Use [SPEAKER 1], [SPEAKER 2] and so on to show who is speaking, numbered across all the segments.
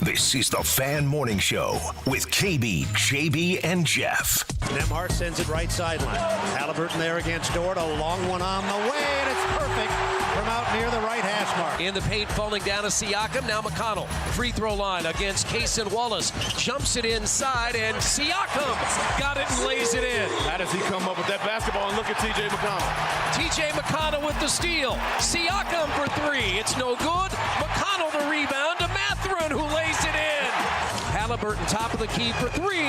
[SPEAKER 1] This is the Fan Morning Show with KB, JB, and Jeff.
[SPEAKER 2] Nembhard sends it right sideline. Haliburton there against Dort. A long one on the way, and it's perfect from out near the right hash mark.
[SPEAKER 3] In the paint, falling down to Siakam. Now McConnell. Free throw line against Cason Wallace. Jumps it inside, and Siakam got it and lays it in.
[SPEAKER 4] How does he come up with that basketball? And look at T.J. McConnell.
[SPEAKER 3] T.J. McConnell with the steal. Siakam for three. It's no good. McConnell the rebound to Mathurin, who lays it in. Haliburton top of the key for three.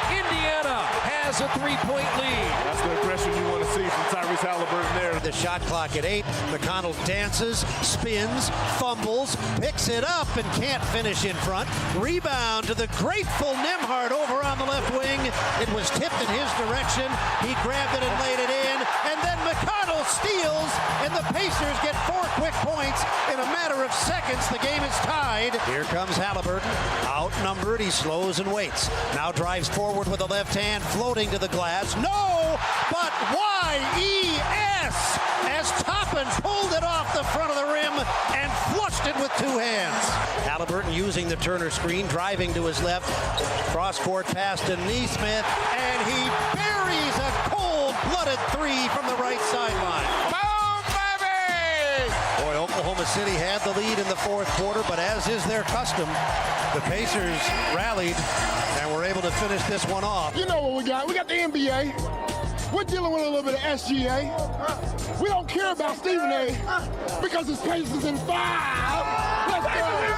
[SPEAKER 3] Indiana has a three-point lead.
[SPEAKER 4] That's the aggression you want to see from Tyrese Haliburton there.
[SPEAKER 2] The shot clock at 8. McConnell dances, spins, fumbles, picks it up, and can't finish in front. Rebound to the grateful Nembhard over on the left wing. It was tipped in his direction. He grabbed it and laid it in. And then McConnell steals, and the Pacers get 4 quick points in a matter of seconds. The game is tied. Here comes Haliburton. Outnumbered, he slows and waits. Now drives forward with the left hand, floating to the glass. No, but Y-E-S as Toppin pulled it off the front of the rim and flushed it with 2 hands. Haliburton using the Turner screen, driving to his left. Cross-court pass to Nesmith, and he buries a cold-blooded 3 from the right sideline. Boy, Oklahoma City had the lead in the fourth quarter, but as is their custom, the Pacers rallied and were able to finish this one off.
[SPEAKER 5] You know what we got? We got the NBA. We're dealing with a little bit of SGA. We don't care about Stephen A. because his Pacers in 5. Let's go!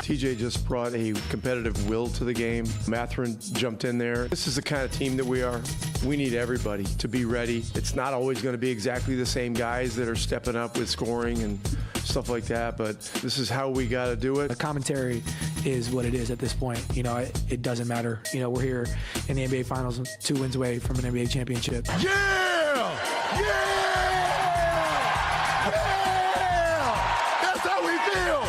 [SPEAKER 6] TJ just brought a competitive will to the game. Mathurin jumped in there. This is the kind of team that we are. We need everybody to be ready. It's not always going to be exactly the same guys that are stepping up with scoring and stuff like that, but this is how we got to do it.
[SPEAKER 7] The commentary is what it is at this point. You know, it doesn't matter. You know, we're here in the NBA Finals, 2 wins away from an NBA championship.
[SPEAKER 5] Yeah! Yeah! Yeah! That's how we feel!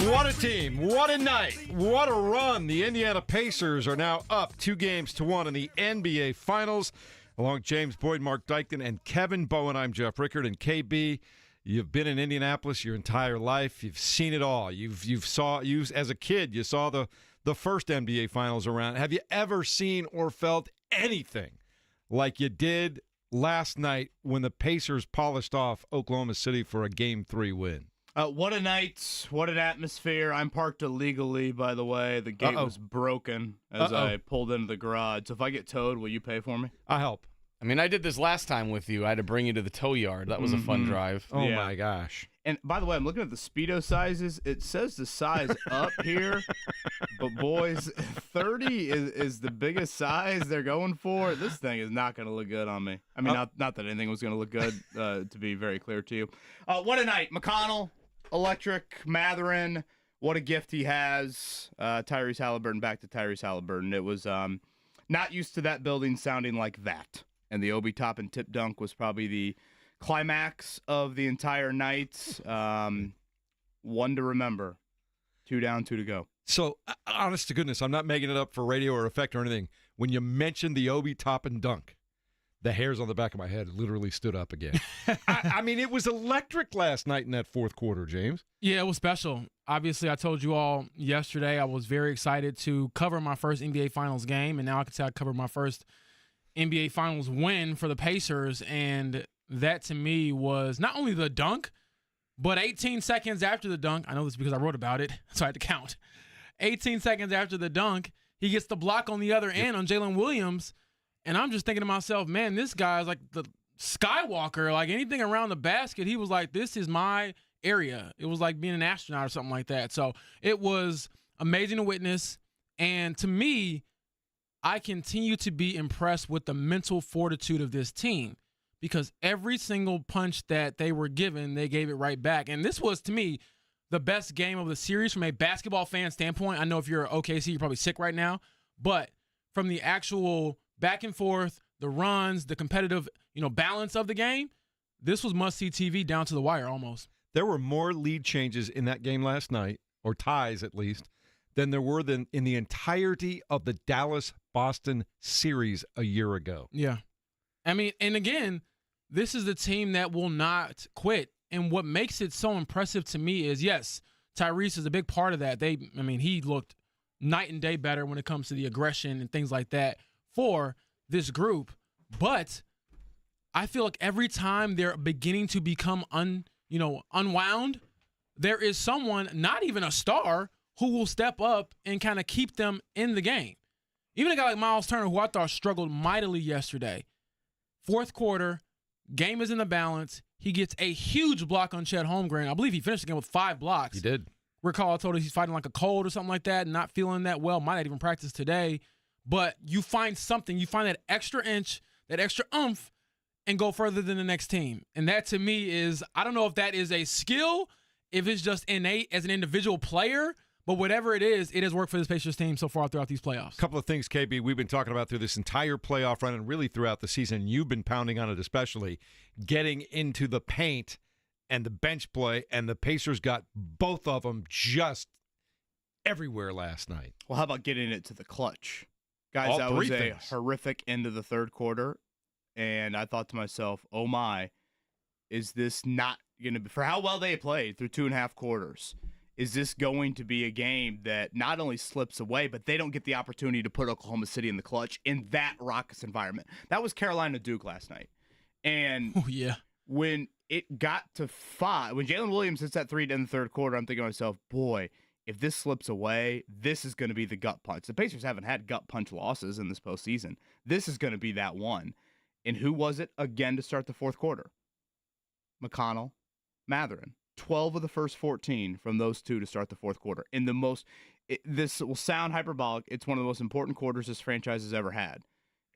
[SPEAKER 8] What a team. What a night. What a run. The Indiana Pacers are now up 2-1 in the NBA Finals. Along with James Boyd, Mark Dykton, and Kevin Bowen, I'm Jeff Rickard. And KB, you've been in Indianapolis your entire life. You've seen it all. You as a kid, you saw the first NBA Finals around. Have you ever seen or felt anything like you did last night when the Pacers polished off Oklahoma City for a Game 3 win?
[SPEAKER 9] What a night. What an atmosphere. I'm parked illegally, by the way. The gate was broken as I pulled into the garage. So if I get towed, will you pay for me?
[SPEAKER 8] I'll help.
[SPEAKER 10] I mean, I did this last time with you. I had to bring you to the tow yard. That was a fun drive.
[SPEAKER 8] Oh, yeah. My gosh.
[SPEAKER 9] And by the way, I'm looking at the Speedo sizes. It says the size up here, but boys, 30 is the biggest size they're going for. This thing is not going to look good on me. I mean, not that anything was going to look good, to be very clear to you. What a night. McConnell, electric, Mathurin, what a gift he has. Tyrese Haliburton, back to Tyrese Haliburton. It was not used to that building sounding like that. And the Obi Toppin tip dunk was probably the climax of the entire night. One to remember. 2 down, 2 to go.
[SPEAKER 8] So, honest to goodness, I'm not making it up for radio or effect or anything. When you mentioned the Obi Toppin dunk, the hairs on the back of my head literally stood up again. I mean, it was electric last night in that fourth quarter, James.
[SPEAKER 11] Yeah, it was special. Obviously, I told you all yesterday I was very excited to cover my first NBA Finals game, and now I can say I covered my first NBA Finals win for the Pacers, and that to me was not only the dunk, but 18 seconds after the dunk. I know this because I wrote about it, so I had to count. 18 seconds after the dunk, he gets the block on the other end on Jalen Williams, and I'm just thinking to myself, man, this guy's like the Skywalker. Like anything around the basket, he was like, this is my area. It was like being an astronaut or something like that. So it was amazing to witness, and to me, I continue to be impressed with the mental fortitude of this team because every single punch that they were given, they gave it right back. And this was, to me, the best game of the series from a basketball fan standpoint. I know if you're OKC, you're probably sick right now. But from the actual back and forth, the runs, the competitive, balance of the game, this was must-see TV down to the wire almost.
[SPEAKER 8] There were more lead changes in that game last night, or ties at least, than there were in the entirety of the Dallas-Boston series a year ago.
[SPEAKER 11] Yeah. I mean, and again, this is the team that will not quit. And what makes it so impressive to me is, yes, Tyrese is a big part of that. He looked night and day better when it comes to the aggression and things like that for this group. But I feel like every time they're beginning to become unwound, there is someone, not even a star, who will step up and kind of keep them in the game. Even a guy like Miles Turner, who I thought struggled mightily yesterday. Fourth quarter, game is in the balance. He gets a huge block on Chet Holmgren. I believe he finished the game with 5 blocks.
[SPEAKER 8] He did.
[SPEAKER 11] Recall I told us he's fighting like a cold or something like that, not feeling that well, might not even practice today. But you find something, you find that extra inch, that extra oomph, and go further than the next team. And that to me is, I don't know if that is a skill, if it's just innate as an individual player, but whatever it is, it has worked for this Pacers team so far throughout these playoffs.
[SPEAKER 8] A couple of things, KB, we've been talking about through this entire playoff run and really throughout the season. You've been pounding on it especially, getting into the paint and the bench play, and the Pacers got both of them just everywhere last night.
[SPEAKER 9] Well, how about getting it to the clutch? Guys,
[SPEAKER 8] All
[SPEAKER 9] that was
[SPEAKER 8] three
[SPEAKER 9] a
[SPEAKER 8] things.
[SPEAKER 9] horrific end of the third quarter, and I thought to myself, oh my, is this not going to be, for how well they played through 2.5 quarters, is this going to be a game that not only slips away, but they don't get the opportunity to put Oklahoma City in the clutch in that raucous environment? That was Carolina Duke last night. And when it got to 5, when Jalen Williams hits that 3 in the third quarter, I'm thinking to myself, boy, if this slips away, this is going to be the gut punch. The Pacers haven't had gut punch losses in this postseason. This is going to be that one. And who was it again to start the fourth quarter? McConnell, Mathurin. 12 of the first 14 from those two to start the fourth quarter. In the most, this will sound hyperbolic, it's one of the most important quarters this franchise has ever had.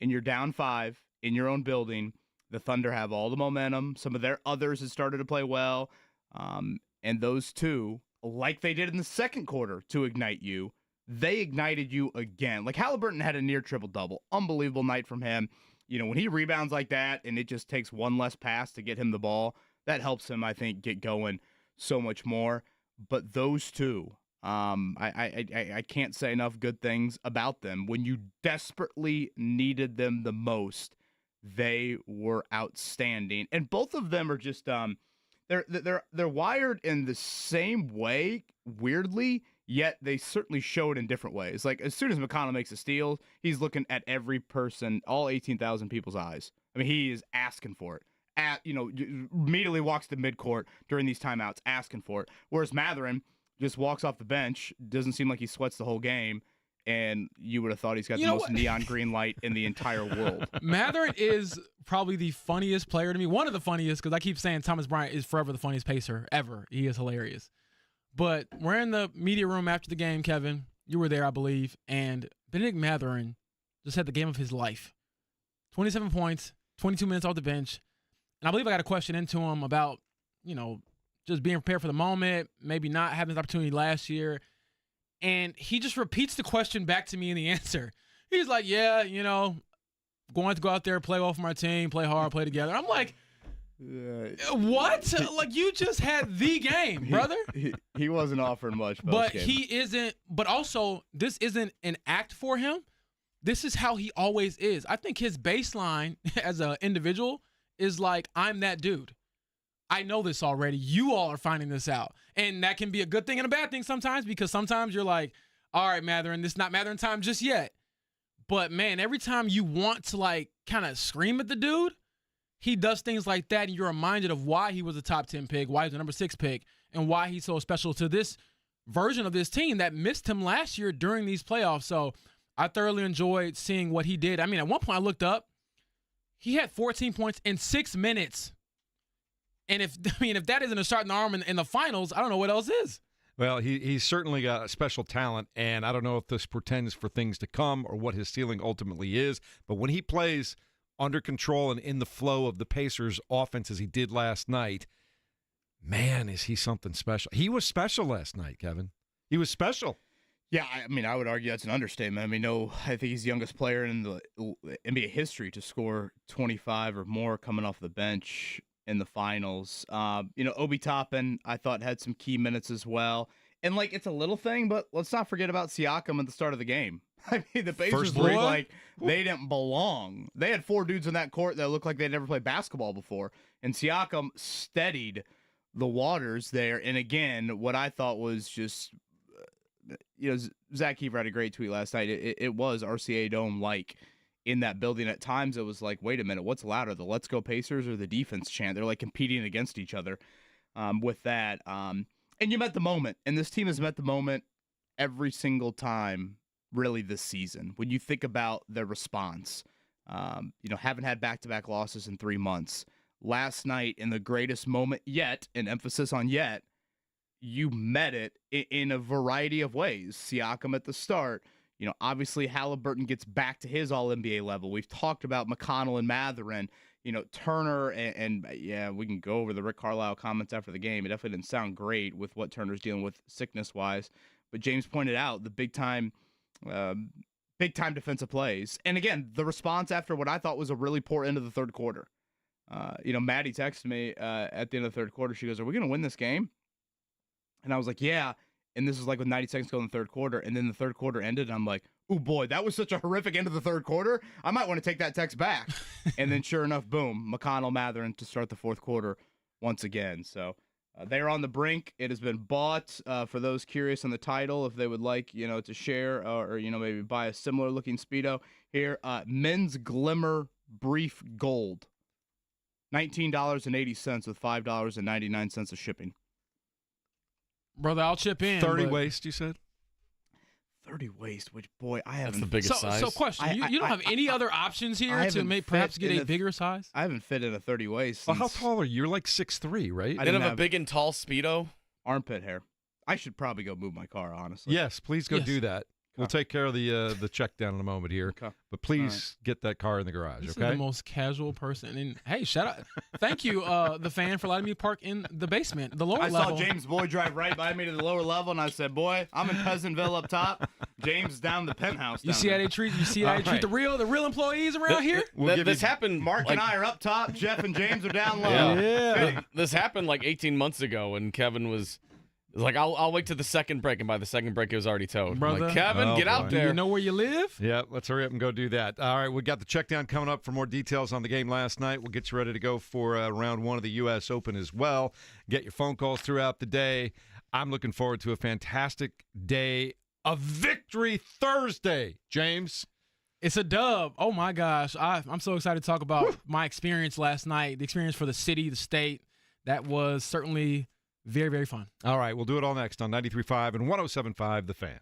[SPEAKER 9] And you're down 5 in your own building. The Thunder have all the momentum. Some of their others have started to play well. And those two, like they did in the second quarter to ignite you, they ignited you again. Like Haliburton had a near triple-double. Unbelievable night from him. You know, when he rebounds like that and it just takes one less pass to get him the ball, that helps him, I think, get going so much more. But those two, I can't say enough good things about them. When you desperately needed them the most, they were outstanding. And both of them are just they're wired in the same way, weirdly, yet they certainly show it in different ways. Like as soon as McConnell makes a steal, he's looking at every person, all 18,000 people's eyes. I mean, he is asking for it. Immediately walks to midcourt during these timeouts, asking for it. Whereas Mathurin just walks off the bench, doesn't seem like he sweats the whole game, and you would have thought he's got the most neon green light in the entire world.
[SPEAKER 11] Mathurin is probably the funniest player to me. One of the funniest, because I keep saying Thomas Bryant is forever the funniest Pacer ever. He is hilarious. But we're in the media room after the game, Kevin. You were there, I believe. And Benedict Mathurin just had the game of his life. 27 points, 22 minutes off the bench. And I believe I got a question into him about, just being prepared for the moment, maybe not having this opportunity last year. And he just repeats the question back to me in the answer. He's like, yeah, going to go out there, play well for my team, play hard, play together. I'm like, what? Like, you just had the game, brother.
[SPEAKER 9] He wasn't offering much.
[SPEAKER 11] But he isn't. But also, this isn't an act for him. This is how he always is. I think his baseline as an individual is like, I'm that dude. I know this already. You all are finding this out. And that can be a good thing and a bad thing sometimes, because sometimes you're like, all right, Mathurin, this is not Mathurin time just yet. But, man, every time you want to, kind of scream at the dude, he does things like that, and you're reminded of why he was a top 10 pick, why he was a number 6 pick, and why he's so special to this version of this team that missed him last year during these playoffs. So I thoroughly enjoyed seeing what he did. I mean, at one point I looked up, he had 14 points in 6 minutes. And if that isn't a shot in the arm in the finals, I don't know what else is.
[SPEAKER 8] Well, he's certainly got a special talent, and I don't know if this portends for things to come or what his ceiling ultimately is. But when he plays under control and in the flow of the Pacers' offense as he did last night, man, is he something special. He was special last night, Kevin. He was special.
[SPEAKER 9] Yeah, I would argue that's an understatement. I think he's the youngest player in the NBA history to score 25 or more coming off the bench in the finals. Obi Toppin, I thought, had some key minutes as well. And, it's a little thing, but let's not forget about Siakam at the start of the game. The Pacers looked like they didn't belong. They had 4 dudes in that court that looked like they'd never played basketball before. And Siakam steadied the waters there. And again, what I thought was just, Zach Keefer had a great tweet last night. It was RCA Dome like in that building. At times it was like, wait a minute, what's louder, the Let's Go Pacers or the defense chant? They're like competing against each other with that. And you met the moment, and this team has met the moment every single time really this season. When you think about their response, haven't had back-to-back losses in 3 months. Last night, in the greatest moment yet, and emphasis on yet, you met it in a variety of ways. Siakam at the start, obviously Haliburton gets back to his All-NBA level. We've talked about McConnell and Mathurin, Turner, and we can go over the Rick Carlisle comments after the game. It definitely didn't sound great with what Turner's dealing with sickness-wise. But James pointed out the big-time defensive plays. And again, the response after what I thought was a really poor end of the third quarter. Maddie texted me at the end of the third quarter. She goes, "Are we going to win this game?" And I was like, "Yeah." And this was like with 90 seconds to go in the third quarter. And then the third quarter ended. And I'm like, "Oh boy, that was such a horrific end of the third quarter. I might want to take that text back." And then sure enough, boom, McConnell, Mathurin to start the fourth quarter once again. So they're on the brink. It has been bought for those curious on the title. If they would like, to share or maybe buy a similar looking Speedo here, men's Glimmer Brief Gold. $19.80 with $5.99 of shipping.
[SPEAKER 11] Brother, I'll chip in.
[SPEAKER 8] 30 waist, you said?
[SPEAKER 9] 30 waist, which, boy, I haven't.
[SPEAKER 10] That's the biggest size.
[SPEAKER 11] So question, you don't have any other options here to perhaps get a bigger size?
[SPEAKER 9] I haven't fit in a 30 waist.
[SPEAKER 8] Well, how tall are you? You're like 6'3", right?
[SPEAKER 10] I didn't have a big and tall Speedo.
[SPEAKER 9] Armpit hair. I should probably go move my car, honestly.
[SPEAKER 8] Yes, please go do that. We'll take care of the check down in a moment here.
[SPEAKER 9] Okay.
[SPEAKER 8] But please get that car in the garage,
[SPEAKER 11] This
[SPEAKER 8] okay?
[SPEAKER 11] is the most casual person. And hey, shout out. Thank you, the fan, for letting me park in the basement, the lower level.
[SPEAKER 9] I saw James Boyd drive right by me to the lower level, and I said, "Boy, I'm in Pleasantville up top. James down the penthouse."
[SPEAKER 11] You see how they treat the real employees around here?
[SPEAKER 10] This happened.
[SPEAKER 9] Mark and I are up top. Jeff and James are down low.
[SPEAKER 8] Yeah.
[SPEAKER 10] This happened like 18 months ago, and Kevin was like, I'll wait to the second break, and by the second break, it was already towed.
[SPEAKER 11] Brother,
[SPEAKER 10] I'm like, Kevin, get out
[SPEAKER 11] Do
[SPEAKER 10] there.
[SPEAKER 11] you know where you live?
[SPEAKER 8] Yeah, let's hurry up and go do that. All right, we got the check down coming up for more details on the game last night. We'll get you ready to go for round one of the U.S. Open as well. Get your phone calls throughout the day. I'm looking forward to a fantastic day of Victory Thursday, James.
[SPEAKER 11] It's a dub. Oh, my gosh. I'm so excited to talk about my experience last night, the experience for the city, the state. That was certainly very, very fun.
[SPEAKER 8] All right, we'll do it all next on 93.5 and 107.5 The Fan.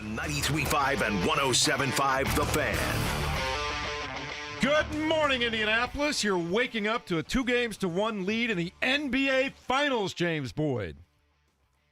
[SPEAKER 1] on 93.5 and 107.5 The Fan.
[SPEAKER 8] Good morning, Indianapolis. You're waking up to a 2-1 lead in the NBA Finals, James Boyd.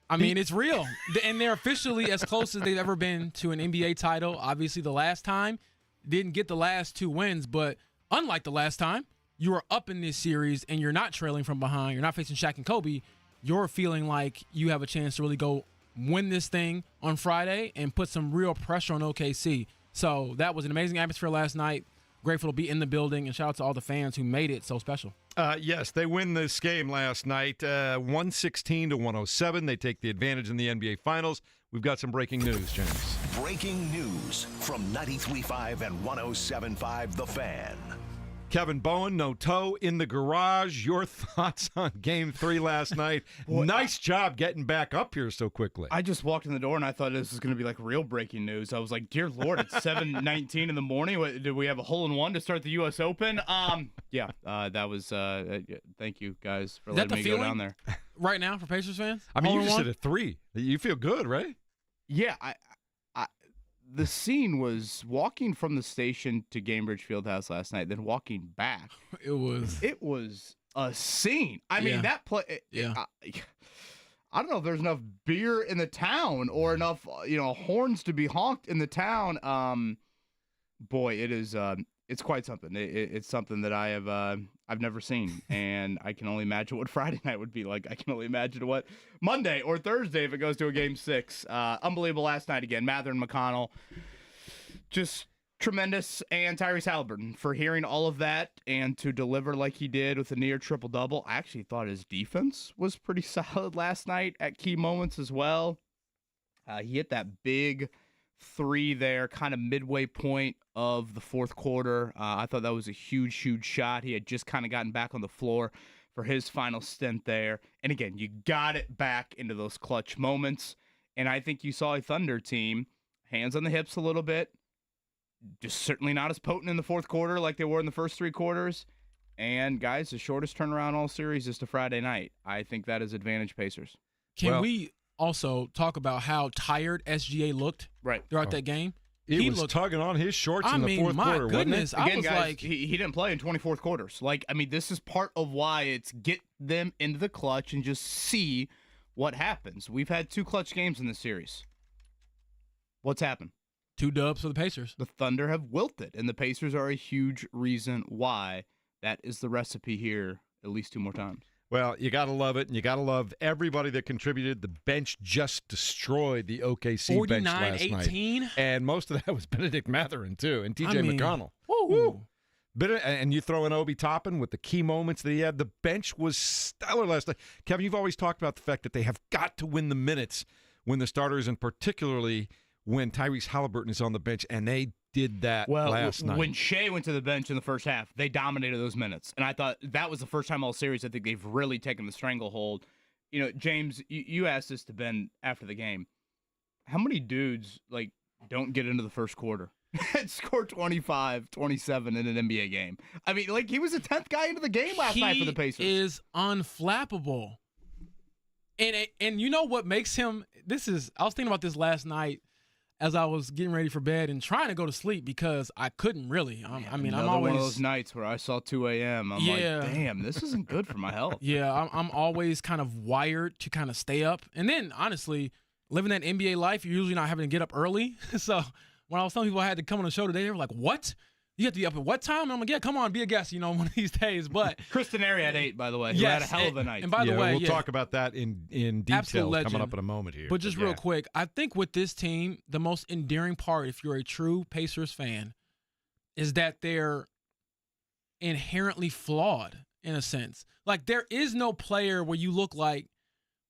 [SPEAKER 11] I mean, it's real. And they're officially as close as they've ever been to an NBA title. Obviously, the last time didn't get the last 2 wins, but unlike the last time, you are up in this series and you're not trailing from behind. You're not facing Shaq and Kobe. You're feeling like you have a chance to really go win this thing on Friday and put some real pressure on OKC. So that was an amazing atmosphere last night. Grateful to be in the building, and shout out to all the fans who made it so special.
[SPEAKER 8] Yes, they win this game last night, 116-107. They take the advantage in the NBA Finals. We've got some breaking news, James.
[SPEAKER 1] Breaking news from 93.5 and 107.5 The Fan.
[SPEAKER 8] Kevin Bowen, no toe in the garage. Your thoughts on Game 3 last night?
[SPEAKER 9] Boy,
[SPEAKER 8] nice job getting back up here so quickly.
[SPEAKER 9] I just walked in the door and I thought this was going to be like real breaking news. I was like, dear Lord, it's 7:19 in the morning. What, did we have a hole-in-one to start the U.S. Open? That was thank you guys for letting me go down there.
[SPEAKER 11] Right now for Pacers fans?
[SPEAKER 8] I mean, you just hit a 3. You feel good, right?
[SPEAKER 9] Yeah, the scene was walking from the station to Gainbridge Fieldhouse last night, then walking back. It was a scene. I mean, that play. Yeah. I don't know if there's enough beer in the town or enough, horns to be honked in the town. Boy, it is. It's quite something. It's something that I've never seen, and I can only imagine what Friday night would be like. I can only imagine what Monday or Thursday if it goes to a Game 6. Unbelievable last night again. Mathurin, McConnell, just tremendous, and Tyrese Haliburton for hearing all of that and to deliver like he did with a near triple-double. I actually thought his defense was pretty solid last night at key moments as well. He hit that big 3 there, kind of midway point of the fourth quarter. I thought that was a huge, huge shot. He had just kind of gotten back on the floor for his final stint there. And again, you got it back into those clutch moments. And I think you saw a Thunder team, hands on the hips a little bit, just certainly not as potent in the fourth quarter like they were in the first 3 quarters. And guys, the shortest turnaround all series is to Friday night. I think that is advantage Pacers.
[SPEAKER 11] Can we also talk about how tired SGA looked throughout that game?
[SPEAKER 8] He was tugging on his shorts in the fourth quarter,
[SPEAKER 11] goodness,
[SPEAKER 8] wasn't it?
[SPEAKER 9] Again, guys, he didn't play in 24th quarters. This is part of why it's get them into the clutch and just see what happens. We've had 2 clutch games in this series. What's happened?
[SPEAKER 11] 2 dubs for the Pacers.
[SPEAKER 9] The Thunder have wilted, and the Pacers are a huge reason why. That is the recipe here at least 2 more times.
[SPEAKER 8] Well, you got to love it, and you got to love everybody that contributed. The bench just destroyed the OKC bench last
[SPEAKER 11] 49-18.
[SPEAKER 8] night. And most of that was Benedict Mathurin, too, and TJ McConnell.
[SPEAKER 11] Woo.
[SPEAKER 8] And you throw in Obi Toppin with the key moments that he had. The bench was stellar last night. Kevin, you've always talked about the fact that they have got to win the minutes when the starters, and particularly when Tyrese Haliburton is on the bench, and they did that last night.
[SPEAKER 9] When Shea went to the bench in the first half, they dominated those minutes. And I thought that was the first time all series I think they've really taken the stranglehold. James, you asked this to Ben after the game. How many dudes, don't get into the first quarter and score 25, 27 in an NBA game? I mean, he was the 10th guy into the game last night for the Pacers.
[SPEAKER 11] He is unflappable. And you know what makes him – I was thinking about this last night as I was getting ready for bed and trying to go to sleep because I couldn't really. I'm always
[SPEAKER 9] one of those nights where I saw 2 a.m. I'm like, damn, this isn't good for my health.
[SPEAKER 11] Yeah, I'm always kind of wired to kind of stay up. And then, honestly, living that NBA life, you're usually not having to get up early. So when I was telling people I had to come on the show today, they were like, what? You have to be up at what time? And I'm like, yeah, come on, be a guest, one of these days. But
[SPEAKER 9] Chris Denari at 8, by the way. He had a hell of a night.
[SPEAKER 11] And by the way,
[SPEAKER 8] we'll talk about that in detail coming up in a moment here.
[SPEAKER 11] But just real quick, I think with this team, the most endearing part, if you're a true Pacers fan, is that they're inherently flawed in a sense. There is no player where you look like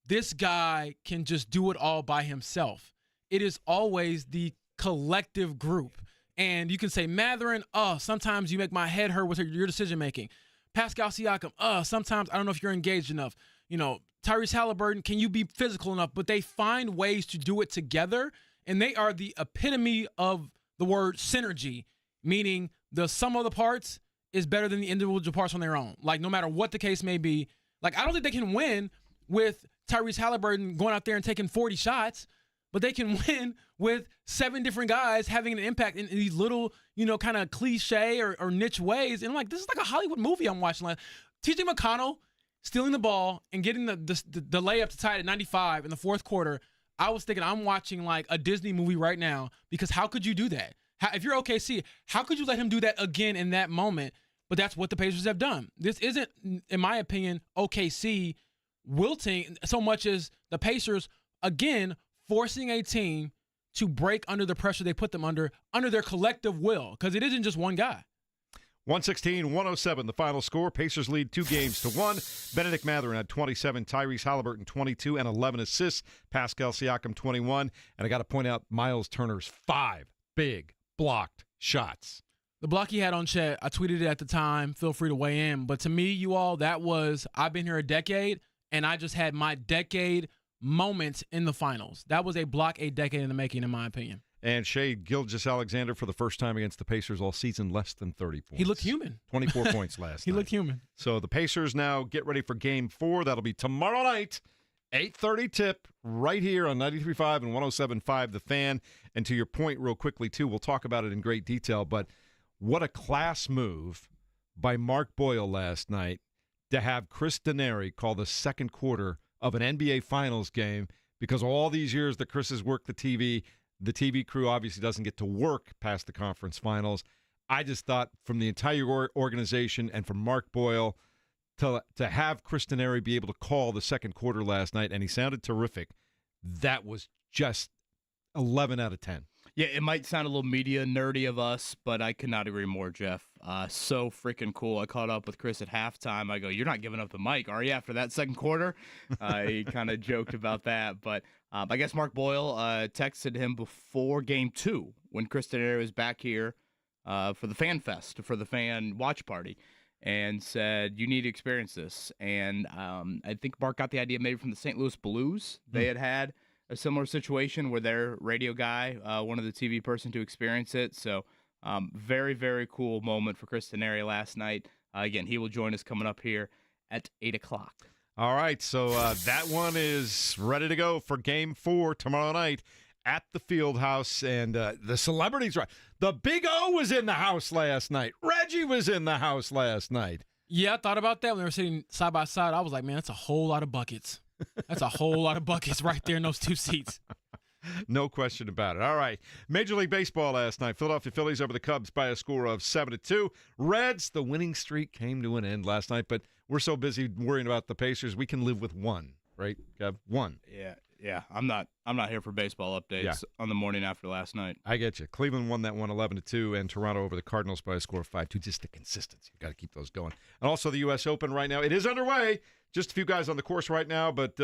[SPEAKER 11] this guy can just do it all by himself. It is always the collective group. And you can say, Mathurin, sometimes you make my head hurt with your decision-making. Pascal Siakam, sometimes I don't know if you're engaged enough. Tyrese Haliburton, can you be physical enough? But they find ways to do it together, and they are the epitome of the word synergy, meaning the sum of the parts is better than the individual parts on their own. No matter what the case may be. I don't think they can win with Tyrese Haliburton going out there and taking 40 shots. but they can win with 7 different guys having an impact in these little, kind of cliche or niche ways. And I'm like, this is like a Hollywood movie I'm watching. Like TJ McConnell stealing the ball and getting the layup to tie it at 95 in the fourth quarter. I was thinking I'm watching like a Disney movie right now, because how could you do that? If you're OKC, how could you let him do that again in that moment? But that's what the Pacers have done. This isn't, in my opinion, OKC wilting so much as the Pacers, again, forcing a team to break under the pressure they put them under their collective will, because it isn't just one guy.
[SPEAKER 8] 116-107, the final score. Pacers lead 2-1. Benedict Mathurin had 27, Tyrese Haliburton 22 and 11 assists, Pascal Siakam 21, and I got to point out Miles Turner's 5 big blocked shots.
[SPEAKER 11] The block he had on Chet, I tweeted it at the time. Feel free to weigh in. But to me, you all, that was, I've been here a decade, and I just had my decade moments in the finals. That was a decade in the making, in my opinion.
[SPEAKER 8] And Shai Gilgeous-Alexander, for the first time against the Pacers all season, less than 30 points.
[SPEAKER 11] He looked human.
[SPEAKER 8] 24 points last night.
[SPEAKER 11] He looked human.
[SPEAKER 8] So the Pacers now get ready for Game 4. That'll be tomorrow night, 8:30 tip, right here on 93.5 and 107.5 The Fan. And to your point real quickly, too, we'll talk about it in great detail, but what a class move by Mark Boyle last night to have Chris Denari call the second quarter of an NBA Finals game, because all these years that Chris has worked the TV crew obviously doesn't get to work past the conference finals. I just thought from the entire organization and from Mark Boyle to have Chris Denari be able to call the second quarter last night, and he sounded terrific, that was just 11 out of 10.
[SPEAKER 9] Yeah, it might sound a little media nerdy of us, but I could not agree more, Jeff. So freaking cool. I caught up with Chris at halftime. I go, "You're not giving up the mic, are you, after that second quarter?" He kind of joked about that. But I guess Mark Boyle texted him before Game 2 when Chris Denari was back here for the Fan Fest, for the fan watch party, and said, "You need to experience this." And I think Mark got the idea maybe from the St. Louis Blues. They had a similar situation where their radio guy wanted the TV person to experience it. So very, very cool moment for Chris Denari last night. Again, he will join us coming up here at 8 o'clock.
[SPEAKER 8] All right, so that one is ready to go for Game 4 tomorrow night at the Fieldhouse. And the celebrities, the Big O was in the house last night. Reggie was in the house last night.
[SPEAKER 11] Yeah, I thought about that when they were sitting side by side. I was like, man, that's a whole lot of buckets. That's a whole lot of buckets right there in those 2 seats.
[SPEAKER 8] No question about it. All right. Major League Baseball last night. Philadelphia Phillies over the Cubs by a score of 7-2. Reds, the winning streak came to an end last night, but we're so busy worrying about the Pacers, we can live with one, right, Kev? One.
[SPEAKER 9] Yeah. I'm not here for baseball updates on the morning after last night.
[SPEAKER 8] I get you. Cleveland won that one 11-2, and Toronto over the Cardinals by a score of 5-2. Just the consistency. You've got to keep those going. And also the U.S. Open right now. It is underway. Just a few guys on the course right now, but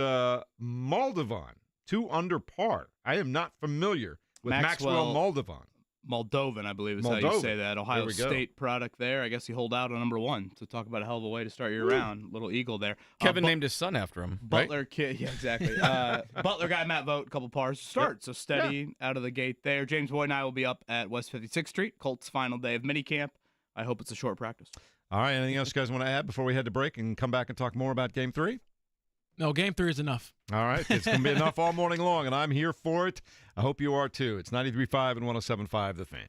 [SPEAKER 8] Moldovan, 2 under par. I am not familiar with Maxwell Moldovan.
[SPEAKER 9] Moldovan, I believe is how you say that. Ohio State product there. I guess you hold out on number 1 to talk about a hell of a way to start your round. Little eagle there.
[SPEAKER 10] Kevin named his son after him.
[SPEAKER 9] Butler
[SPEAKER 10] right?
[SPEAKER 9] kid, yeah, exactly. Butler guy Matt Vogt, a couple pars to start. Yep. So steady out of the gate there. James Boyd and I will be up at West 56th Street. Colts final day of minicamp. I hope it's a short practice.
[SPEAKER 8] All right. Anything else you guys want to add before we head to break and come back and talk more about Game 3?
[SPEAKER 11] No, Game 3 is enough.
[SPEAKER 8] All right. It's going to be enough all morning long, and I'm here for it. I hope you are too. It's 93.5 and 107.5 The Fan.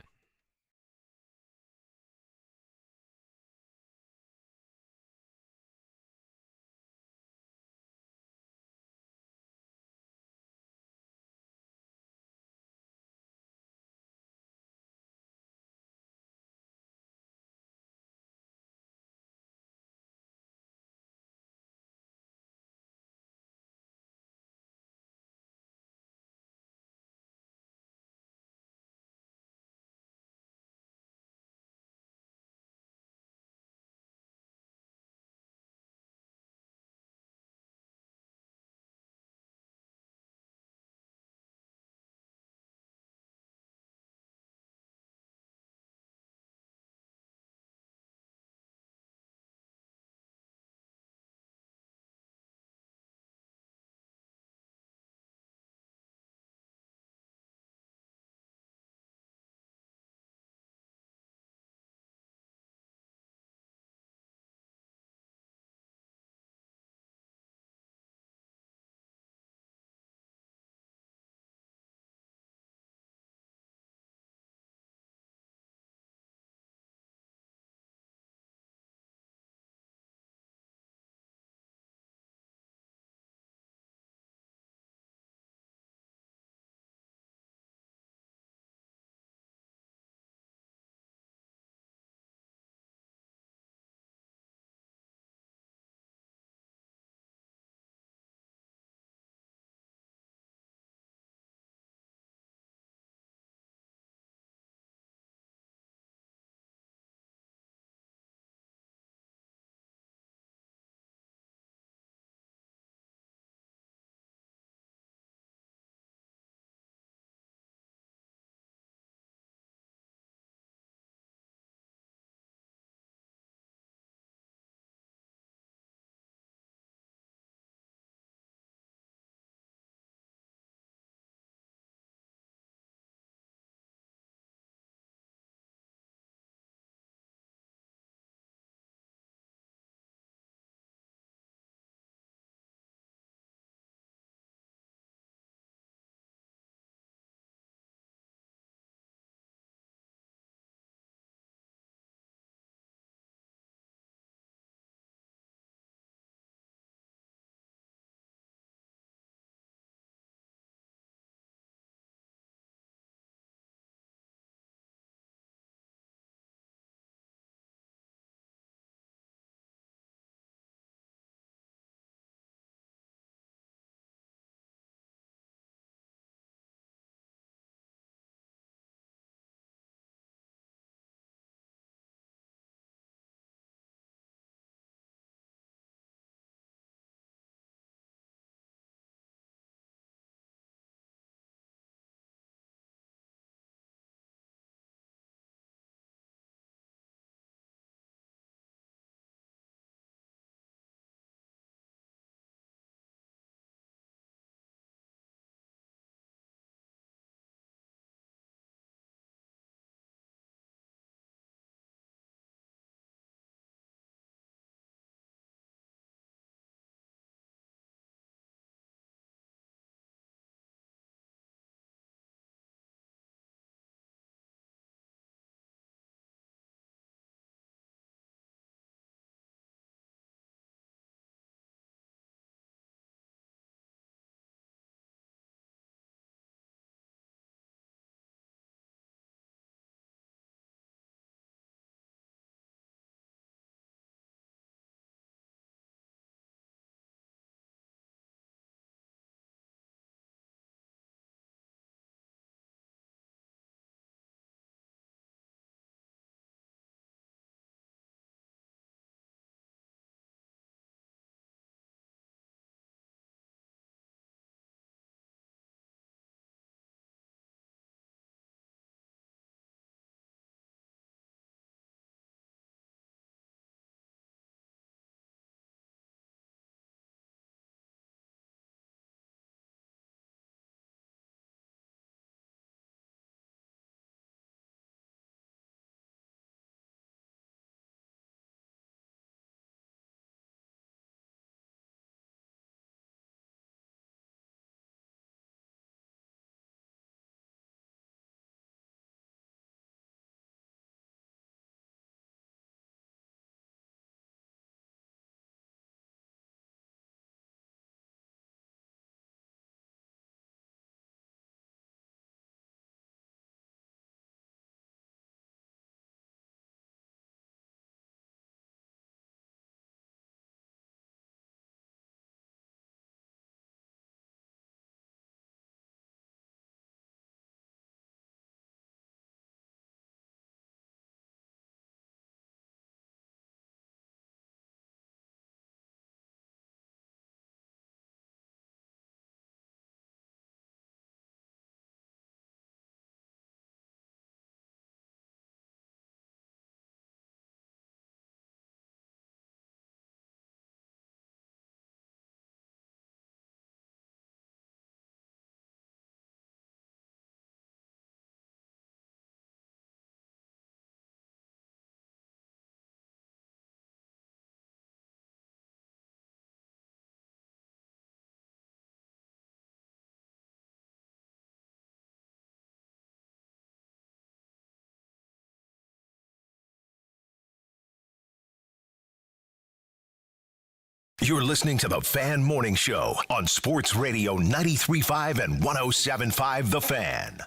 [SPEAKER 1] You're listening to the Fan Morning Show on Sports Radio 93.5 and 107.5 The Fan.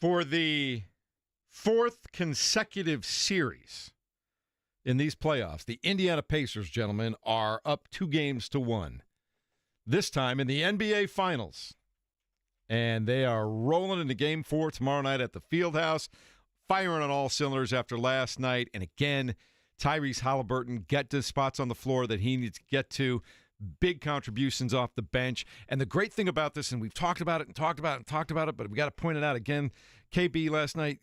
[SPEAKER 8] For the fourth consecutive series in these playoffs, the Indiana Pacers, gentlemen, are up 2-1. This time in the NBA Finals. And they are rolling into Game 4 tomorrow night at the Fieldhouse, firing on all cylinders after last night. And again, Tyrese Haliburton get to spots on the floor that he needs to get to. Big contributions off the bench. And the great thing about this, and we've talked about it, but we got to point it out again, KB last night,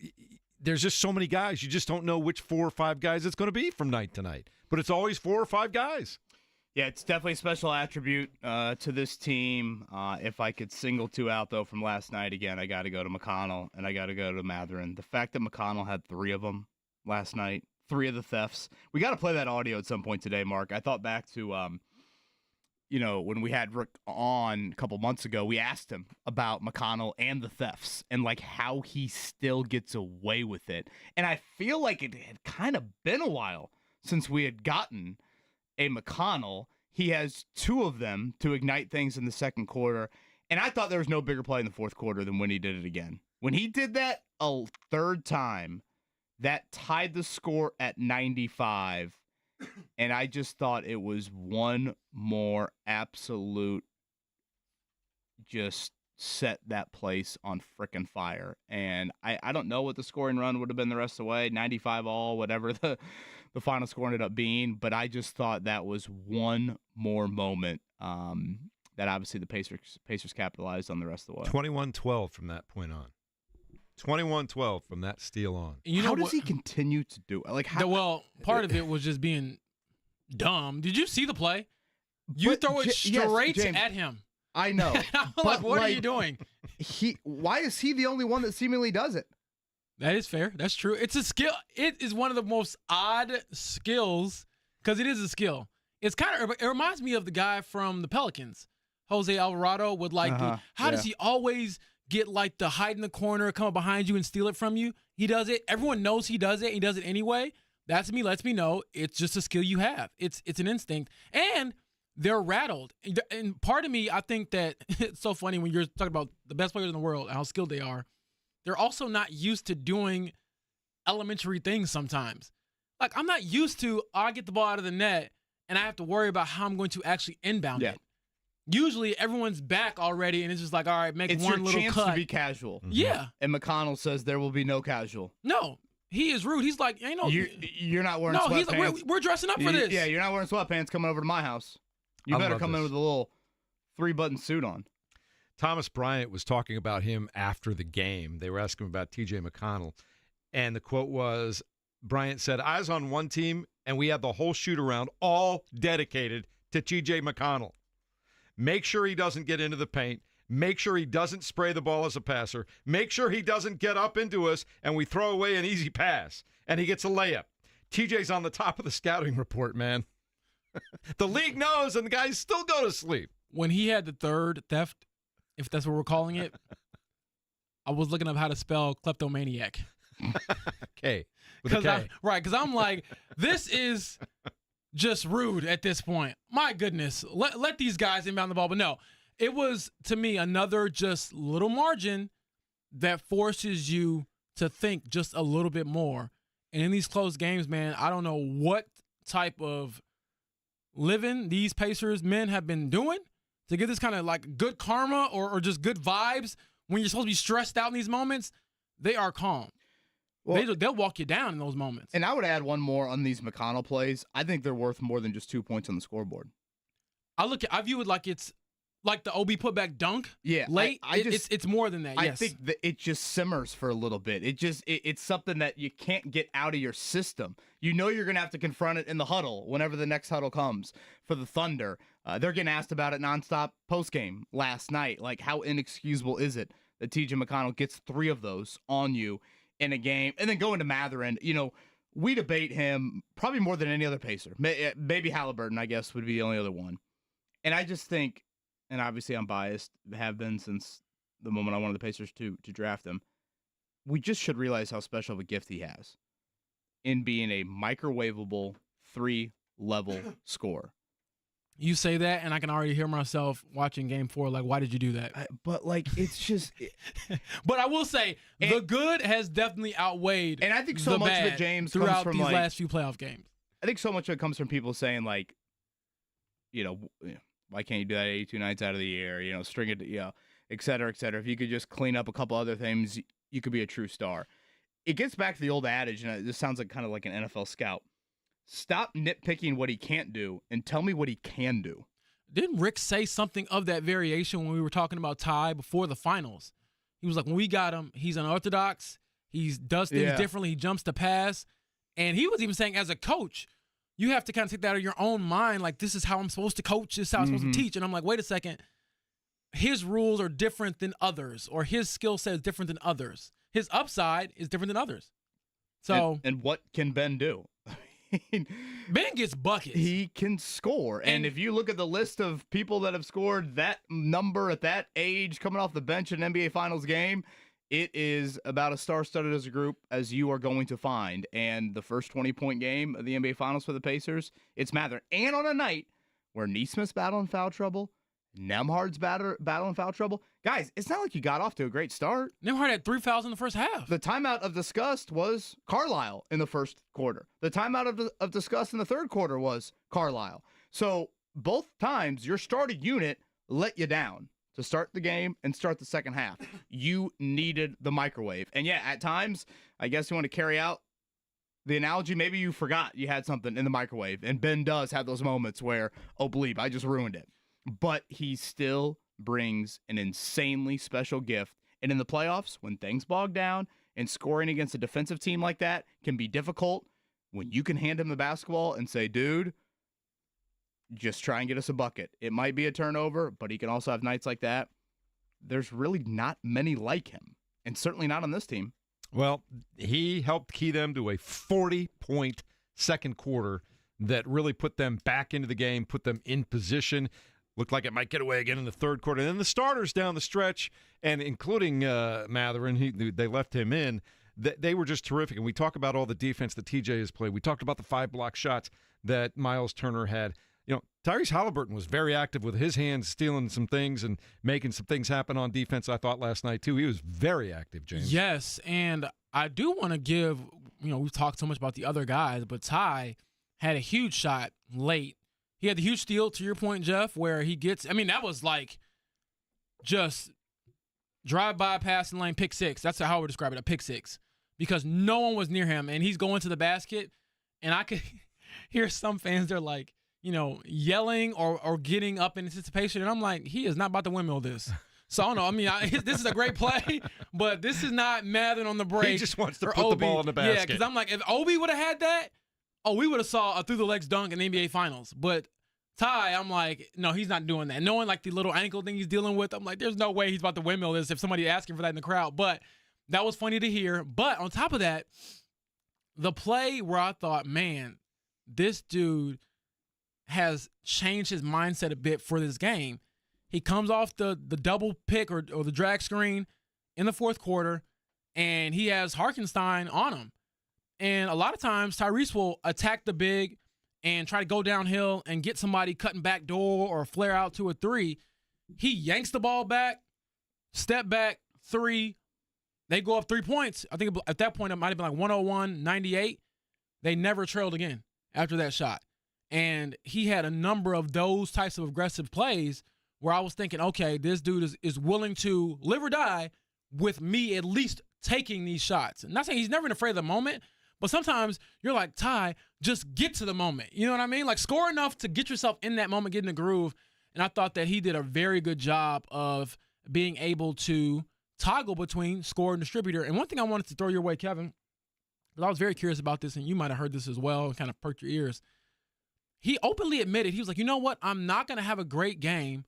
[SPEAKER 8] there's just so many guys. You just don't know which 4 or 5 guys it's going to be from night to night. But it's always 4 or 5 guys.
[SPEAKER 9] Yeah, it's definitely a special attribute to this team. If I could single 2 out, though, from last night, again, I got to go to McConnell and I got to go to Mathurin. The fact that McConnell had 3 of them last night, 3 of the thefts. We got to play that audio at some point today, Mark. I thought back to, when we had Rick on a couple months ago, we asked him about McConnell and the thefts and, how he still gets away with it. And I feel like it had kind of been a while since we had gotten a McConnell. He has 2 of them to ignite things in the second quarter. And I thought there was no bigger play in the fourth quarter than when he did it again. When he did that a third time, that tied the score at 95. And I just thought it was one more absolute just set that place on frickin' fire. And I don't know what the scoring run would have been the rest of the way, 95 all, whatever the final score ended up being. But I just thought that was one more moment that obviously the Pacers capitalized on the rest of the way.
[SPEAKER 8] 21-12 from that point on. 21-12 from that steal on.
[SPEAKER 9] How does he continue to do it?
[SPEAKER 11] Part of it was just being dumb. Did you see the play? You throw it straight
[SPEAKER 9] James,
[SPEAKER 11] at him.
[SPEAKER 9] I know.
[SPEAKER 11] I'm what are you doing?
[SPEAKER 9] Why is he the only one that seemingly does it?
[SPEAKER 11] That is fair. That's true. It's a skill. It is one of the most odd skills because it is a skill. It's it reminds me of the guy from the Pelicans, Jose Alvarado, with how does he always get the hide in the corner, come up behind you and steal it from you? He does it. Everyone knows he does it. He does it anyway. That to me lets me know it's just a skill you have. It's an instinct. And they're rattled. And part of me, I think that it's so funny when you're talking about the best players in the world and how skilled they are. They're also not used to doing elementary things sometimes. I'm not used to, I get the ball out of the net and I have to worry about how I'm going to actually inbound it. Usually everyone's back already and it's just all right, make
[SPEAKER 9] it's
[SPEAKER 11] one little
[SPEAKER 9] chance
[SPEAKER 11] cut.
[SPEAKER 9] To be casual.
[SPEAKER 11] Mm-hmm. Yeah.
[SPEAKER 9] And McConnell says there will be no casual.
[SPEAKER 11] No. He is rude. He's like,
[SPEAKER 9] you're not wearing sweatpants.
[SPEAKER 11] No, we're dressing up for this.
[SPEAKER 9] Yeah, you're not wearing sweatpants coming over to my house. You better come in with a little 3-button suit on.
[SPEAKER 8] Thomas Bryant was talking about him after the game. They were asking him about TJ McConnell. And the quote was, Bryant said, I was on one team and we had the whole shoot around all dedicated to TJ McConnell. Make sure he doesn't get into the paint. Make sure he doesn't spray the ball as a passer. Make sure he doesn't get up into us and we throw away an easy pass and he gets a layup. TJ's on the top of the scouting report, man. The league knows and the guys still go to sleep.
[SPEAKER 11] When he had the third theft, if that's what we're calling it, I was looking up how to spell kleptomaniac.
[SPEAKER 8] Okay.
[SPEAKER 11] Because I'm like, this is just rude at this point. My goodness. Let these guys inbound the ball. But no, it was, to me, another just little margin that forces you to think just a little bit more. And in these close games, man, I don't know what type of living these Pacers men have been doing to get this kind of good karma or just good vibes when you're supposed to be stressed out in these moments. They are calm. Well, they'll walk you down in those moments.
[SPEAKER 9] And I would add one more on these McConnell plays. I think they're worth more than just 2 points on the scoreboard.
[SPEAKER 11] I view it like it's like the OB putback dunk.
[SPEAKER 9] Yeah,
[SPEAKER 11] late. It's more than that. Yes.
[SPEAKER 9] I think that it just simmers for a little bit. It's something that you can't get out of your system. You know you're gonna have to confront it in the huddle whenever the next huddle comes for the Thunder. They're getting asked about it nonstop post game last night. How inexcusable is it that TJ McConnell gets 3 of those on you in a game, and then going to Mathurin? We debate him probably more than any other Pacer. Maybe Haliburton, I guess, would be the only other one. And I just think, and obviously I'm biased, have been since the moment I wanted the Pacers to draft him, we just should realize how special of a gift he has. in being a microwavable 3-level score.
[SPEAKER 11] You say that, and I can already hear myself watching Game 4. Like, why did you do that?
[SPEAKER 9] But like, it's just.
[SPEAKER 11] But I will say, the good has definitely outweighed.
[SPEAKER 9] And I think so much of it, James, comes
[SPEAKER 11] throughout
[SPEAKER 9] from
[SPEAKER 11] these
[SPEAKER 9] like,
[SPEAKER 11] last few playoff games.
[SPEAKER 9] I think so much of it comes from people saying like, why can't you do that 82 nights out of the year? String it, et cetera, et cetera. If you could just clean up a couple other things, you could be a true star. It gets back to the old adage, and this sounds like kind of like an NFL scout. Stop nitpicking what he can't do and tell me what he can do.
[SPEAKER 11] Didn't Rick say something of that variation when we were talking about Ty before the finals? He was like, when we got him, he's unorthodox. He does things differently. He jumps to pass. And he was even saying, as a coach, you have to kind of take that out of your own mind. Like, this is how I'm supposed to coach. This is how I'm supposed to teach. And I'm like, wait a second. His rules are different than others, or his skill set is different than others. His upside is different than others. So,
[SPEAKER 9] and what can Ben do?
[SPEAKER 11] Ben gets buckets.
[SPEAKER 9] He can score. And if you look at the list of people that have scored that number at that age coming off the bench in an NBA Finals game, it is about as star-studded as a group as you are going to find. And the first 20-point game of the NBA Finals for the Pacers, it's Mathurin. And on a night where Nesmith's battling foul trouble, Nembhard's battling foul trouble. Guys, it's not like you got off to a great start.
[SPEAKER 11] Nembhard had 3 fouls in the first half.
[SPEAKER 9] The timeout of disgust was Carlisle in the first quarter. The timeout of disgust in the third quarter was Carlisle. So both times your starting unit let you down to start the game and start the second half. You needed the microwave. And yeah, at times, I guess you want to carry out the analogy, maybe you forgot you had something in the microwave. And Ben does have those moments where, oh, bleep, I just ruined it. But he still brings an insanely special gift. And in the playoffs, when things bog down and scoring against a defensive team like that can be difficult, when you can hand him the basketball and say, dude, just try and get us a bucket. It might be a turnover, but he can also have nights like that. There's really not many like him, and certainly not on this team.
[SPEAKER 8] Well, he helped key them to a 40-point second quarter that really put them back into the game, put them in position. Looked like it might get away again in the third quarter. And then the starters down the stretch, and including Mathurin, they left him in, they were just terrific. And we talk about all the defense that TJ has played. We talked about the 5 block shots that Miles Turner had. Tyrese Haliburton was very active with his hands, stealing some things and making some things happen on defense, I thought, last night, too. He was very active, James.
[SPEAKER 11] Yes, and I do want to give, we've talked so much about the other guys, but Ty had a huge shot late. He had the huge steal, to your point, Jeff, where he gets – that was like just drive-by, passing lane, pick six. That's how I would describe it, a pick six, because no one was near him, and he's going to the basket, and I could hear some fans, they're like, yelling or getting up in anticipation. And I'm like, he is not about to windmill this. So I don't know. This is a great play, but this is not Mathurin on the break.
[SPEAKER 8] He just wants to put the ball in the basket.
[SPEAKER 11] Yeah, because I'm like, if Obi would have had that, we would have saw a through-the-legs dunk in the NBA Finals. But Ty, I'm like, no, he's not doing that. Knowing, like, the little ankle thing he's dealing with, I'm like, there's no way he's about to windmill this if somebody asking for that in the crowd. But that was funny to hear. But on top of that, the play where I thought, man, this dude has changed his mindset a bit for this game. He comes off the double pick or the drag screen in the fourth quarter, and he has Harkenstein on him. And a lot of times Tyrese will attack the big and try to go downhill and get somebody cutting back door or flare out to a three. He yanks the ball back, step back, three. They go up 3 points. I think at that point it might have been like 101-98. They never trailed again after that shot. And he had a number of those types of aggressive plays where I was thinking, okay, this dude is willing to live or die with me at least taking these shots. I'm not saying he's never afraid of the moment, but sometimes you're like, Ty, just get to the moment. You know what I mean? Like, score enough to get yourself in that moment, get in the groove. And I thought that he did a very good job of being able to toggle between scorer and distributor. And one thing I wanted to throw your way, Kevin, because I was very curious about this, and you might have heard this as well and kind of perked your ears. He openly admitted, he was like, you know what? I'm not going to have a great game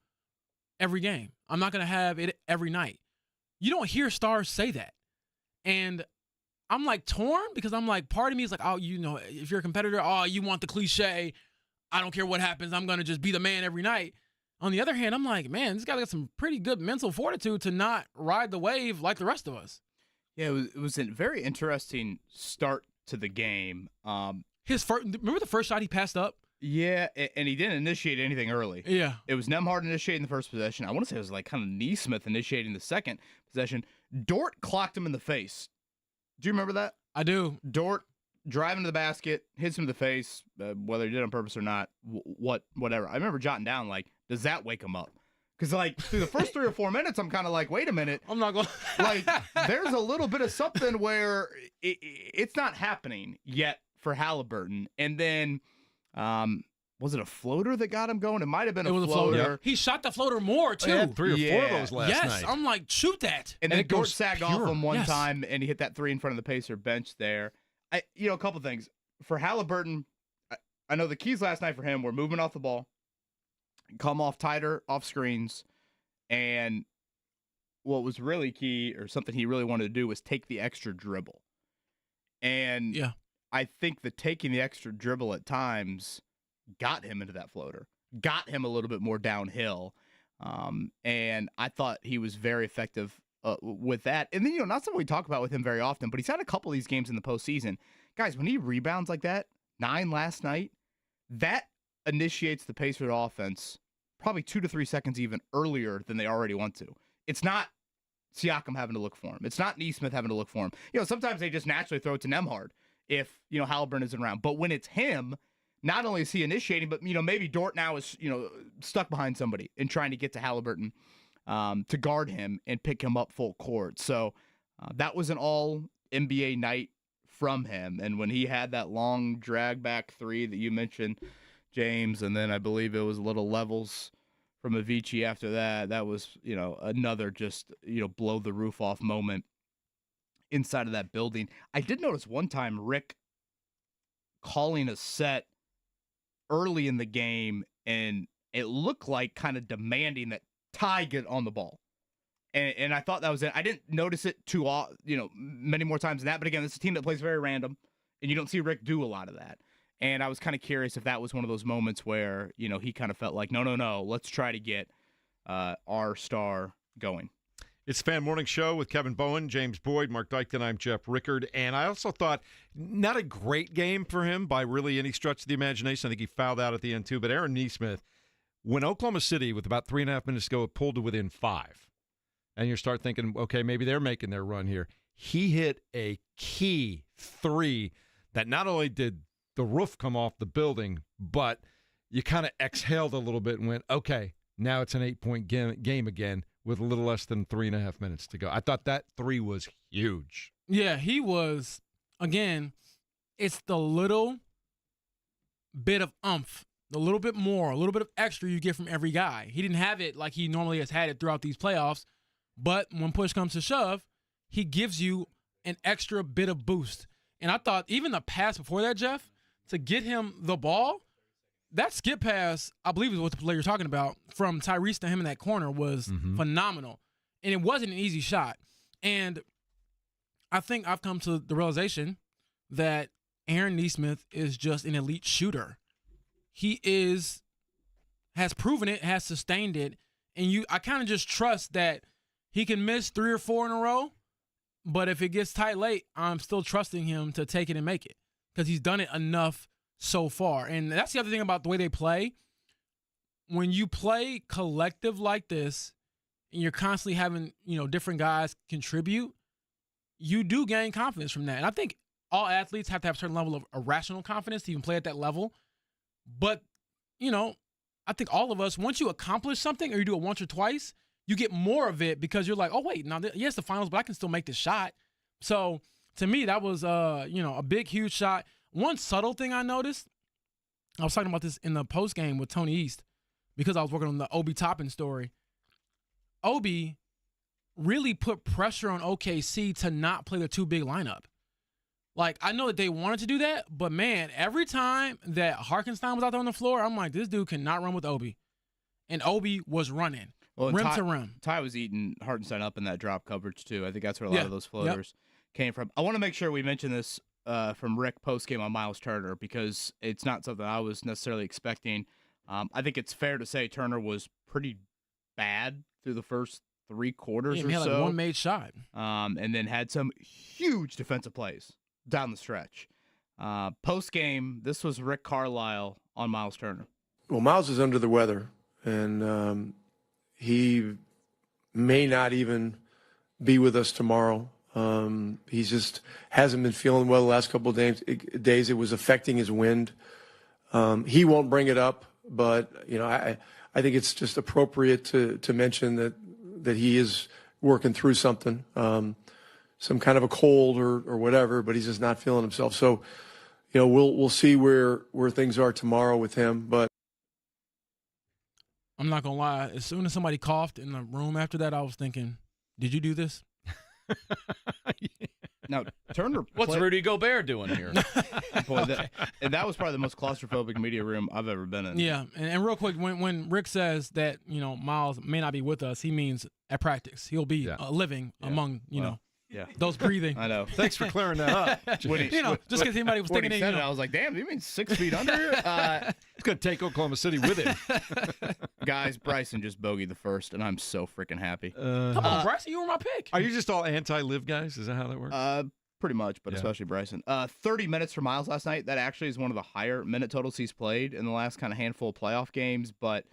[SPEAKER 11] every game. I'm not going to have it every night. You don't hear stars say that. And I'm like torn because I'm like, part of me is like, if you're a competitor, you want the cliche. I don't care what happens. I'm going to just be the man every night. On the other hand, I'm like, man, this guy got some pretty good mental fortitude to not ride the wave like the rest of us.
[SPEAKER 9] Yeah, it was a very interesting start to the game.
[SPEAKER 11] Remember the first shot he passed up?
[SPEAKER 9] Yeah, and he didn't initiate anything early.
[SPEAKER 11] Yeah.
[SPEAKER 9] It was Nemhard initiating the first possession. I want to say it was like kind of Nesmith initiating the second possession. Dort clocked him in the face. Do you remember that?
[SPEAKER 11] I do.
[SPEAKER 9] Dort driving to the basket, hits him in the face, whether he did it on purpose or not, whatever. I remember jotting down, like, does that wake him up? Because, like, through the first 3 or 4 minutes, I'm kind of like, wait a minute.
[SPEAKER 11] I'm not going
[SPEAKER 9] to. Like, there's a little bit of something where it's not happening yet for Haliburton. And then, was it a floater that got him going? It might have been a floater.
[SPEAKER 11] Yeah. He shot the floater more, too.
[SPEAKER 8] He had 3 or 4 of those last night.
[SPEAKER 11] Yes, I'm like, shoot that.
[SPEAKER 9] And then Dort sagged off him one time, and he hit that 3 in front of the Pacer bench there. A couple things. For Haliburton, I know the keys last night for him were movement off the ball, come off tighter, off screens, and what was really key, or something he really wanted to do, was take the extra dribble. And I think that taking the extra dribble at times got him into that floater, got him a little bit more downhill, and I thought he was very effective with that. And then, not something we talk about with him very often, but he's had a couple of these games in the postseason. Guys, when he rebounds like that, 9 last night, that initiates the Pacers offense probably 2 to 3 seconds even earlier than they already want to. It's not Siakam having to look for him. It's not Nesmith having to look for him. Sometimes they just naturally throw it to Nemhard if, Haliburton isn't around. But when it's him, not only is he initiating, but, maybe Dort now is, stuck behind somebody and trying to get to Haliburton to guard him and pick him up full court. So that was an all NBA night from him. And when he had that long drag back 3 that you mentioned, James, and then I believe it was little levels from Avicii after that, that was, another just, blow the roof off moment inside of that building. I did notice one time Rick calling a set early in the game, and it looked like kind of demanding that Ty get on the ball. And I thought that was it. I didn't notice it many more times than that. But again, it's a team that plays very random, and you don't see Rick do a lot of that. And I was kind of curious if that was one of those moments where, he kind of felt like, no, let's try to get our star going.
[SPEAKER 8] It's Fan Morning Show with Kevin Bowen, James Boyd, Mark Dykton. I'm Jeff Rickard. And I also thought, not a great game for him by really any stretch of the imagination. I think he fouled out at the end too. But Aaron Nesmith, when Oklahoma City, with about 3.5 minutes to go, pulled to within 5, and you start thinking, okay, maybe they're making their run here. He hit a key 3 that not only did the roof come off the building, but you kind of exhaled a little bit and went, okay, now it's an 8-point game again with a little less than 3.5 minutes to go. I thought that 3 was huge.
[SPEAKER 11] Yeah, he was, again, it's the little bit of oomph, a little bit more, a little bit of extra you get from every guy. He didn't have it like he normally has had it throughout these playoffs, but when push comes to shove, he gives you an extra bit of boost. And I thought even the pass before that, Jeff, to get him the ball, that skip pass, I believe is what the player you're talking about, from Tyrese to him in that corner was phenomenal. And it wasn't an easy shot. And I think I've come to the realization that Aaron Nesmith is just an elite shooter. He has proven it, has sustained it, and I kind of just trust that he can miss 3 or 4 in a row, but if it gets tight late, I'm still trusting him to take it and make it because he's done it enough so far. And that's the other thing about the way they play. When you play collective like this and you're constantly having, different guys contribute, you do gain confidence from that. And I think all athletes have to have a certain level of irrational confidence to even play at that level. But, I think all of us, once you accomplish something or you do it once or twice, you get more of it because you're like, oh, wait, now, yes, the finals, but I can still make this shot. So, to me, that was, a big, huge shot. One subtle thing I noticed, I was talking about this in the post game with Tony East because I was working on the Obi Toppin story. Obi really put pressure on OKC to not play the 2 big lineup. Like, I know that they wanted to do that, but, man, every time that Harkenstein was out there on the floor, I'm like, this dude cannot run with Obi. And Obi was running, rim to rim.
[SPEAKER 9] Ty was eating Hartenstein up in that drop coverage, too. I think that's where a lot of those floaters came from. I want to make sure we mention this from Rick postgame on Miles Turner because it's not something I was necessarily expecting. I think it's fair to say Turner was pretty bad through the first 3 quarters or
[SPEAKER 11] he had
[SPEAKER 9] so.
[SPEAKER 11] Like one made shot.
[SPEAKER 9] And then had some huge defensive plays down the stretch. Post game, this was Rick Carlisle on Miles Turner.
[SPEAKER 6] Well, Miles is under the weather, and he may not even be with us tomorrow. He just hasn't been feeling well the last couple of days. It was affecting his wind. He won't bring it up, but I think it's just appropriate to mention that he is working through something, some kind of a cold or whatever, but he's just not feeling himself. So, we'll see where things are tomorrow with him. But
[SPEAKER 11] I'm not gonna lie. As soon as somebody coughed in the room after that, I was thinking, "Did you do this?"
[SPEAKER 9] Now, Turner.
[SPEAKER 10] What's Rudy Gobert doing here?
[SPEAKER 9] Boy, that was probably the most claustrophobic media room I've ever been in.
[SPEAKER 11] Yeah, and real quick, when Rick says that Miles may not be with us, he means at practice. He'll be living among those breathing.
[SPEAKER 9] I know.
[SPEAKER 8] Thanks for clearing that up.
[SPEAKER 11] Just because anybody was thinking,
[SPEAKER 9] I was like, damn, you mean 6 feet under here?
[SPEAKER 8] He's gonna take Oklahoma City with him.
[SPEAKER 9] Guys, Bryson just bogeyed the first, and I'm so freaking happy.
[SPEAKER 11] Come on, Bryson, you were my pick.
[SPEAKER 8] Are you just all anti-live guys? Is that how that works?
[SPEAKER 9] Pretty much, but especially Bryson. 30 minutes for Miles last night. That actually is one of the higher minute totals he's played in the last kind of handful of playoff games. But,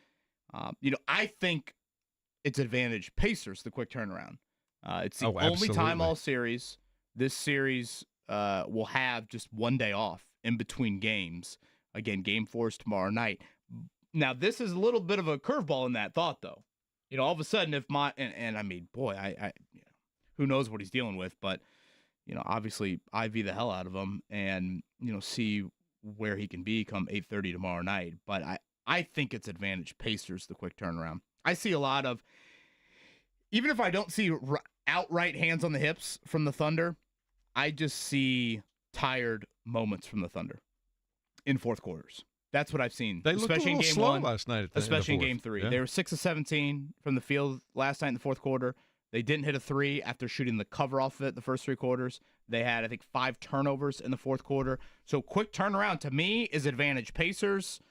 [SPEAKER 9] I think it's advantage Pacers, the quick turnaround. It's the only time all series. This series will have just one day off in between games. Again, game 4 is tomorrow night. Now, this is a little bit of a curveball in that thought, though. All of a sudden, if I mean, boy, I who knows what he's dealing with, but obviously IV the hell out of him and see where he can be come 8:30 tomorrow night. But I think it's advantage Pacers, the quick turnaround. I see a lot of, even if I don't see outright hands on the hips from the Thunder, I just see tired moments from the Thunder in fourth quarters. That's what I've seen.
[SPEAKER 8] They looked
[SPEAKER 9] especially
[SPEAKER 8] a little
[SPEAKER 9] in game
[SPEAKER 8] slow
[SPEAKER 9] 1,
[SPEAKER 8] last night.
[SPEAKER 9] especially in game 3.
[SPEAKER 8] Yeah.
[SPEAKER 9] They were 6 of 17 from the field last night in the fourth quarter. They didn't hit a 3 after shooting the cover off of it the first 3 quarters. They had, I think, 5 turnovers in the fourth quarter. So quick turnaround to me is advantage Pacers.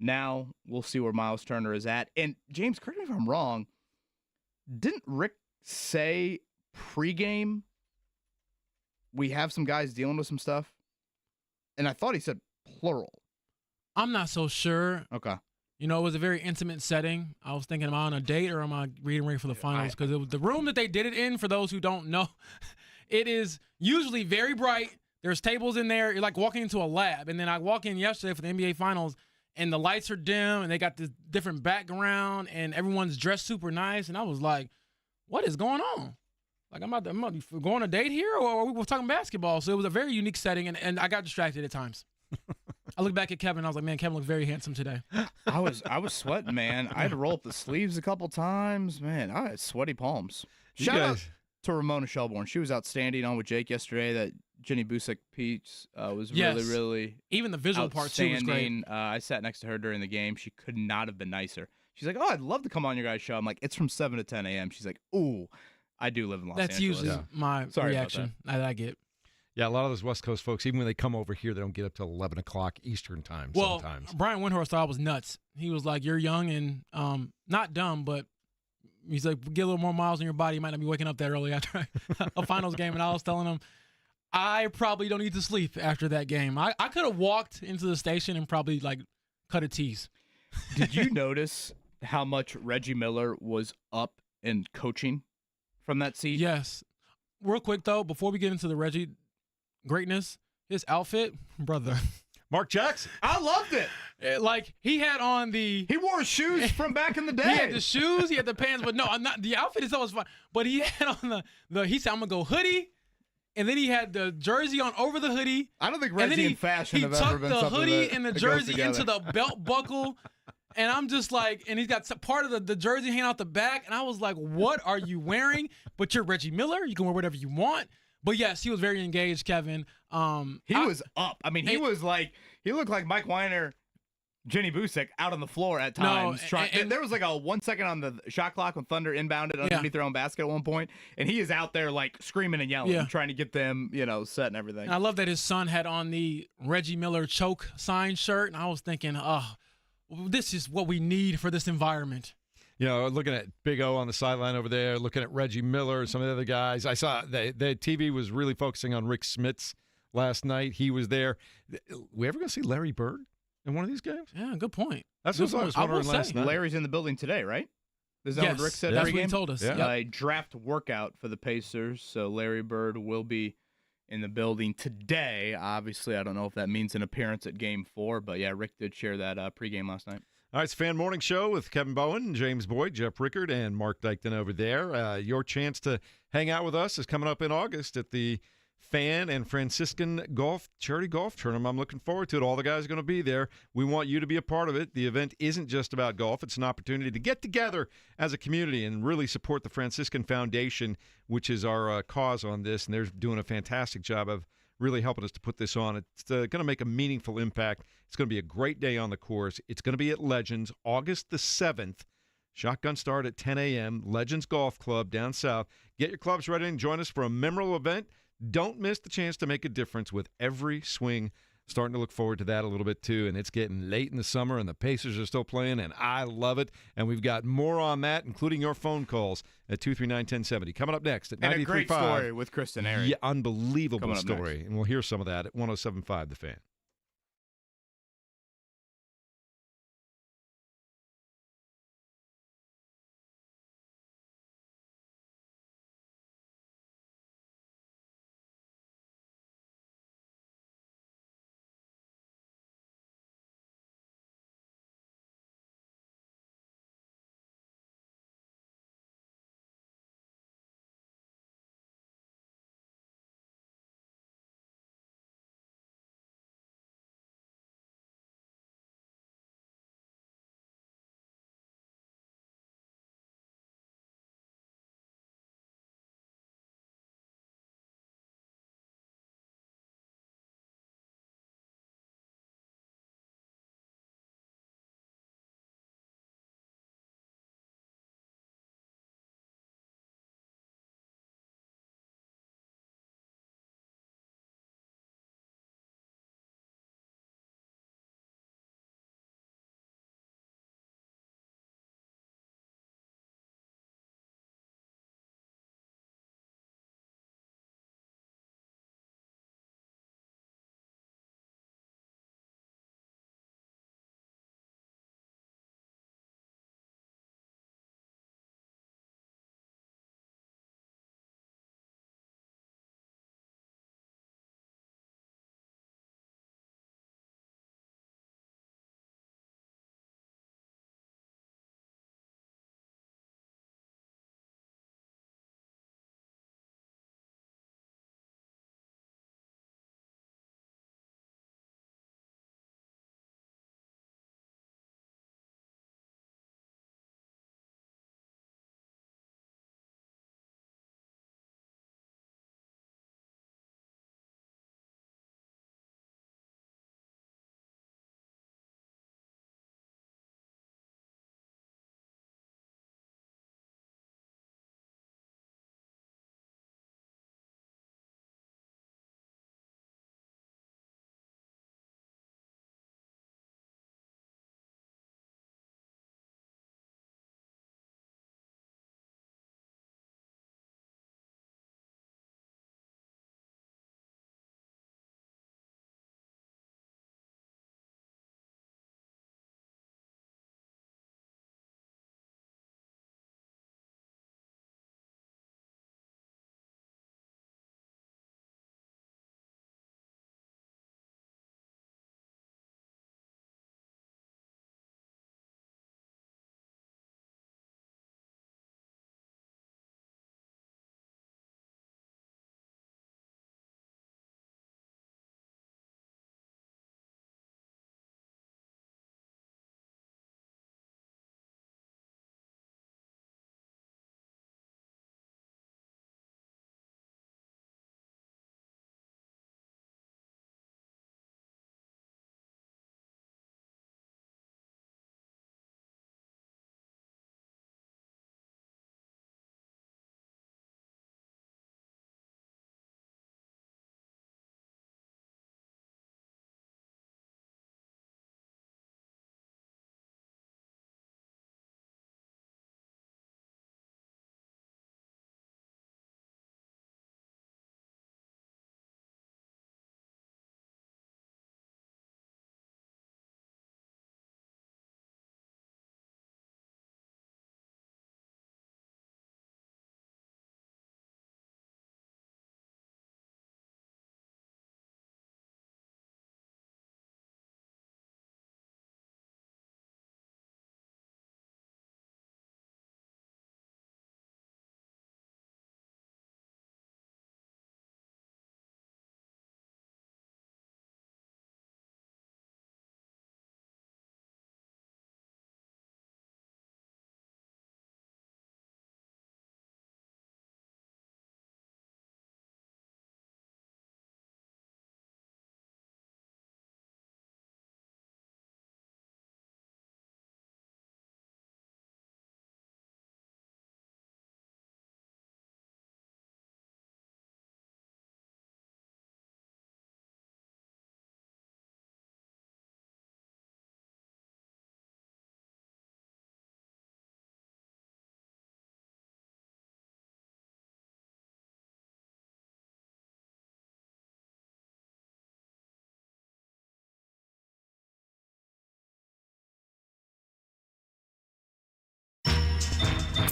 [SPEAKER 9] Now we'll see where Miles Turner is at. And James, correct me if I'm wrong, didn't Rick say pregame we have some guys dealing with some stuff? And I thought he said plural.
[SPEAKER 11] I'm not so sure.
[SPEAKER 9] Okay.
[SPEAKER 11] It was a very intimate setting. I was thinking, am I on a date or am I reading ready for the finals? Because it was the room that they did it in, for those who don't know, it is usually very bright. There's tables in there. You're like walking into a lab. And then I walk in yesterday for the NBA Finals, and the lights are dim, and they got this different background, and everyone's dressed super nice. And I was like, what is going on? Like, I'm about to go on a date here, or we were talking basketball? So it was a very unique setting, and I got distracted at times. I looked back at Kevin, and I was like, man, Kevin looks very handsome today.
[SPEAKER 9] I was sweating, man. I had to roll up the sleeves a couple times. Man, I had sweaty palms. Shout out to Ramona Shelbourne. She was outstanding on with Jake yesterday. That Jenny Busick piece was really, really
[SPEAKER 11] even the visual part too was great.
[SPEAKER 9] I sat next to her during the game. She could not have been nicer. She's like, oh, I'd love to come on your guys' show. I'm like, it's from 7 to 10 a.m. She's like, ooh, I do live in Los Angeles.
[SPEAKER 11] That's usually my reaction that I get.
[SPEAKER 8] Yeah, a lot of those West Coast folks, even when they come over here, they don't get up till 11 o'clock Eastern time sometimes.
[SPEAKER 11] Brian Windhorst thought I was nuts. He was like, you're young and not dumb, but he's like, get a little more miles in your body. You might not be waking up that early after a finals game. And I was telling him, I probably don't need to sleep after that game. I could have walked into the station and probably cut a tease.
[SPEAKER 9] Did you notice how much Reggie Miller was up in coaching from that seat?
[SPEAKER 11] Yes. Real quick, though, before we get into the Reggie greatness, his outfit, brother.
[SPEAKER 8] Mark Jackson.
[SPEAKER 9] I loved it.
[SPEAKER 11] He had on
[SPEAKER 9] He wore his shoes from back in the day.
[SPEAKER 11] He had the shoes, he had the pants, but no, I'm not. The outfit itself was fine. But he had on he said, I'm going to go hoodie. And then he had the jersey on over the hoodie.
[SPEAKER 9] I don't think Reggie in fashion have ever been something that
[SPEAKER 11] He tucked the hoodie and the jersey into the belt buckle. And I'm just like, and he's got part of the jersey hanging out the back. And I was like, what are you wearing? But you're Reggie Miller. You can wear whatever you want. But yes, he was very engaged, Kevin.
[SPEAKER 9] He was up. I mean, he looked like Mike Weiner, Jenny Busick out on the floor at times. There was like a 1 second on the shot clock when Thunder inbounded underneath their own basket at one point, and he is out there screaming and yelling, trying to get them, set and everything.
[SPEAKER 11] And I love that his son had on the Reggie Miller choke sign shirt, and I was thinking, this is what we need for this environment.
[SPEAKER 8] Looking at Big O on the sideline over there, looking at Reggie Miller, some of the other guys. I saw the TV was really focusing on Rick Smits last night. He was there. We ever going to see Larry Bird in one of these games?
[SPEAKER 11] Yeah, good point.
[SPEAKER 8] That's what I was wondering last night.
[SPEAKER 9] Larry's in the building today, right? Is that
[SPEAKER 11] Yes,
[SPEAKER 9] what Rick said?
[SPEAKER 11] that's
[SPEAKER 9] pregame?
[SPEAKER 11] what he told us.
[SPEAKER 8] Yeah.
[SPEAKER 9] A draft workout for the Pacers, so Larry Bird will be in the building today. Obviously, I don't know if that means an appearance at Game 4, but yeah, Rick did share that pregame last night.
[SPEAKER 8] All right, it's Fan Morning Show with Kevin Bowen, James Boyd, Jeff Rickard, and Mark Dykton over there. Your chance to hang out with us is coming up in August at the Fan and Franciscan Charity Golf Tournament. I'm looking forward to it. All the guys are going to be there. We want you to be a part of it. The event isn't just about golf. It's an opportunity to get together as a community and really support the Franciscan Foundation, which is our cause on this, and they're doing a fantastic job of really helping us to put this on. It's going to make a meaningful impact. It's going to be a great day on the course. It's going to be at Legends, August the 7th. Shotgun start at 10 a.m., Legends Golf Club down south. Get your clubs ready and join us for a memorable event. Don't miss the chance to make a difference with every swing. Starting to look forward to that a little bit, too. And it's getting late in the summer, and the Pacers are still playing, and I love it. And we've got more on that, including your phone calls at 239-1070. Coming up next at 93.5.
[SPEAKER 9] And a great story with Chris Denari.
[SPEAKER 8] Yeah, unbelievable
[SPEAKER 9] Coming up
[SPEAKER 8] story.
[SPEAKER 9] next.
[SPEAKER 8] And we'll hear some of that at 107.5 The Fan.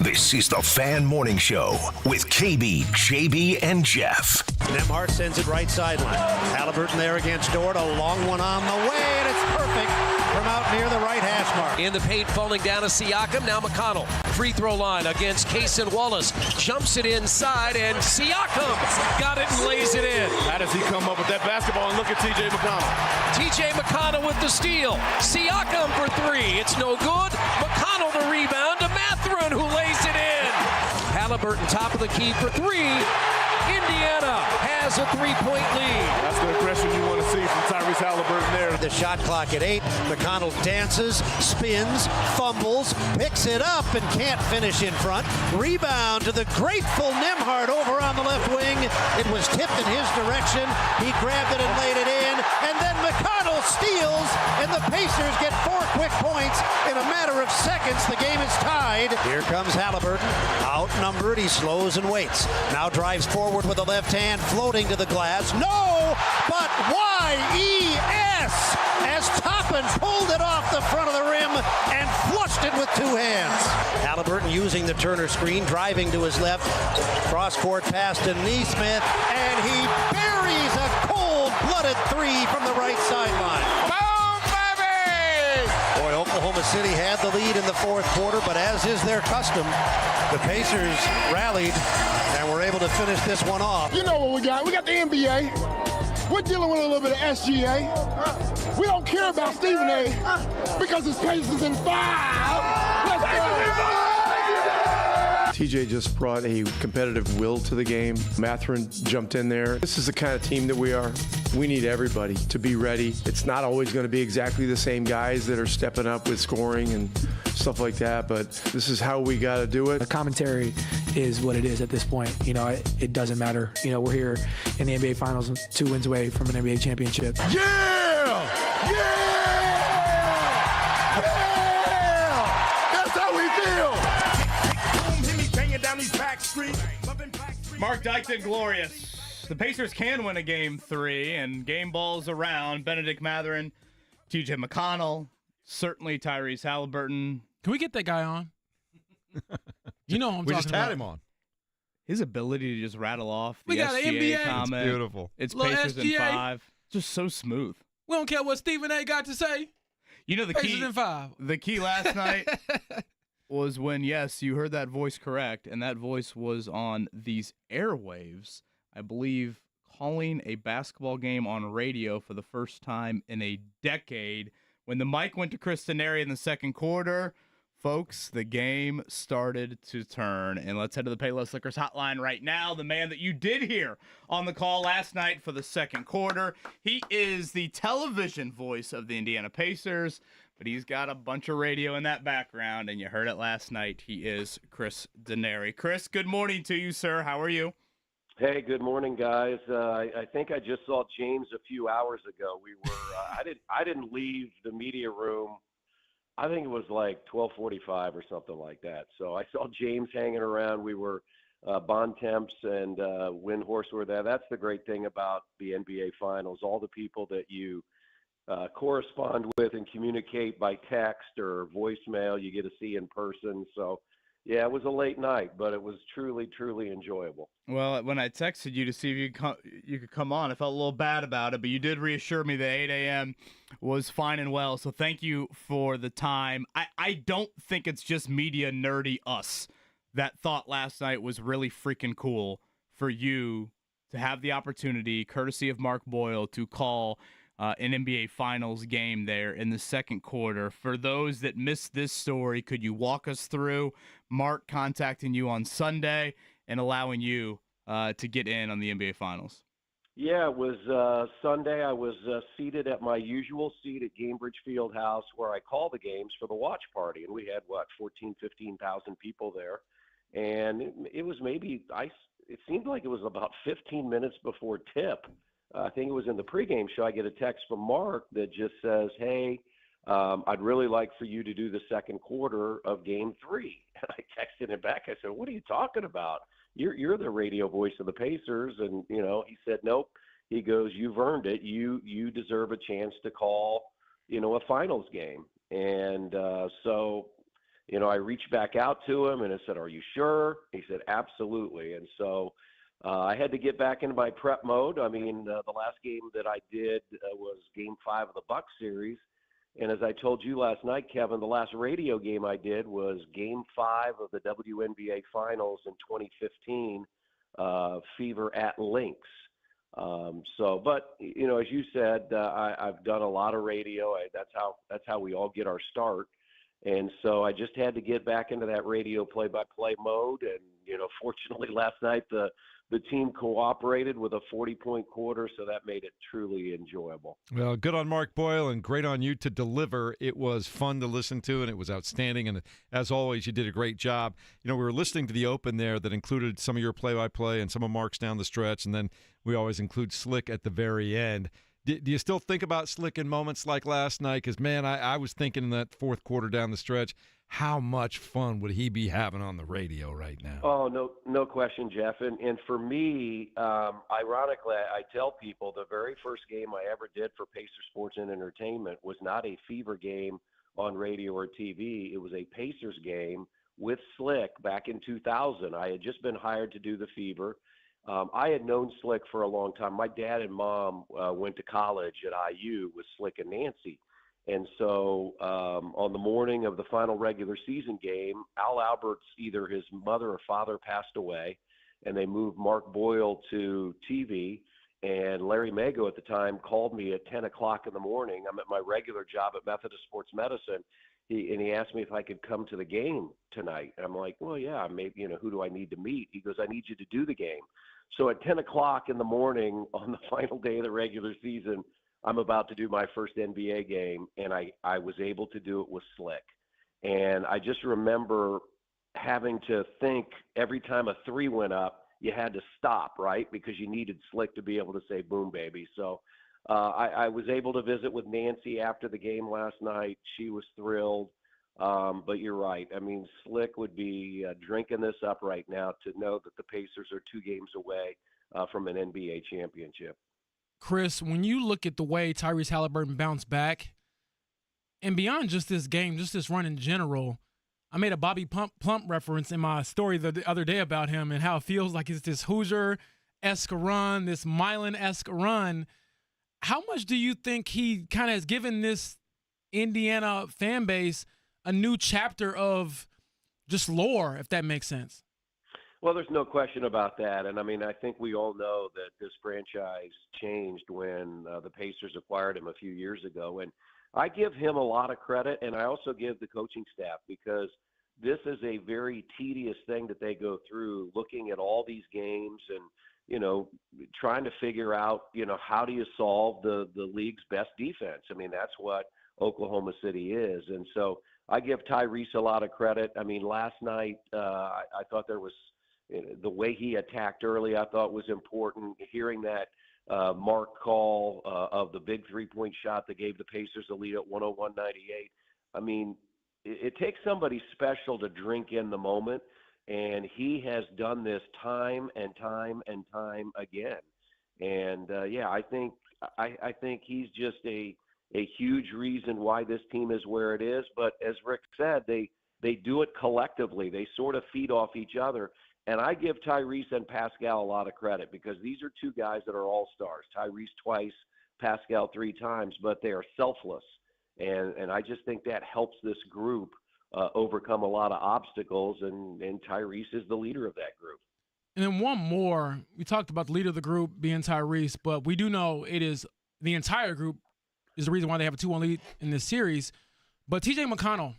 [SPEAKER 1] This is the Fan Morning Show with KB, JB, and Jeff.
[SPEAKER 2] Nembhard sends it right sideline. Haliburton there against Dort. A long one on the way, and it's perfect from out near the right hash mark.
[SPEAKER 3] In the paint, falling down to Siakam. Now McConnell. Free throw line against Cason Wallace. Jumps it inside, and Siakam got it and lays it in.
[SPEAKER 4] How does he come up with that basketball? And look at TJ McConnell.
[SPEAKER 3] TJ McConnell with the steal. Siakam for three. It's no good. McConnell the rebound to Mathurin, who lays it in. Haliburton top of the key for three. Indiana has a three-point lead.
[SPEAKER 4] That's the aggression you want to see from Tyrese Haliburton there.
[SPEAKER 2] The shot clock at 8. McConnell dances, spins, fumbles, picks it up, and can't finish in front. Rebound to the grateful Nembhard over on the left wing. It was tipped in his direction. He grabbed it and laid it in. And then McConnell steals, and the Pacers get 4 quick points in a matter of seconds. The game is tied. Here comes Haliburton. Outnumbered, he slows and waits. Now drives forward with the left hand, floating to the glass. No, but Y-E-S as Toppin pulled it off the front of the rim and flushed it with 2 hands. Haliburton using the Turner screen, driving to his left. Cross-court pass to Nesmith, and he buries a cold-blooded 3 from the right sideline. Boom, baby! Boy, Oklahoma City had the lead in the fourth quarter, but as is their custom, the Pacers rallied and were able to finish this one off.
[SPEAKER 5] You know what we got? We got the NBA. We're dealing with a little bit of SGA. We don't care about Stephen A. because his pace is in 5. Let's go.
[SPEAKER 6] TJ just brought a competitive will to the game. Mathurin jumped in there. This is the kind of team that we are. We need everybody to be ready. It's not always going to be exactly the same guys that are stepping up with scoring and stuff like that, but this is how we got to do it.
[SPEAKER 7] The commentary is what it is at this point. You know, it doesn't matter. You know, we're here in the NBA Finals, 2 wins away from an NBA championship.
[SPEAKER 5] Yeah! That's how we feel.
[SPEAKER 9] Mark Dykton, glorious. The Pacers can win a game 3, and game balls around. Benedict Mathurin, TJ McConnell, certainly Tyrese Haliburton.
[SPEAKER 11] Can we get that guy on? You know what I'm
[SPEAKER 8] we
[SPEAKER 11] talking
[SPEAKER 8] just
[SPEAKER 11] about.
[SPEAKER 8] had him on.
[SPEAKER 9] His ability to just rattle off the
[SPEAKER 11] We got an
[SPEAKER 9] SGA
[SPEAKER 11] NBA.
[SPEAKER 9] comment.
[SPEAKER 8] It's beautiful.
[SPEAKER 9] It's
[SPEAKER 11] Little
[SPEAKER 9] Pacers in
[SPEAKER 11] SGA.
[SPEAKER 9] 5. Just so smooth.
[SPEAKER 11] We don't care what Stephen A. got to say.
[SPEAKER 9] You know the
[SPEAKER 11] Pacers
[SPEAKER 9] key.
[SPEAKER 11] in 5.
[SPEAKER 9] The key last night was when, yes, you heard that voice correct, and that voice was on these airwaves, I believe, calling a basketball game on radio for the first time in a decade. When the mic went to Chris Denari in the second quarter, folks, the game started to turn. And let's head to the Payless Liquors hotline right now. The man that you did hear on the call last night for the second quarter. He is the television voice of the Indiana Pacers, but he's got a bunch of radio in that background, and you heard it last night. He is Chris Denari. Chris, good morning to you, sir. How are you?
[SPEAKER 12] Hey, good morning, guys. I think I just saw James a few hours ago. We were I didn't leave the media room. I think it was like 12:45 or something like that. So I saw James hanging around. We were Bontemps and Windhorst were there. That's the great thing about the NBA Finals. All the people that you correspond with and communicate by text or voicemail, you get to see in person. So, yeah, it was a late night, but it was truly, truly enjoyable.
[SPEAKER 9] Well, when I texted you to see if you could come on, I felt a little bad about it, but you did reassure me that 8 a.m. was fine and well, so thank you for the time. I don't think it's just media nerdy us that thought last night was really freaking cool for you to have the opportunity, courtesy of Mark Boyle, to call an NBA Finals game there in the second quarter. For those that missed this story, could you walk us through Mark contacting you on Sunday and allowing you to get in on the NBA Finals?
[SPEAKER 12] Yeah, it was Sunday. I was seated at my usual seat at Gainbridge Fieldhouse where I call the games for the watch party. And we had, 15,000 people there. And it was it seemed like it was about 15 minutes before tip. I think it was in the pregame show. I get a text from Mark that just says, hey, I'd really like for you to do the second quarter of game 3. And I texted him back. I said, what are you talking about? You're the radio voice of the Pacers. And, he said, nope. He goes, you've earned it. You deserve a chance to call, a finals game. And so I reached back out to him and I said, "Are you sure?" He said, "Absolutely." And so I had to get back into my prep mode. I mean, the last game that I did was Game 5 of the Bucks series. And as I told you last night, Kevin, the last radio game I did was Game 5 of the WNBA Finals in 2015, Fever at Lynx. But as you said, I've done a lot of radio. That's how we all get our start. And so I just had to get back into that radio play-by-play mode. And, fortunately last night the team cooperated with a 40-point quarter, so that made it truly enjoyable.
[SPEAKER 8] Well, good on Mark Boyle and great on you to deliver. It was fun to listen to, and it was outstanding. And as always, you did a great job. We were listening to the open there that included some of your play-by-play and some of Mark's down the stretch, and then we always include Slick at the very end. Do you still think about Slick in moments like last night? Because, man, I was thinking in that fourth quarter down the stretch, how much fun would he be having on the radio right now?
[SPEAKER 12] Oh, no question, Jeff. And for me, ironically, I tell people the very first game I ever did for Pacer Sports and Entertainment was not a Fever game on radio or TV. It was a Pacers game with Slick back in 2000. I had just been hired to do the Fever. I had known Slick for a long time. My dad and mom went to college at IU with Slick and Nancy. And so on the morning of the final regular season game, Al Albert's either his mother or father passed away, and they moved Mark Boyle to TV. And Larry Mago at the time called me at 10 o'clock in the morning. I'm at my regular job at Methodist Sports Medicine. He asked me if I could come to the game tonight. And I'm like, well, yeah, maybe, who do I need to meet? He goes, I need you to do the game. So at 10 o'clock in the morning on the final day of the regular season, I'm about to do my first NBA game, and I was able to do it with Slick. And I just remember having to think every time a three went up, you had to stop, right? Because you needed Slick to be able to say, boom, baby. So I was able to visit with Nancy after the game last night. She was thrilled. But you're right. I mean, Slick would be drinking this up right now to know that the Pacers are 2 games away from an NBA championship.
[SPEAKER 11] Chris, when you look at the way Tyrese Haliburton bounced back, and beyond just this game, just this run in general, I made a Bobby Plump reference in my story the other day about him and how it feels like it's this Hoosier-esque run, this Milan-esque run. How much do you think he kind of has given this Indiana fan base a new chapter of just lore, if that makes sense?
[SPEAKER 12] Well, there's no question about that. And, I think we all know that this franchise changed when the Pacers acquired him a few years ago. And I give him a lot of credit, and I also give the coaching staff, because this is a very tedious thing that they go through, looking at all these games and, trying to figure out, how do you solve the league's best defense? That's what Oklahoma City is. And so I give Tyrese a lot of credit. Last night I thought there was the way he attacked early, I thought was important. Hearing that Mark call of the big three-point shot that gave the Pacers a lead at 101-98. It takes somebody special to drink in the moment, and he has done this time and time and time again. And I think he's just a huge reason why this team is where it is. But as Rick said, they do it collectively. They sort of feed off each other. And I give Tyrese and Pascal a lot of credit, because these are 2 guys that are all-stars. Tyrese twice, Pascal 3 times, but they are selfless. And I just think that helps this group overcome a lot of obstacles, and Tyrese is the leader of that group.
[SPEAKER 11] And then one more. We talked about the leader of the group being Tyrese, but we do know it is the entire group is the reason why they have a 2-1 lead in this series. But TJ McConnell,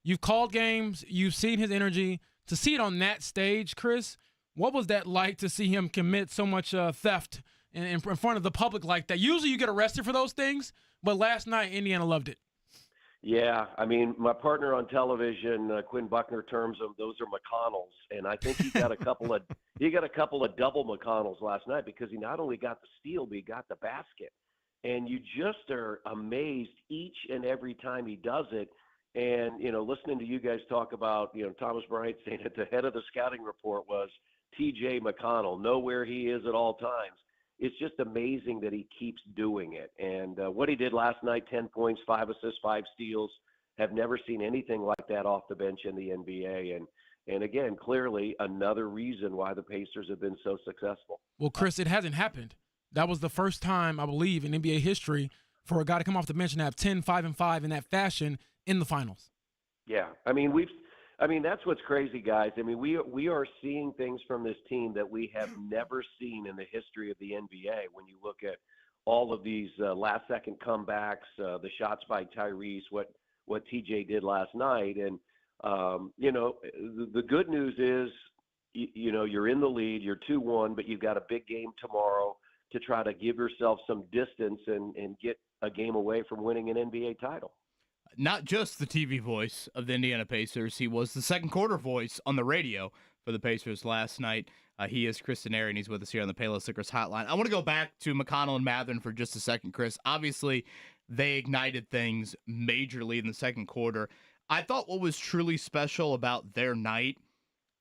[SPEAKER 11] you've called games, you've seen his energy. To see it on that stage, Chris, what was that like to see him commit so much theft in front of the public like that? Usually you get arrested for those things, but last night Indiana loved it.
[SPEAKER 12] Yeah, my partner on television, Quinn Buckner, terms them, those are McConnells, and I think he got a couple of double McConnells last night, because he not only got the steal, but he got the basket. And you just are amazed each and every time he does it. And, listening to you guys talk about, Thomas Bryant saying that the head of the scouting report was TJ McConnell, know where he is at all times. It's just amazing that he keeps doing it. And what he did last night, 10 points, 5 assists, 5 steals, have never seen anything like that off the bench in the NBA. And again, clearly another reason why the Pacers have been so successful.
[SPEAKER 11] Well, Chris, it hasn't happened. That was the first time, I believe, in NBA history for a guy to come off the bench and have 10, 5, and 5 in that fashion in the finals.
[SPEAKER 12] Yeah, I mean, that's what's crazy, guys. I mean, we are seeing things from this team that we have never seen in the history of the NBA. When you look at all of these last-second comebacks, the shots by Tyrese, what TJ did last night, and the good news is, you're in the lead, you're 2-1, but you've got a big game tomorrow to try to give yourself some distance and get a game away from winning an NBA title.
[SPEAKER 9] Not just the TV voice of the Indiana Pacers, he was the second quarter voice on the radio for the Pacers last night. He is Chris Denari, and he's with us here on the Payless Liquors Hotline. I want to go back to McConnell and Mathurin for just a second, Chris. Obviously, they ignited things majorly in the second quarter. I thought what was truly special about their night,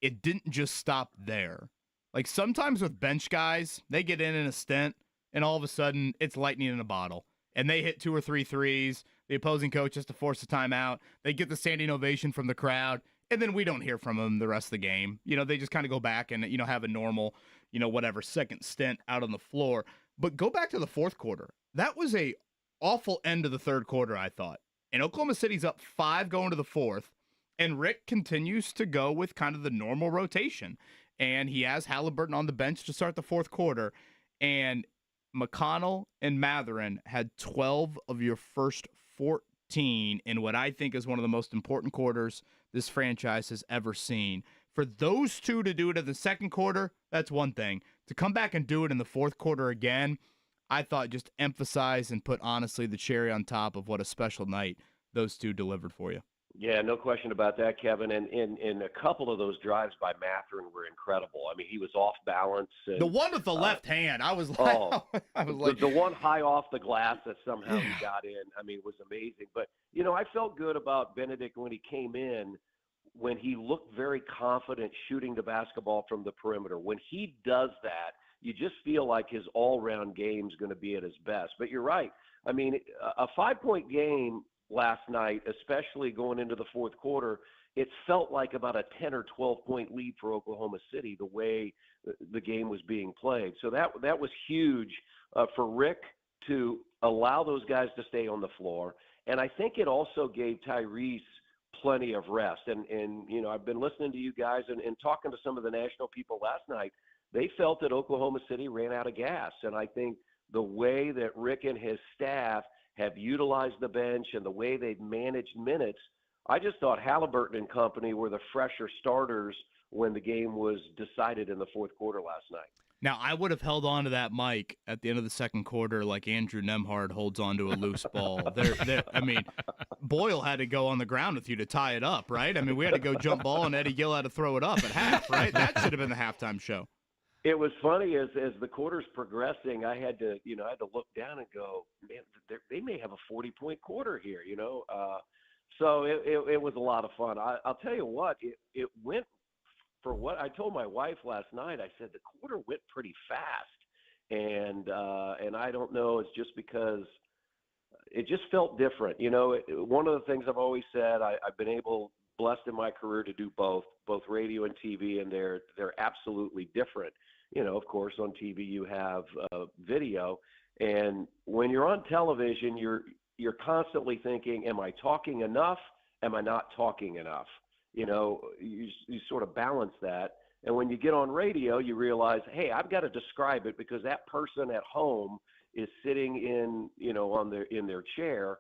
[SPEAKER 9] it didn't just stop there. Like sometimes with bench guys, they get in a stint, and all of a sudden it's lightning in a bottle. And they hit 2 or 3 threes. The opposing coach has to force a timeout. They get the standing ovation from the crowd, and then we don't hear from them the rest of the game. They just kind of go back and, have a normal, second stint out on the floor. But go back to the fourth quarter. That was a awful end of the third quarter, I thought. And Oklahoma City's up 5 going to the fourth, and Rick continues to go with kind of the normal rotation. And he has Haliburton on the bench to start the fourth quarter, and McConnell and Mathurin had 12 of your first 14 in what I think is one of the most important quarters this franchise has ever seen. For those two to do it in the second quarter, that's one thing. To come back and do it in the fourth quarter again, I thought just emphasized and put, honestly, the cherry on top of what a special night those two delivered for you.
[SPEAKER 12] Yeah, no question about that, Kevin. And a couple of those drives by Mathurin were incredible. I mean, he was off balance. And,
[SPEAKER 9] the one with the left hand, I was like,
[SPEAKER 12] the one high off the glass that somehow he got in, I mean, was amazing. But, I felt good about Benedict when he came in, when he looked very confident shooting the basketball from the perimeter. When he does that, you just feel like his all-round game is going to be at his best. But you're right. I mean, a 5-point game last night, especially going into the fourth quarter, it felt like about a 10 or 12-point lead for Oklahoma City, the way the game was being played. So that was huge for Rick to allow those guys to stay on the floor. And I think it also gave Tyrese plenty of rest. And I've been listening to you guys and talking to some of the national people last night. They felt that Oklahoma City ran out of gas. And I think the way that Rick and his staff have utilized the bench and the way they've managed minutes, I just thought Haliburton and company were the fresher starters when the game was decided in the fourth quarter last night.
[SPEAKER 9] Now, I would have held on to that mic at the end of the second quarter like Andrew Nembhard holds on to a loose ball. I mean, Boyle had to go on the ground with you to tie it up, right? I mean, we had to go jump ball, and Eddie Gill had to throw it up at half, right? That should have been the halftime show.
[SPEAKER 12] It was funny as the quarter's progressing. I had to look down and go, man, they may have a 40-point quarter here, So it was a lot of fun. I'll tell you what, it went for what I told my wife last night. I said the quarter went pretty fast, and I don't know. It's just because it just felt different. One of the things I've always said, I've been blessed in my career to do both radio and TV, and they're absolutely different. Of course, on TV you have video, and when you're on television, you're constantly thinking, am I talking enough? Am I not talking enough? You sort of balance that. And when you get on radio, you realize, hey, I've got to describe it because that person at home is sitting in their chair,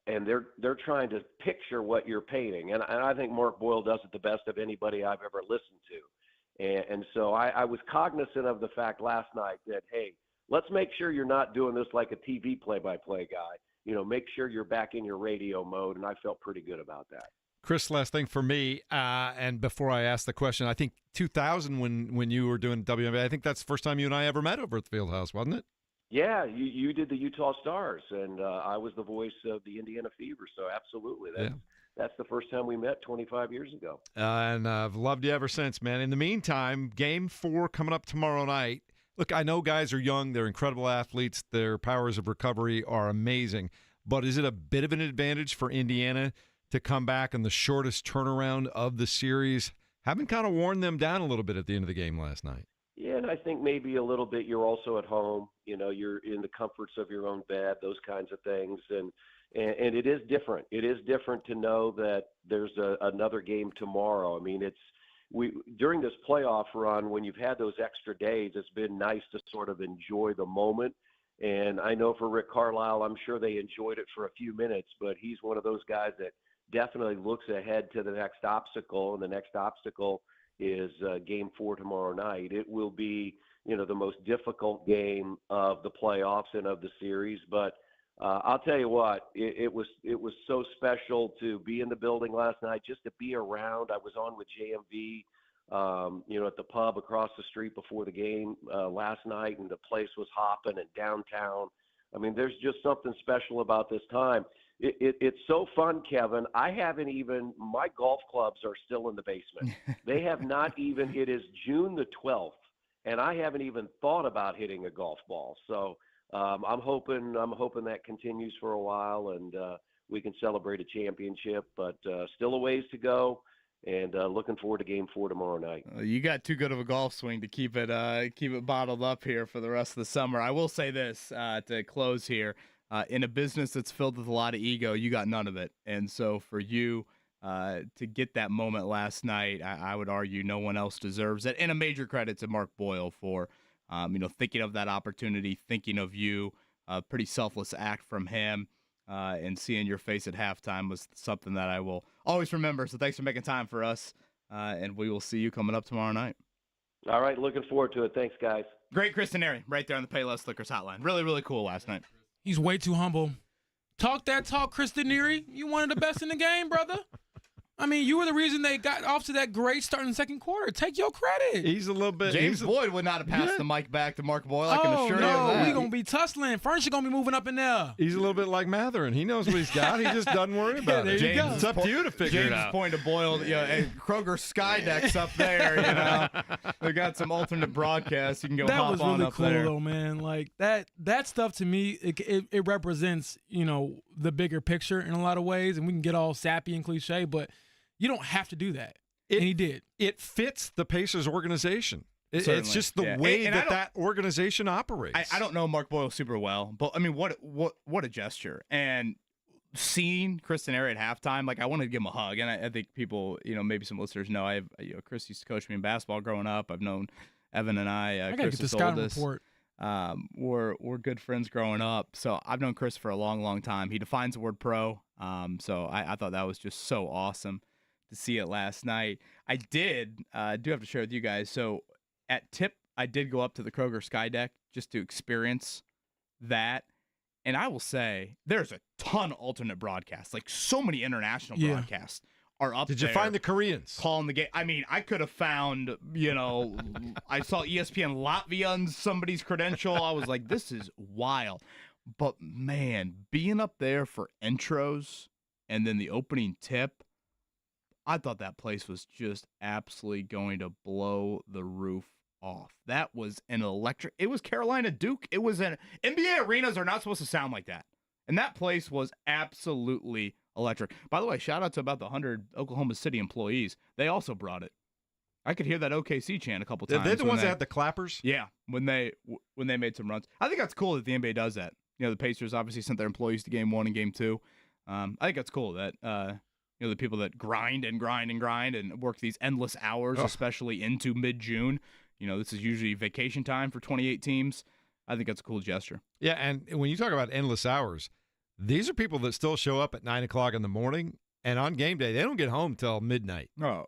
[SPEAKER 12] and they're trying to picture what you're painting. And I think Mark Boyle does it the best of anybody I've ever listened to. And so I was cognizant of the fact last night that, hey, let's make sure you're not doing this like a TV play-by-play guy. Make sure you're back in your radio mode, and I felt pretty good about that.
[SPEAKER 8] Chris, last thing for me, and before I ask the question, I think 2000 when you were doing WNBA, I think that's the first time you and I ever met over at the Fieldhouse, wasn't it?
[SPEAKER 12] Yeah, you did the Utah Stars, and I was the voice of the Indiana Fever, so absolutely. That's the first time we met 25 years ago.
[SPEAKER 8] And I've loved you ever since, man. In the meantime, Game 4 coming up tomorrow night. Look, I know guys are young. They're incredible athletes. Their powers of recovery are amazing. But is it a bit of an advantage for Indiana to come back in the shortest turnaround of the series. Having kind of worn them down a little bit at the end of the game last night.
[SPEAKER 12] Yeah, and I think maybe a little bit you're also at home. You're in the comforts of your own bed, those kinds of things. And it is different. It is different to know that there's another game tomorrow. I mean, during this playoff run, when you've had those extra days, it's been nice to sort of enjoy the moment. And I know for Rick Carlisle, I'm sure they enjoyed it for a few minutes, but he's one of those guys that definitely looks ahead to the next obstacle, and the next obstacle is Game 4 tomorrow night. It will be, the most difficult game of the playoffs and of the series. But I'll tell you what, it was so special to be in the building last night, just to be around. I was on with JMV, at the pub across the street before the game last night, and the place was hopping and downtown. I mean, there's just something special about this time. It's so fun, Kevin. My golf clubs are still in the basement. They have not even, it is June the 12th, and I haven't even thought about hitting a golf ball. So I'm hoping that continues for a while, and we can celebrate a championship, but still a ways to go, and looking forward to Game 4 tomorrow night.
[SPEAKER 9] You got too good of a golf swing to keep it bottled up here for the rest of the summer. I will say this to close here. In a business that's filled with a lot of ego, you got none of it. And so for you to get that moment last night, I would argue no one else deserves it. And a major credit to Mark Boyle for, thinking of that opportunity, thinking of you. A pretty selfless act from him. And seeing your face at halftime was something that I will always remember. So thanks for making time for us. And we will see you coming up tomorrow night.
[SPEAKER 12] All right, looking forward to it. Thanks, guys.
[SPEAKER 9] Great Chris Denari right there on the Payless Liquors hotline. Really, really cool last night.
[SPEAKER 11] He's way too humble. Talk that talk, Chris Denari. You one of the best in the game, brother. I mean, you were the reason they got off to that great start in the second quarter. Take your credit.
[SPEAKER 8] He's a little bit.
[SPEAKER 9] James Boyd would not have passed the mic back to Mark Boyle. I can assure you of that.
[SPEAKER 11] We're going to be tussling. Furniture going to be moving up in there.
[SPEAKER 8] He's a little bit like Mathurin. He knows what he's got. He just doesn't worry about it.
[SPEAKER 11] There you go.
[SPEAKER 8] It's up to you to figure it out.
[SPEAKER 9] James' point to Boyle, and Kroger Skydeck's up there. They got some alternate broadcasts. You can go
[SPEAKER 11] that
[SPEAKER 9] hop
[SPEAKER 11] was
[SPEAKER 9] on
[SPEAKER 11] really
[SPEAKER 9] up
[SPEAKER 11] cool,
[SPEAKER 9] there.
[SPEAKER 11] though, man. Like that stuff to me, it represents, the bigger picture in a lot of ways. And we can get all sappy and cliche, but you don't have to do that. And he did.
[SPEAKER 8] It fits the Pacers organization. It's just the way that organization operates.
[SPEAKER 9] I don't know Mark Boyle super well, but I mean, what a gesture. And seeing Chris Denari at halftime, like I wanted to give him a hug. And I think people, maybe some listeners know Chris used to coach me in basketball growing up. I've known Evan and I
[SPEAKER 11] gotta get
[SPEAKER 9] Chris's
[SPEAKER 11] the scouting
[SPEAKER 9] oldest.
[SPEAKER 11] report.
[SPEAKER 9] We're good friends growing up. So I've known Chris for a long, long time. He defines the word pro. So I thought that was just so awesome to see it last night. I do have to share with you guys. So at tip, I did go up to the Kroger Skydeck just to experience that. And I will say there's a ton of alternate broadcasts, like so many international broadcasts are up there.
[SPEAKER 8] Did you find the Koreans?
[SPEAKER 9] Calling the game. I mean, I could have found, I saw ESPN Latvia on somebody's credential. I was like, this is wild. But man, being up there for intros and then the opening tip, I thought that place was just absolutely going to blow the roof off. That was an electric. It was Carolina Duke. It was an NBA arenas are not supposed to sound like that. And that place was absolutely electric. By the way, shout out to about the 100 Oklahoma City employees. They also brought it. I could hear that OKC chant a couple times.
[SPEAKER 8] They're the ones that had the clappers?
[SPEAKER 9] Yeah, when they made some runs. I think that's cool that the NBA does that. The Pacers obviously sent their employees to Game 1 and Game 2. I think that's cool that the people that grind and work these endless hours, especially into mid-June. This is usually vacation time for 28 teams. I think that's a cool gesture.
[SPEAKER 8] Yeah, and when you talk about endless hours, these are people that still show up at 9 o'clock in the morning, and on game day, they don't get home till midnight.
[SPEAKER 9] Oh,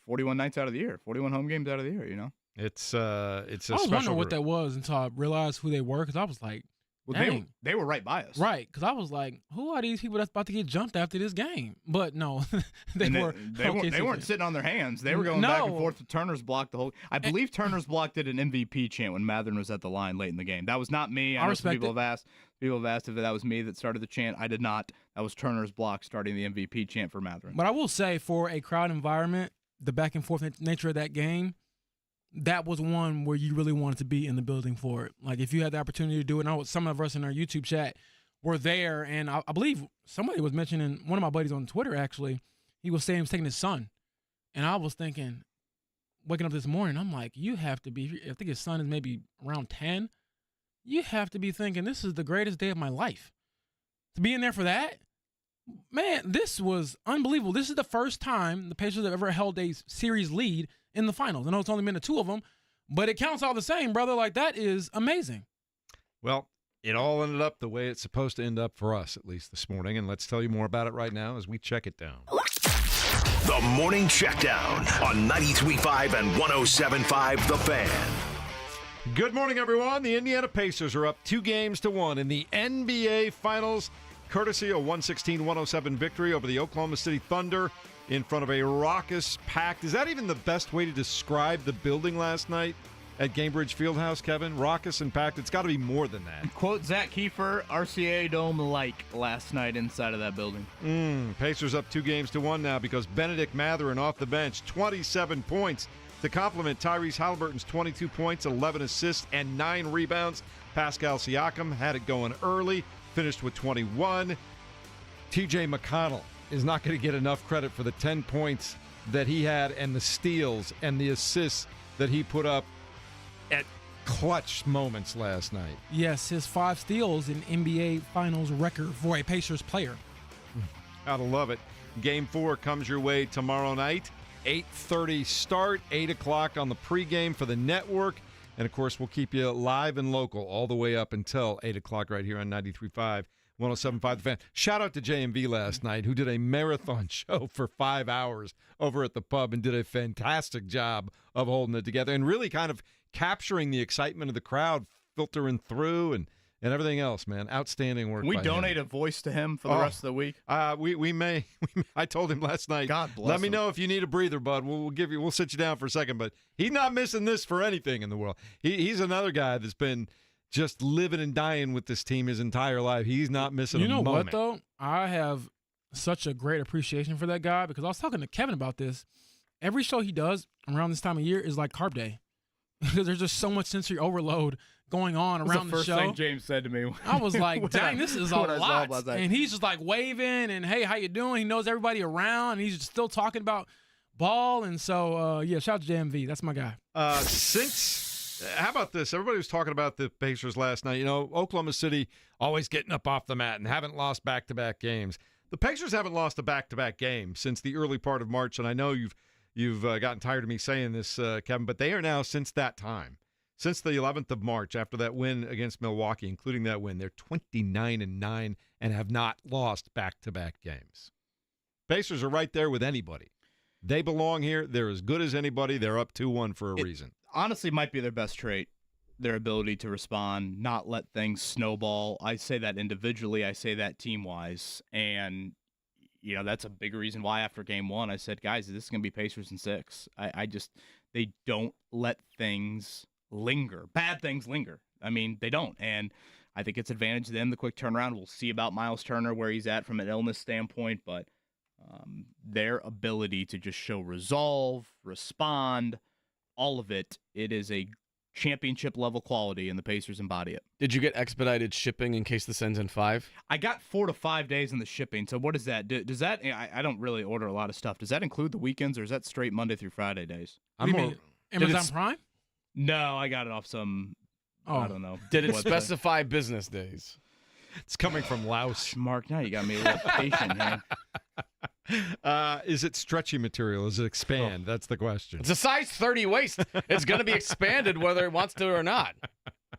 [SPEAKER 9] 41 nights out of the year, 41 home games out of the year,
[SPEAKER 8] It's a special
[SPEAKER 11] I was wondering
[SPEAKER 8] group.
[SPEAKER 11] what that was until I realized who they were, because I was like,
[SPEAKER 9] well, they were right by us.
[SPEAKER 11] Right, because I was like, who are these people that's about to get jumped after this game? But no, they
[SPEAKER 9] weren't sitting on their hands. They were going back and forth to Turner's block the whole. I believe Turner's block did an MVP chant when Mathurin was at the line late in the game. That was not me. I know some people have asked. People have asked if that was me that started the chant. I did not. That was Turner's block starting the MVP chant for Mathurin.
[SPEAKER 11] But I will say, for a crowd environment, the back and forth nature of that game, that was one where you really wanted to be in the building for it. Like, if you had the opportunity to do it, and some of us in our YouTube chat were there. And I believe somebody was mentioning, one of my buddies on Twitter actually, he was saying he was taking his son. And I was thinking, waking up this morning, I'm like, you have to be, I think his son is maybe around 10. You have to be thinking, this is the greatest day of my life. To be in there for that, man, this was unbelievable. This is the first time the Pacers have ever held a series lead in the finals. I know it's only been the two of them, but it counts all the same, brother. Like, that is amazing.
[SPEAKER 8] Well, it all ended up the way it's supposed to end up for us, at least this morning, and let's tell you more about it right now as we check it down.
[SPEAKER 1] The Morning Checkdown on 93.5 and 107.5 The Fan.
[SPEAKER 8] Good morning, everyone. The Indiana Pacers are up 2-1 in the NBA Finals, courtesy of 116-107 victory over the Oklahoma City Thunder in front of a raucous, packed. Is that even the best way to describe the building last night at Gainbridge Fieldhouse, Kevin? Raucous and packed. It's got to be more than that.
[SPEAKER 9] Quote Zach Kiefer, RCA Dome-like last night inside of that building.
[SPEAKER 8] Pacers up 2-1 now because Benedict Mathurin off the bench, 27 points. To complement Tyrese Haliburton's 22 points, 11 assists, and 9 rebounds. Pascal Siakam had it going early, finished with 21. TJ McConnell is not going to get enough credit for the 10 points that he had and the steals and the assists that he put up at clutch moments last night.
[SPEAKER 11] Yes, his 5 steals in NBA Finals record for a Pacers player.
[SPEAKER 8] Gotta love it. Game 4 comes your way tomorrow night. 8:30 start, 8 o'clock on the pregame for the network. And, of course, we'll keep you live and local all the way up until 8 o'clock right here on 93.5, 107.5 The Fan. Shout out to JMV last night, who did a marathon show for 5 hours over at the pub and did a fantastic job of holding it together and really kind of capturing the excitement of the crowd, filtering through and everything else, man. Outstanding work.
[SPEAKER 9] We
[SPEAKER 8] by
[SPEAKER 9] donate
[SPEAKER 8] him.
[SPEAKER 9] a voice to him for the rest of the week.
[SPEAKER 8] We may. I told him last night.
[SPEAKER 9] God bless
[SPEAKER 8] Let me
[SPEAKER 9] him.
[SPEAKER 8] know if you need a breather, bud. We'll sit you down for a second. But he's not missing this for anything in the world. He's another guy that's been just living and dying with this team his entire life. He's not missing a moment.
[SPEAKER 11] You know what, though? I have such a great appreciation for that guy because I was talking to Kevin about this. Every show he does around this time of year is like carb day because there's just so much sensory overload going on around the show.
[SPEAKER 9] That's the first thing James said to me.
[SPEAKER 11] I was like, dang, this is a lot.
[SPEAKER 9] Like,
[SPEAKER 11] and he's just like waving and, hey, how you doing? He knows everybody around, and he's still talking about ball. And so, shout out to JMV. That's my guy.
[SPEAKER 8] How about this? Everybody was talking about the Pacers last night. You know, Oklahoma City always getting up off the mat and haven't lost back-to-back games. The Pacers haven't lost a back-to-back game since the early part of March, and I know you've gotten tired of me saying this, Kevin, but they are now, since that time, since the 11th of March, after that win against Milwaukee, including that win, they're 29-9 and have not lost back-to-back games. Pacers are right there with anybody. They belong here. They're as good as anybody. They're up 2-1 for a reason.
[SPEAKER 9] Honestly, might be their best trait, their ability to respond, not let things snowball. I say that individually. I say that team-wise. And, that's a big reason why after game 1 I said, guys, this is going to be Pacers in 6. They don't let things linger. Bad things linger. I mean, they don't. And I think it's advantage to them, the quick turnaround. We'll see about Miles Turner, where he's at from an illness standpoint, but their ability to just show resolve, respond, all of it, it is a championship level quality, and the Pacers embody it.
[SPEAKER 10] Did you get expedited shipping in case this ends in 5?
[SPEAKER 9] I got 4 to 5 days in the shipping. So what is that? Does that? I don't really order a lot of stuff. Does that include the weekends, or is that straight Monday through Friday days?
[SPEAKER 11] What do you mean? Amazon Prime?
[SPEAKER 9] No, I got it off some. I don't know.
[SPEAKER 10] Did it specify business days?
[SPEAKER 8] It's coming from Laos.
[SPEAKER 9] Mark, now you got me a little patient here.
[SPEAKER 8] Is it stretchy material? Does it expand? That's the question.
[SPEAKER 10] It's a size 30 waist. It's going to be expanded whether it wants to or not.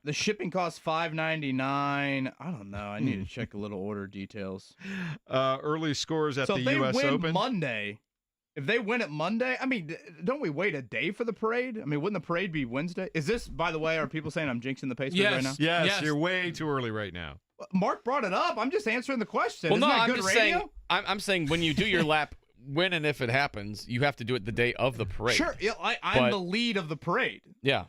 [SPEAKER 9] The shipping costs $5.99. I don't know. I need to check a little order details.
[SPEAKER 8] Early scores at the U.S.
[SPEAKER 9] Open. So if they win
[SPEAKER 8] Monday.
[SPEAKER 9] If they win it Monday, I mean, don't we wait a day for the parade? I mean, wouldn't the parade be Wednesday? Is this, by the way, are people saying I'm jinxing the Pacers right now?
[SPEAKER 8] Yes, you're way too early right now.
[SPEAKER 9] Mark brought it up. I'm just answering the question.
[SPEAKER 10] Well,
[SPEAKER 9] Isn't that
[SPEAKER 10] I'm
[SPEAKER 9] good
[SPEAKER 10] just
[SPEAKER 9] radio?
[SPEAKER 10] saying. I'm saying when you do your lap, when and if it happens, you have to do it the day of the parade.
[SPEAKER 9] Sure, I'm the lead of the parade.
[SPEAKER 10] Yeah.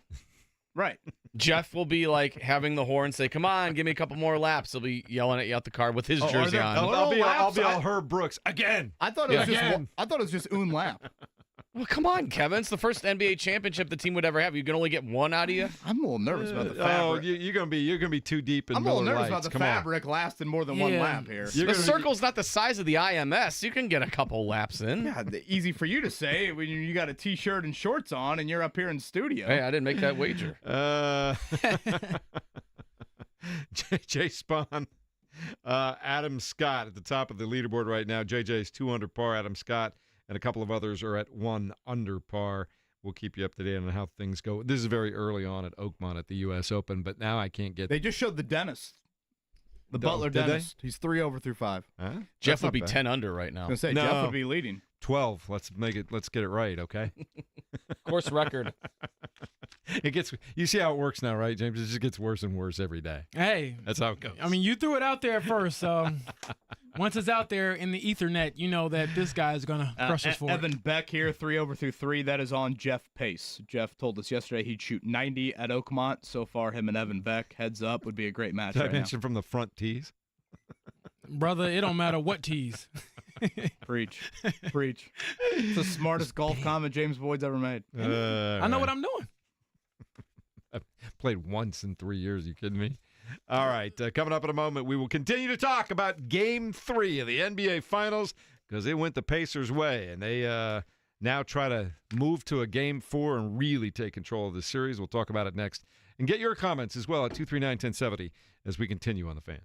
[SPEAKER 9] Right.
[SPEAKER 10] Jeff will be like having the horn say, "Come on, give me a couple more laps." He'll be yelling at you out the car with his jersey on.
[SPEAKER 8] I'll be all Herb Brooks again.
[SPEAKER 9] I thought it was just. I thought it was just un lap.
[SPEAKER 10] Well, come on, Kevin. It's the first NBA championship the team would ever have. You can only get one out of you.
[SPEAKER 9] I'm a little nervous about the fabric.
[SPEAKER 8] You're gonna be too deep in
[SPEAKER 9] I'm a little
[SPEAKER 8] Miller
[SPEAKER 9] nervous
[SPEAKER 8] Lights.
[SPEAKER 9] about the
[SPEAKER 8] Come
[SPEAKER 9] fabric lasting more than one lap here.
[SPEAKER 10] The circle's not the size of the IMS. You can get a couple laps in.
[SPEAKER 9] Yeah, easy for you to say when you got a T-shirt and shorts on and you're up here in studio.
[SPEAKER 10] Hey, I didn't make that wager.
[SPEAKER 8] JJ Spawn, Adam Scott at the top of the leaderboard right now. JJ's 2 under par. Adam Scott and a couple of others are at 1 under par. We'll keep you up to date on how things go. This is very early on at Oakmont at the U.S. Open, but now I can't get.
[SPEAKER 9] They just showed the dentist, the Butler dentist. He's 3 over through 5.
[SPEAKER 8] Huh?
[SPEAKER 10] Jeff would be 10 under right now.
[SPEAKER 9] I was gonna say, Jeff would be leading.
[SPEAKER 8] 12. Let's get it right, okay?
[SPEAKER 10] Course record.
[SPEAKER 8] It gets. You see how it works now, right, James? It just gets worse and worse every day.
[SPEAKER 11] Hey,
[SPEAKER 8] that's how it goes.
[SPEAKER 11] I mean, you threw it out there first, so once it's out there in the Ethernet, you know that this guy is gonna crush us for
[SPEAKER 9] Evan
[SPEAKER 11] it.
[SPEAKER 9] Beck here, 3 over through 3. That is on Jeff Pace. Jeff told us yesterday he'd shoot 90 at Oakmont. So far, him and Evan Beck, heads up, would be a great match.
[SPEAKER 8] Did
[SPEAKER 9] right
[SPEAKER 8] I mention from the front tees?
[SPEAKER 11] Brother, it don't matter what tees.
[SPEAKER 9] Preach. It's the smartest golf comment James Boyd's ever made.
[SPEAKER 11] I know what I'm doing.
[SPEAKER 8] I've played once in 3 years. Are you kidding me? All right. Coming up in a moment, we will continue to talk about Game 3 of the NBA Finals because it went the Pacers' way, and they now try to move to a Game 4 and really take control of the series. We'll talk about it next. And get your comments as well at 239-1070 as we continue on The Fan.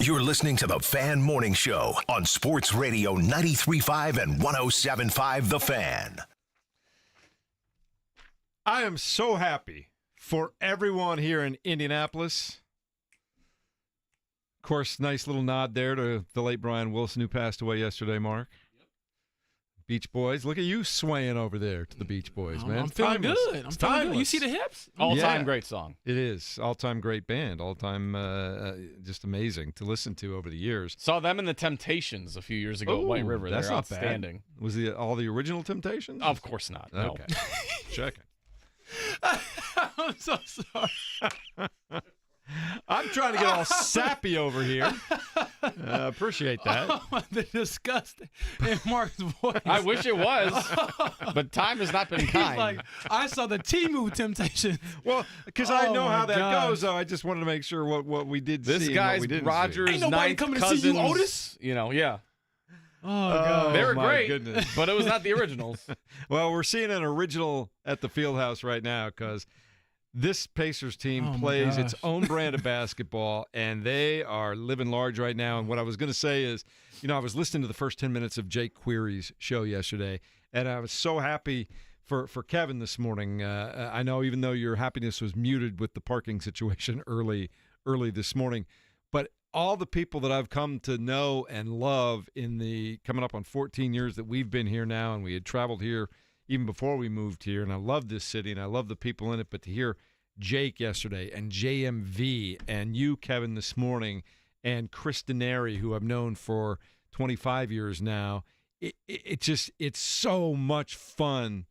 [SPEAKER 1] You're listening to the Fan Morning Show on Sports Radio 93.5 and 107.5 The Fan.
[SPEAKER 8] I am so happy for everyone here in Indianapolis. Of course, nice little nod there to the late Brian Wilson, who passed away yesterday, Mark. Yep. Beach Boys. Look at you swaying over there to the Beach Boys, man.
[SPEAKER 11] I'm feeling good. I'm feeling good. You see the hips?
[SPEAKER 10] All-time great song.
[SPEAKER 8] It is. All-time great band. All-time just amazing to listen to over the years.
[SPEAKER 10] Saw them in the Temptations a few years ago at White River.
[SPEAKER 8] That's
[SPEAKER 10] They're
[SPEAKER 8] not
[SPEAKER 10] outstanding.
[SPEAKER 8] bad. Was all the original Temptations?
[SPEAKER 10] Of course not. No.
[SPEAKER 8] Okay. Checking.
[SPEAKER 11] I'm so sorry.
[SPEAKER 8] I'm trying to get all sappy over here. Appreciate that.
[SPEAKER 11] Oh, the disgust in Mark's voice.
[SPEAKER 10] I wish it was, but time has not been kind.
[SPEAKER 11] He's like, I saw the T-move Temptation.
[SPEAKER 8] Well, because I know how that goes, so I just wanted to make sure what we did see.
[SPEAKER 10] This guy's Rogers'
[SPEAKER 11] Ain't nobody
[SPEAKER 10] ninth
[SPEAKER 11] coming
[SPEAKER 10] cousins,
[SPEAKER 11] to see you, Otis?
[SPEAKER 10] Yeah.
[SPEAKER 11] Oh, God.
[SPEAKER 10] They were
[SPEAKER 8] my
[SPEAKER 10] great,
[SPEAKER 8] goodness.
[SPEAKER 10] but it was not the originals.
[SPEAKER 8] Well, we're seeing an original at the Fieldhouse right now because this Pacers team plays its own brand of basketball, and they are living large right now. And what I was going to say is, I was listening to the first 10 minutes of Jake Query's show yesterday, and I was so happy for Kevin this morning. I know even though your happiness was muted with the parking situation early this morning, but all the people that I've come to know and love in the coming up on 14 years that we've been here now, and we had traveled here even before we moved here, and I love this city, and I love the people in it, but to hear Jake yesterday and JMV and you, Kevin, this morning, and Chris Denari, who I've known for 25 years now, it's so much fun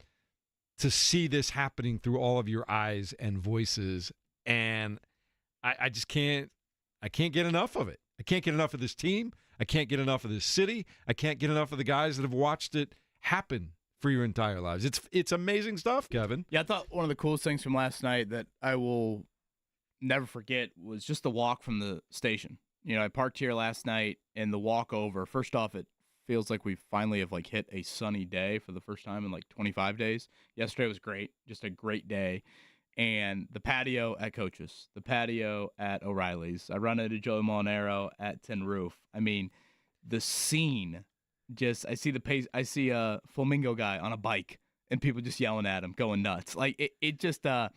[SPEAKER 8] to see this happening through all of your eyes and voices, and I just can't get enough of it. I can't get enough of this team. I can't get enough of this city. I can't get enough of the guys that have watched it happen for your entire lives. It's amazing stuff, Kevin.
[SPEAKER 9] Yeah, I thought one of the coolest things from last night that I will never forget was just the walk from the station. I parked here last night, and the walk over, first off, it feels like we finally have hit a sunny day for the first time in 25 days. Yesterday was great, just a great day. And the patio at Coach's, the patio at O'Reilly's. I run into Joey Molinaro at Tin Roof. I mean, the scene. I see a flamingo guy on a bike and people just yelling at him, going nuts. It just and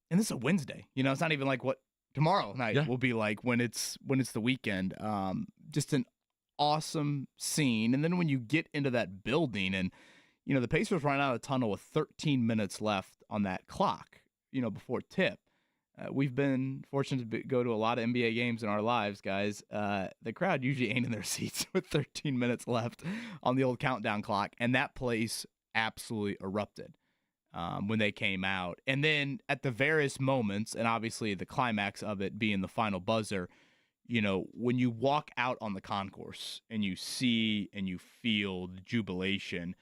[SPEAKER 9] this is a Wednesday. It's not even like what tomorrow night will be like when it's the weekend. Just an awesome scene. And then when you get into that building and the Pacers ran out of the tunnel with 13 minutes left on that clock, before tip. We've been fortunate to go to a lot of NBA games in our lives, guys. The crowd usually ain't in their seats with 13 minutes left on the old countdown clock, and that place absolutely erupted when they came out. And then at the various moments, and obviously the climax of it being the final buzzer, when you walk out on the concourse and you see and you feel the jubilation,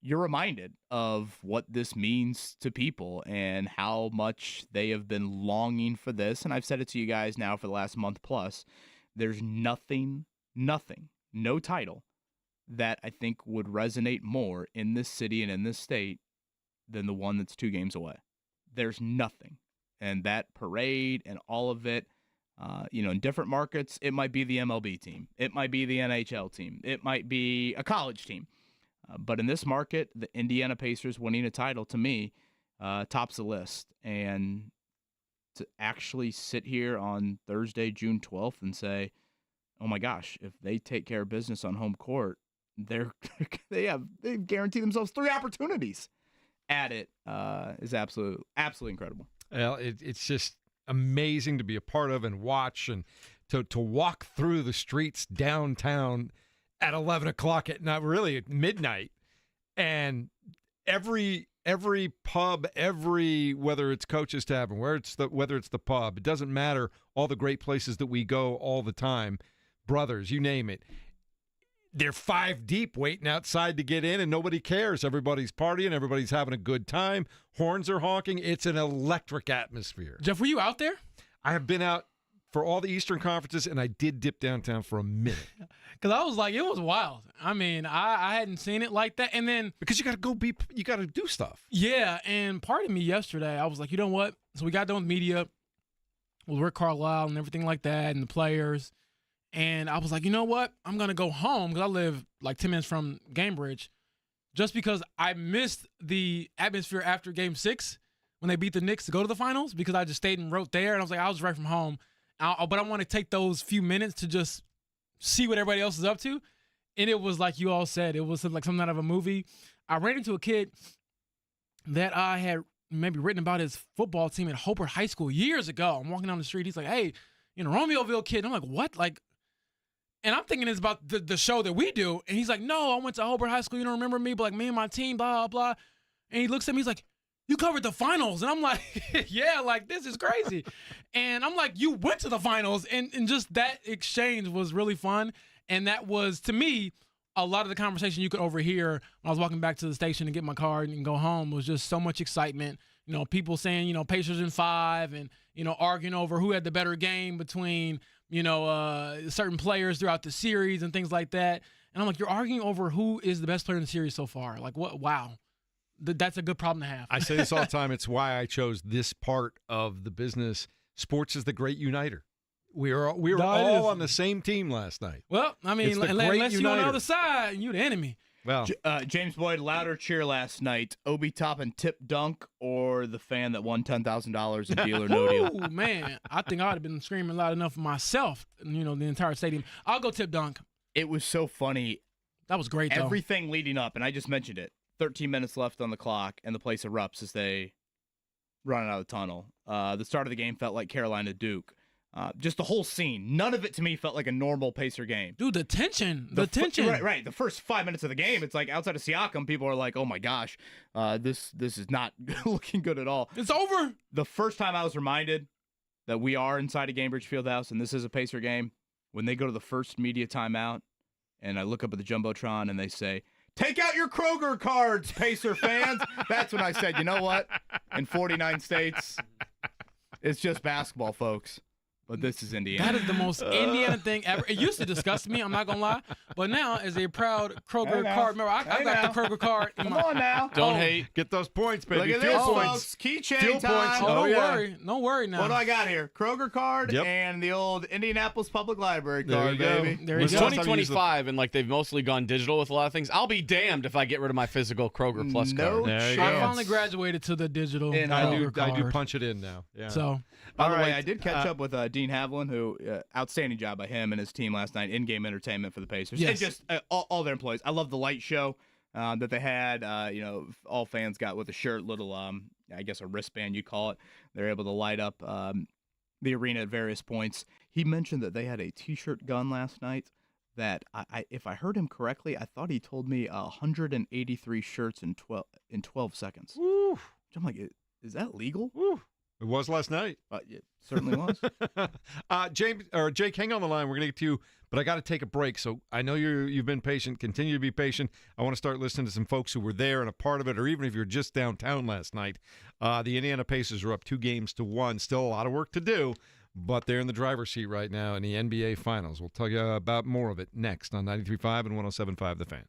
[SPEAKER 9] you're reminded of what this means to people and how much they have been longing for this. And I've said it to you guys now for the last month plus. There's nothing, no title that I think would resonate more in this city and in this state than the one that's 2 games away. There's nothing. And that parade and all of it, in different markets, it might be the MLB team. It might be the NHL team. It might be a college team. But in this market, the Indiana Pacers winning a title, to me, tops the list. And to actually sit here on Thursday, June 12th, and say, oh, my gosh, if they take care of business on home court, they've guaranteed themselves 3 opportunities at it is absolutely incredible.
[SPEAKER 8] Well, it's just amazing to be a part of and watch and to walk through the streets downtown at 11 o'clock at night, really at midnight, and every pub, whether it's Coach's Tavern, whether it's the pub, it doesn't matter. All the great places that we go all the time, Brothers, you name it. They're 5 deep waiting outside to get in, and nobody cares. Everybody's partying. Everybody's having a good time. Horns are honking. It's an electric atmosphere.
[SPEAKER 11] Jeff, were you out there?
[SPEAKER 8] I have been out for all the Eastern conferences, and I did dip downtown for a minute.
[SPEAKER 11] Because I was like, it was wild. I mean, I hadn't seen it like that. And then
[SPEAKER 8] because you got to do stuff.
[SPEAKER 11] Yeah, and part of me yesterday, I was like, you know what? So we got done with media. with Rick Carlisle and everything like that and the players. And I was like, you know what? I'm going to go home because I live like 10 minutes from Gamebridge just because I missed the atmosphere after Game 6 when they beat the Knicks to go to the finals because I just stayed and wrote there. And I was like, I was right from home. But I want to take those few minutes to just see what everybody else is up to. And it was like you all said, it was like something out of a movie. I ran into a kid that I had maybe written about his football team at Hobart High School years ago. I'm walking down the street. He's like, hey, Romeoville kid. And I'm like, what? And I'm thinking it's about the show that we do. And he's like, no, I went to Hobart High School. You don't remember me? But like me and my team, blah, blah, blah. And he looks at me. He's like, you covered the finals. And I'm like, yeah, like this is crazy. And I'm like, you went to the finals. And just that exchange was really fun. And that was, to me, a lot of the conversation you could overhear when I was walking back to the station to get my car and go home was just so much excitement. People saying, Pacers in 5 and, arguing over who had the better game between, certain players throughout the series and things like that. And I'm like, you're arguing over who is the best player in the series so far. Like, what? Wow. That's a good problem to have.
[SPEAKER 8] I say this all the time. It's why I chose this part of the business. Sports is the great uniter. We were all on the same team last night.
[SPEAKER 11] Well, I mean, unless you're on the other side, you're the enemy.
[SPEAKER 8] Well,
[SPEAKER 9] James Boyd, louder cheer last night. Obi Toppin tip dunk or the fan that won $10,000 in Deal or No Deal?
[SPEAKER 11] Oh, man. I think I would have been screaming loud enough for myself, the entire stadium. I'll go tip dunk.
[SPEAKER 9] It was so funny.
[SPEAKER 11] That was great, though.
[SPEAKER 9] Everything leading up, and I just mentioned it. 13 minutes left on the clock, and the place erupts as they run out of the tunnel. The start of the game felt like Carolina Duke. Just the whole scene. None of it to me felt like a normal Pacer game.
[SPEAKER 11] Dude, the tension. The tension.
[SPEAKER 9] Right. The first 5 minutes of the game, it's like outside of Siakam, people are like, oh my gosh, this is not looking good at all.
[SPEAKER 11] It's over.
[SPEAKER 9] The first time I was reminded that we are inside a Gamebridge Fieldhouse and this is a Pacer game, when they go to the first media timeout and I look up at the Jumbotron and they say, take out your Kroger cards, Pacer fans. That's when I said, you know what? In 49 states, it's just basketball, folks. But this is Indiana.
[SPEAKER 11] That is the most Indiana thing ever. It used to disgust me, I'm not going to lie. But now, as a proud Kroger card member, I got the Kroger card.
[SPEAKER 9] Come on now.
[SPEAKER 10] Don't hate.
[SPEAKER 8] Get those points, baby.
[SPEAKER 9] Look at
[SPEAKER 8] Fuel
[SPEAKER 9] this,
[SPEAKER 8] points.
[SPEAKER 9] folks. Keychain
[SPEAKER 8] Fuel
[SPEAKER 9] time.
[SPEAKER 8] points.
[SPEAKER 11] Don't worry. Don't worry now.
[SPEAKER 9] What do I got here? Kroger card and the old Indianapolis Public Library card, baby.
[SPEAKER 11] There you
[SPEAKER 10] It's
[SPEAKER 11] go.
[SPEAKER 10] 2025, and they've mostly gone digital with a lot of things. I'll be damned if I get rid of my physical Kroger Plus card.
[SPEAKER 8] There you
[SPEAKER 11] I
[SPEAKER 8] go.
[SPEAKER 11] finally graduated to the digital.
[SPEAKER 9] And
[SPEAKER 8] I
[SPEAKER 11] Kroger card.
[SPEAKER 8] do punch it in now. Yeah.
[SPEAKER 11] So,
[SPEAKER 9] By the way, I did catch up with Dean Havlin, who outstanding job by him and his team last night. In-game entertainment for the Pacers.
[SPEAKER 11] Yes.
[SPEAKER 9] And just all their employees. I love the light show that they had. All fans got with a shirt, little, I guess a wristband you call it. They're able to light up the arena at various points. He mentioned that they had a T-shirt gun last night that, if I heard him correctly, I thought he told me 183 shirts in 12 seconds.
[SPEAKER 8] Woo.
[SPEAKER 9] I'm like, is that legal?
[SPEAKER 8] Woo. It was last night.
[SPEAKER 9] It certainly was.
[SPEAKER 8] Jake, hang on the line. We're going to get to you, but I got to take a break. So I know you've been patient. Continue to be patient. I want to start listening to some folks who were there and a part of it, or even if you're just downtown last night. The Indiana Pacers are up 2-1. Still a lot of work to do, but they're in the driver's seat right now in the NBA Finals. We'll tell you about more of it next on 93.5 and 107.5 The Fan.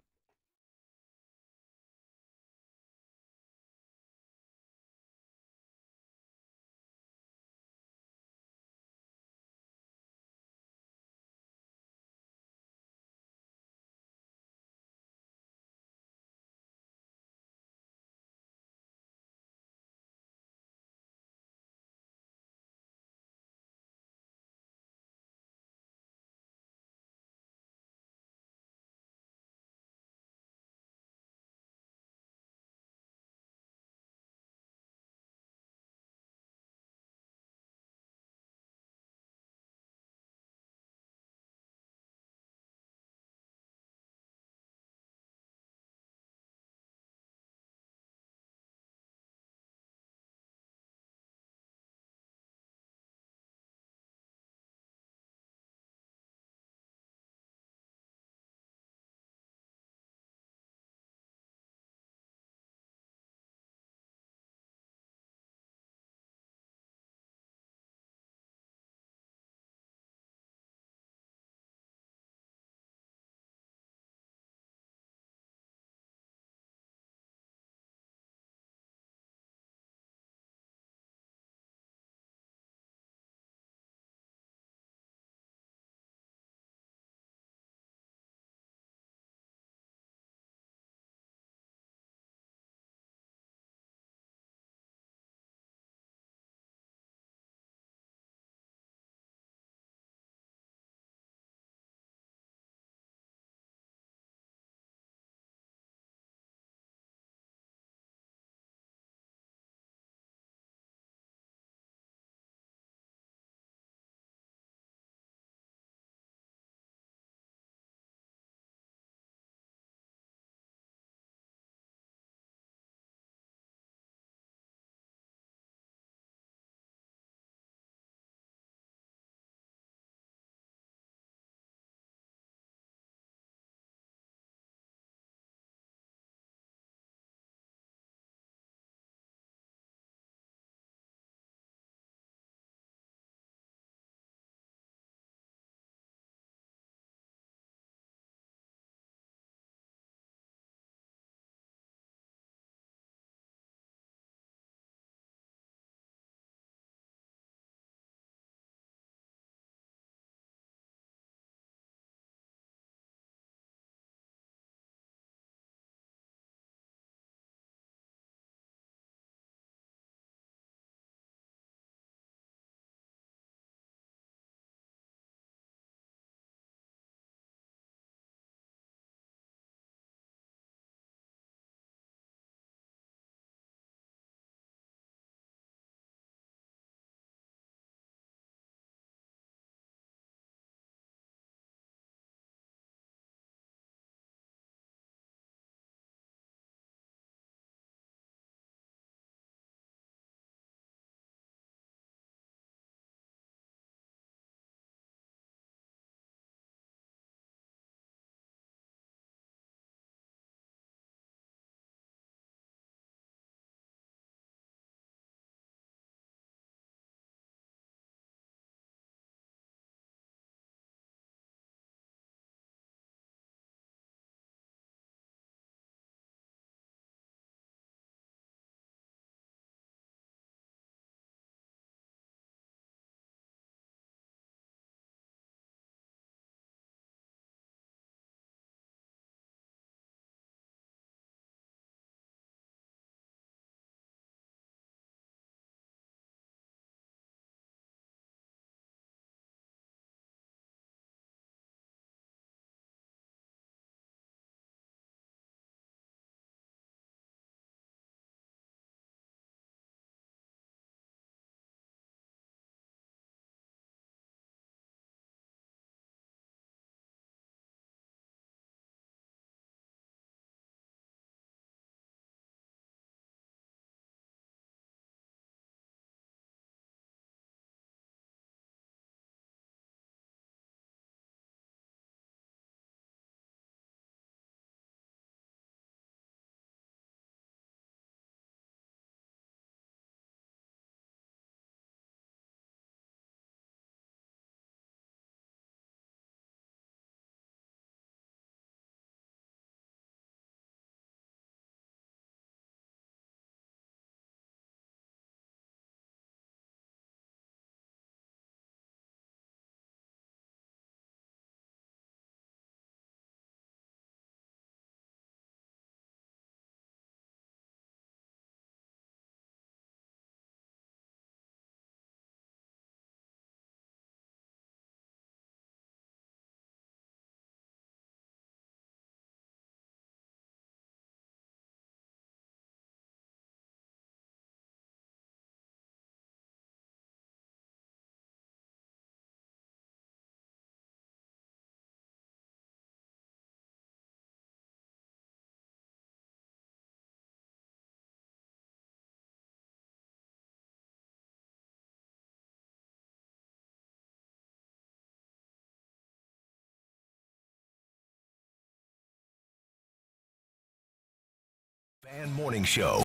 [SPEAKER 1] Fan Morning Show.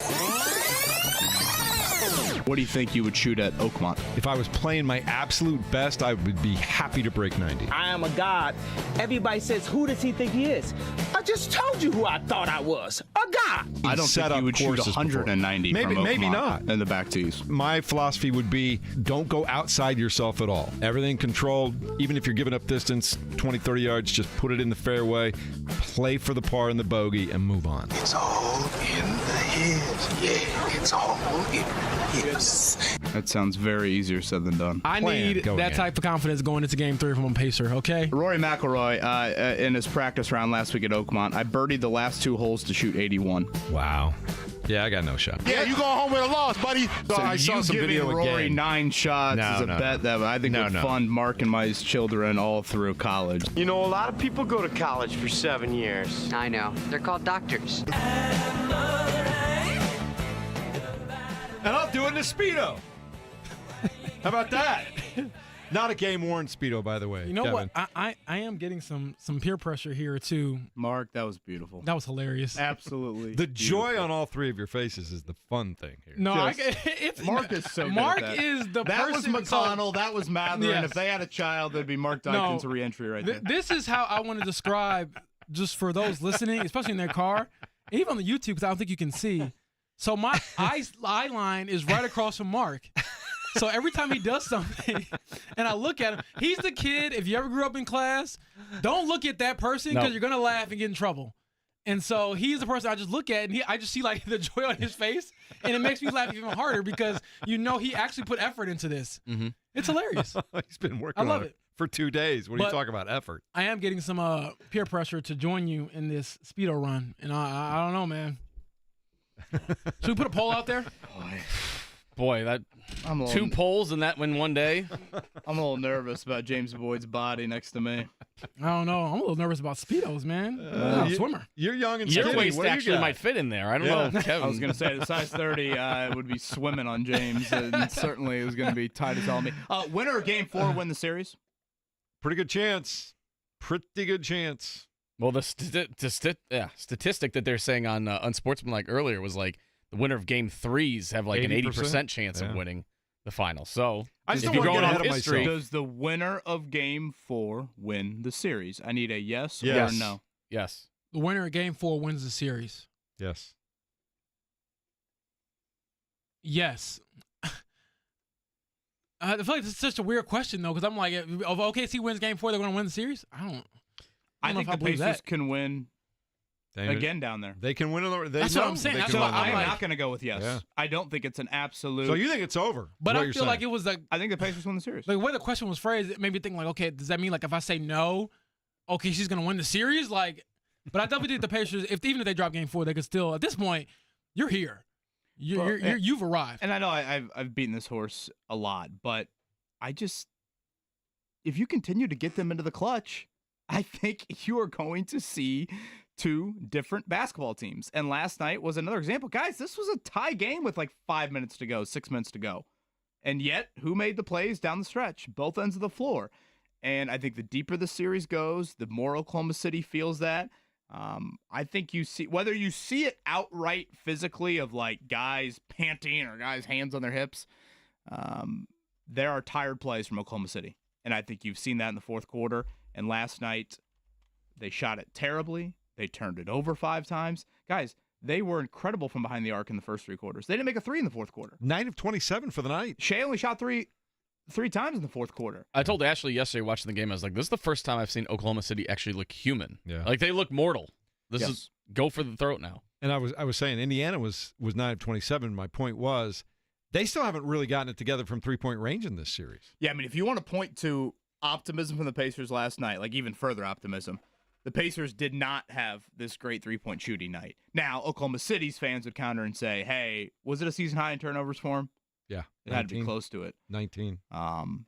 [SPEAKER 9] What do you think you would shoot at Oakmont?
[SPEAKER 8] If I was playing my absolute best, I would be happy to break 90.
[SPEAKER 13] I am a god. Everybody says, who does he think he is? I just told you who I thought I was. A god.
[SPEAKER 9] I don't think you would shoot 190
[SPEAKER 8] maybe,
[SPEAKER 9] from Oakmont
[SPEAKER 8] maybe not.
[SPEAKER 9] in the back tees.
[SPEAKER 8] My philosophy would be don't go outside yourself at all. Everything controlled. Even if you're giving up distance, 20, 30 yards, just put it in the fairway, play for the par and the bogey, and move on.
[SPEAKER 14] It's all in the head. Yeah, it's all in the head.
[SPEAKER 9] That sounds very easier said than done.
[SPEAKER 11] I need that type of confidence going into Game 3 from a Pacer, okay?
[SPEAKER 9] Rory McIlroy, in his practice round last week at Oakmont, I birdied the last 2 holes to shoot 81.
[SPEAKER 8] Wow. Yeah, I got no shot.
[SPEAKER 5] Yeah, you going home with a loss, buddy.
[SPEAKER 9] So
[SPEAKER 8] I saw some video
[SPEAKER 9] Rory
[SPEAKER 8] again.
[SPEAKER 9] 9 shots is a bet that I think would fund Mark and my children all through college.
[SPEAKER 15] You know, a lot of people go to college for 7 years.
[SPEAKER 16] I know. They're called doctors.
[SPEAKER 8] And I'll do it in a Speedo. How about that? Not a game-worn Speedo, by the way.
[SPEAKER 11] You know
[SPEAKER 8] Kevin.
[SPEAKER 11] what? I am getting some peer pressure here, too.
[SPEAKER 9] Mark, that was beautiful.
[SPEAKER 11] That was hilarious.
[SPEAKER 9] Absolutely.
[SPEAKER 8] The joy on all three of your faces is the fun thing here.
[SPEAKER 11] No,
[SPEAKER 9] it's Mark is so
[SPEAKER 11] Mark
[SPEAKER 9] good at that.
[SPEAKER 11] is the
[SPEAKER 9] that
[SPEAKER 11] person.
[SPEAKER 9] was McConnell. That was Mathurin.
[SPEAKER 11] Yes.
[SPEAKER 9] If they had a child, that'd be Mark Dykens' re-entry right there.
[SPEAKER 11] This is how I want to describe, just for those listening, especially in their car, even on the YouTube, because I don't think you can see. So my eye line is right across from Mark. So every time he does something, and I look at him, he's the kid, if you ever grew up in class, don't look at that person because you're going to laugh and get in trouble. And so he's the person I just look at, and I just see like the joy on his face, and it makes me laugh even harder because you know he actually put effort into this. Mm-hmm. It's hilarious.
[SPEAKER 8] He's been working on it for 2 days. What are you talking about, effort?
[SPEAKER 11] I am getting some peer pressure to join you in this Speedo run, and I don't know, man. Should we put a poll out there?
[SPEAKER 10] Boy, that 2 polls and that in one day.
[SPEAKER 9] I'm a little nervous about James Boyd's body next to me.
[SPEAKER 11] I don't know. I'm a little nervous about Speedos, man. I'm a swimmer.
[SPEAKER 8] You're young and skinny.
[SPEAKER 10] Your waist actually might fit in there. I don't know, Kevin.
[SPEAKER 9] I was going to say the size 30 would be swimming on James, and certainly it was going to be tight as hell on me. Winner of Game 4 win the series?
[SPEAKER 8] Pretty good chance. Pretty good chance.
[SPEAKER 10] Well, the statistic that they're saying on Unsportsmanlike earlier was like the winner of Game 3s have like
[SPEAKER 8] 80%?
[SPEAKER 10] an 80% chance of winning the final. So
[SPEAKER 8] I just
[SPEAKER 10] if
[SPEAKER 8] don't
[SPEAKER 10] you're
[SPEAKER 8] want to
[SPEAKER 10] going
[SPEAKER 8] get ahead
[SPEAKER 10] off
[SPEAKER 8] of
[SPEAKER 10] history,
[SPEAKER 8] myself.
[SPEAKER 9] Does the winner of Game 4 win the series? I need a yes
[SPEAKER 8] Yes.
[SPEAKER 9] or no.
[SPEAKER 10] Yes.
[SPEAKER 11] The winner of Game 4 wins the series.
[SPEAKER 8] Yes.
[SPEAKER 11] Yes. I feel like this is such a weird question, though, because I'm like, if OKC wins Game 4, they're going to win the series?
[SPEAKER 9] I think the Pacers can win again down there.
[SPEAKER 8] They can win.
[SPEAKER 11] That's what I'm saying.
[SPEAKER 9] So I'm not going to go with yes.
[SPEAKER 8] Yeah.
[SPEAKER 9] I don't think it's an absolute.
[SPEAKER 8] So you think it's over?
[SPEAKER 11] But I feel like it was like.
[SPEAKER 9] I think the Pacers win the series.
[SPEAKER 11] Like, the way the question was phrased, it made me think, like, okay, does that mean, like, if I say no, okay, she's going to win the series? Like, but I definitely think the Pacers, even if they drop Game 4, they could still, at this point, you're here. You've arrived.
[SPEAKER 9] And I know I've beaten this horse a lot, but if you continue to get them into the clutch, I think you are going to see 2 different basketball teams. And last night was another example. Guys, this was a tie game with like 5 minutes to go, 6 minutes to go. And yet, who made the plays down the stretch? Both ends of the floor. And I think the deeper the series goes, the more Oklahoma City feels that. I think you see, whether you see it outright physically of like guys panting or guys hands on their hips, there are tired plays from Oklahoma City. And I think you've seen that in the fourth quarter. And last night, they shot it terribly. They turned it over 5 times. Guys, they were incredible from behind the arc in the first 3 quarters. They didn't make a 3 in the fourth quarter.
[SPEAKER 8] 9 of 27 for the night.
[SPEAKER 9] Shea only shot three times in the fourth quarter.
[SPEAKER 10] I told Ashley yesterday watching the game, I was like, this is the first time I've seen Oklahoma City actually look human.
[SPEAKER 8] Yeah.
[SPEAKER 10] Like, they look mortal. This is go for the throat now.
[SPEAKER 8] And I was saying Indiana was 9 of 27. My point was they still haven't really gotten it together from 3-point range in this series.
[SPEAKER 9] Yeah, I mean, if you want to point to optimism from the Pacers last night, like even further optimism, the Pacers did not have this great 3-point shooting night. Now, Oklahoma City's fans would counter and say, hey, was it a season high in turnovers for him?
[SPEAKER 8] Yeah.
[SPEAKER 9] It had to be close to it.
[SPEAKER 8] 19.
[SPEAKER 9] And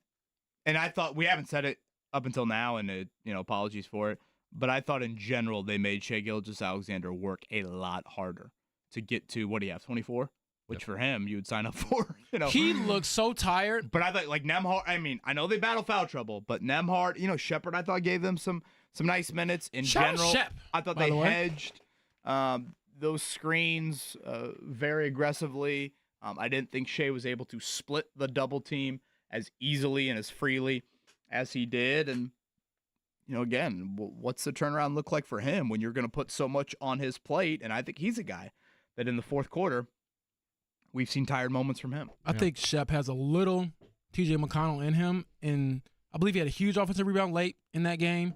[SPEAKER 9] I thought, we haven't said it up until now, and apologies for it, but I thought in general they made Shai Gilgeous-Alexander work a lot harder to get to, what do you have, 24? Which for him, you would sign up for.
[SPEAKER 11] He looks so tired.
[SPEAKER 9] But I thought, like, Nembhard, I mean, I know they battle foul trouble, but Nembhard, Shepard, I thought gave them some nice minutes. In general,
[SPEAKER 11] Shep,
[SPEAKER 9] I thought they hedged. those screens very aggressively. I didn't think Shea was able to split the double team as easily and as freely as he did. And, again, what's the turnaround look like for him when you're going to put so much on his plate? And I think he's a guy that in the fourth quarter, we've seen tired moments from him.
[SPEAKER 11] I think Shep has a little TJ McConnell in him, and I believe he had a huge offensive rebound late in that game.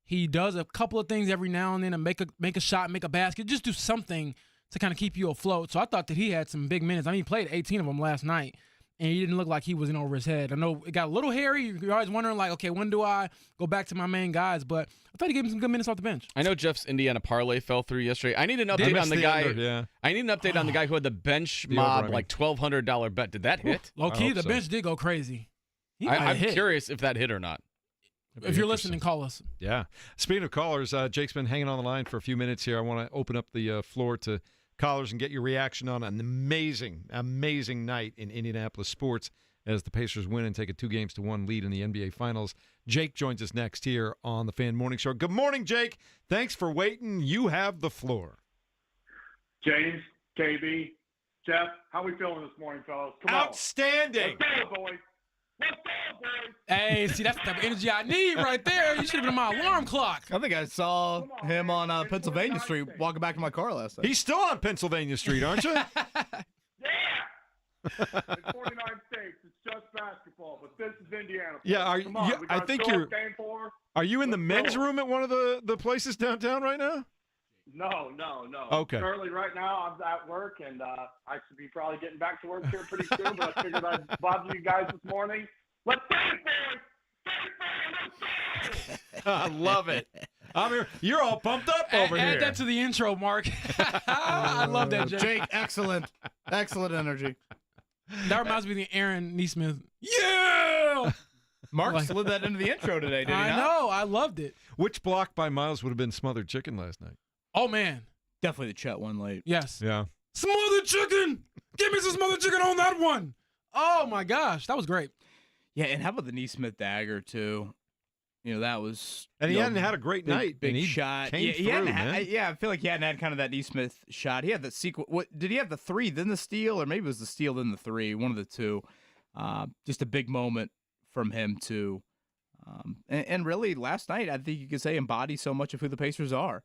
[SPEAKER 11] He does a couple of things every now and then and make a shot, make a basket, just do something to kind of keep you afloat. So I thought that he had some big minutes. I mean, he played 18 of them last night, and he didn't look like he was in over his head. I know it got a little hairy. You're always wondering, like, okay, when do I go back to my main guys? But I thought he gave him some good minutes off the bench.
[SPEAKER 10] I know Jeff's Indiana parlay fell through yesterday. I need an update on the guy. I need an update on the guy who had the bench mob, like $1,200 bet. Did that hit?
[SPEAKER 11] Low key, the bench did go crazy.
[SPEAKER 10] I'm curious if that hit or not.
[SPEAKER 11] If you're listening, call us.
[SPEAKER 8] Yeah. Speaking of callers, Jake's been hanging on the line for a few minutes here. I want to open up the floor to callers and get your reaction on an amazing, amazing night in Indianapolis sports as the Pacers win and take a 2-1 lead in the NBA Finals. Jake joins us next here on the Fan Morning Show. Good morning, Jake. Thanks for waiting. You have the floor.
[SPEAKER 17] James, KB, Jeff, how we feeling this morning, fellas? Come
[SPEAKER 8] Outstanding.
[SPEAKER 17] On. Let's go, boys. Let's go, boys.
[SPEAKER 11] Hey, see, that's the type of energy I need right there. You should have been my alarm clock.
[SPEAKER 9] I think I saw him on Pennsylvania Street walking back to my car last night.
[SPEAKER 8] He's still on Pennsylvania Street, aren't you?
[SPEAKER 17] Yeah. In 49 states, it's just basketball, but this is Indiana.
[SPEAKER 8] Yeah, I think you're. Are you in the men's
[SPEAKER 17] go.
[SPEAKER 8] room at one of the places downtown right now?
[SPEAKER 17] No.
[SPEAKER 8] Okay.
[SPEAKER 17] Currently, right now, I'm at work, and I should be probably getting back to work here pretty soon, but I figured I'd bother you guys this morning. Let's go, boys!
[SPEAKER 8] I love it. I'm here. You're all pumped up over here.
[SPEAKER 11] Add that to the intro, Mark. I love that, Jake.
[SPEAKER 9] Jake, excellent energy.
[SPEAKER 11] That reminds me of the Aaron Nesmith. Yeah!
[SPEAKER 9] Mark slid that into the intro today, did he not?
[SPEAKER 11] I know. I loved it.
[SPEAKER 8] Which block by Miles would have been smothered chicken last night?
[SPEAKER 11] Oh, man.
[SPEAKER 9] Definitely the Chet one late.
[SPEAKER 11] Yes.
[SPEAKER 8] Yeah.
[SPEAKER 11] Smothered chicken. Give me some smothered chicken on that one. Oh, my gosh. That was great.
[SPEAKER 9] Yeah, and how about the Nesmith dagger, too? That was...
[SPEAKER 8] And he hadn't had a great night.
[SPEAKER 9] Big shot.
[SPEAKER 8] Came through, man.
[SPEAKER 9] I feel like he hadn't had kind of that Nesmith shot. He had the sequence. Did he have the 3, then the steal? Or maybe it was the steal, then the 3. One of the two. Just a big moment from him, too. And really, last night, I think you could say embodies so much of who the Pacers are.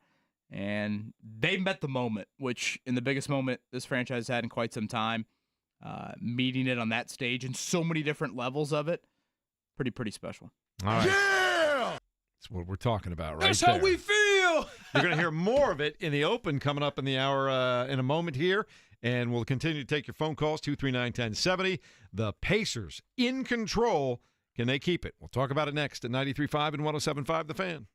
[SPEAKER 9] And they met the moment, which in the biggest moment this franchise had in quite some time. Meeting it on that stage and so many different levels of it. Pretty special.
[SPEAKER 8] All right.
[SPEAKER 11] Yeah!
[SPEAKER 8] That's what we're talking about right
[SPEAKER 11] That's
[SPEAKER 8] there.
[SPEAKER 11] how we feel.
[SPEAKER 8] You're going to hear more of it in the Open coming up in the hour in a moment here. And we'll continue to take your phone calls, 239-1070. The Pacers in control. Can they keep it? We'll talk about it next at 93.5 and 107.5 The Fan.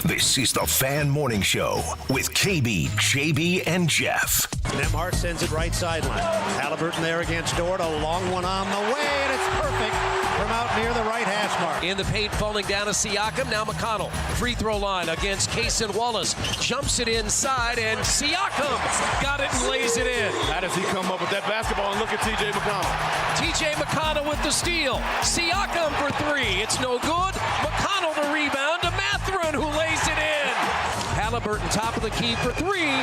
[SPEAKER 1] This is the Fan Morning Show with KB, JB, and Jeff.
[SPEAKER 2] Nembhard sends it right sideline. Haliburton there against Dort. A long one on the way, and it's perfect from out near the right hash mark.
[SPEAKER 3] In the paint, falling down to Siakam. Now McConnell. Free throw line against Cason Wallace. Jumps it inside, and Siakam got it and lays it in.
[SPEAKER 4] How does he come up with that basketball? And look at TJ McConnell.
[SPEAKER 3] TJ McConnell with the steal. Siakam for three. It's no good. McConnell the rebound to Mathurin, who lays it in. Haliburton top of the key for three.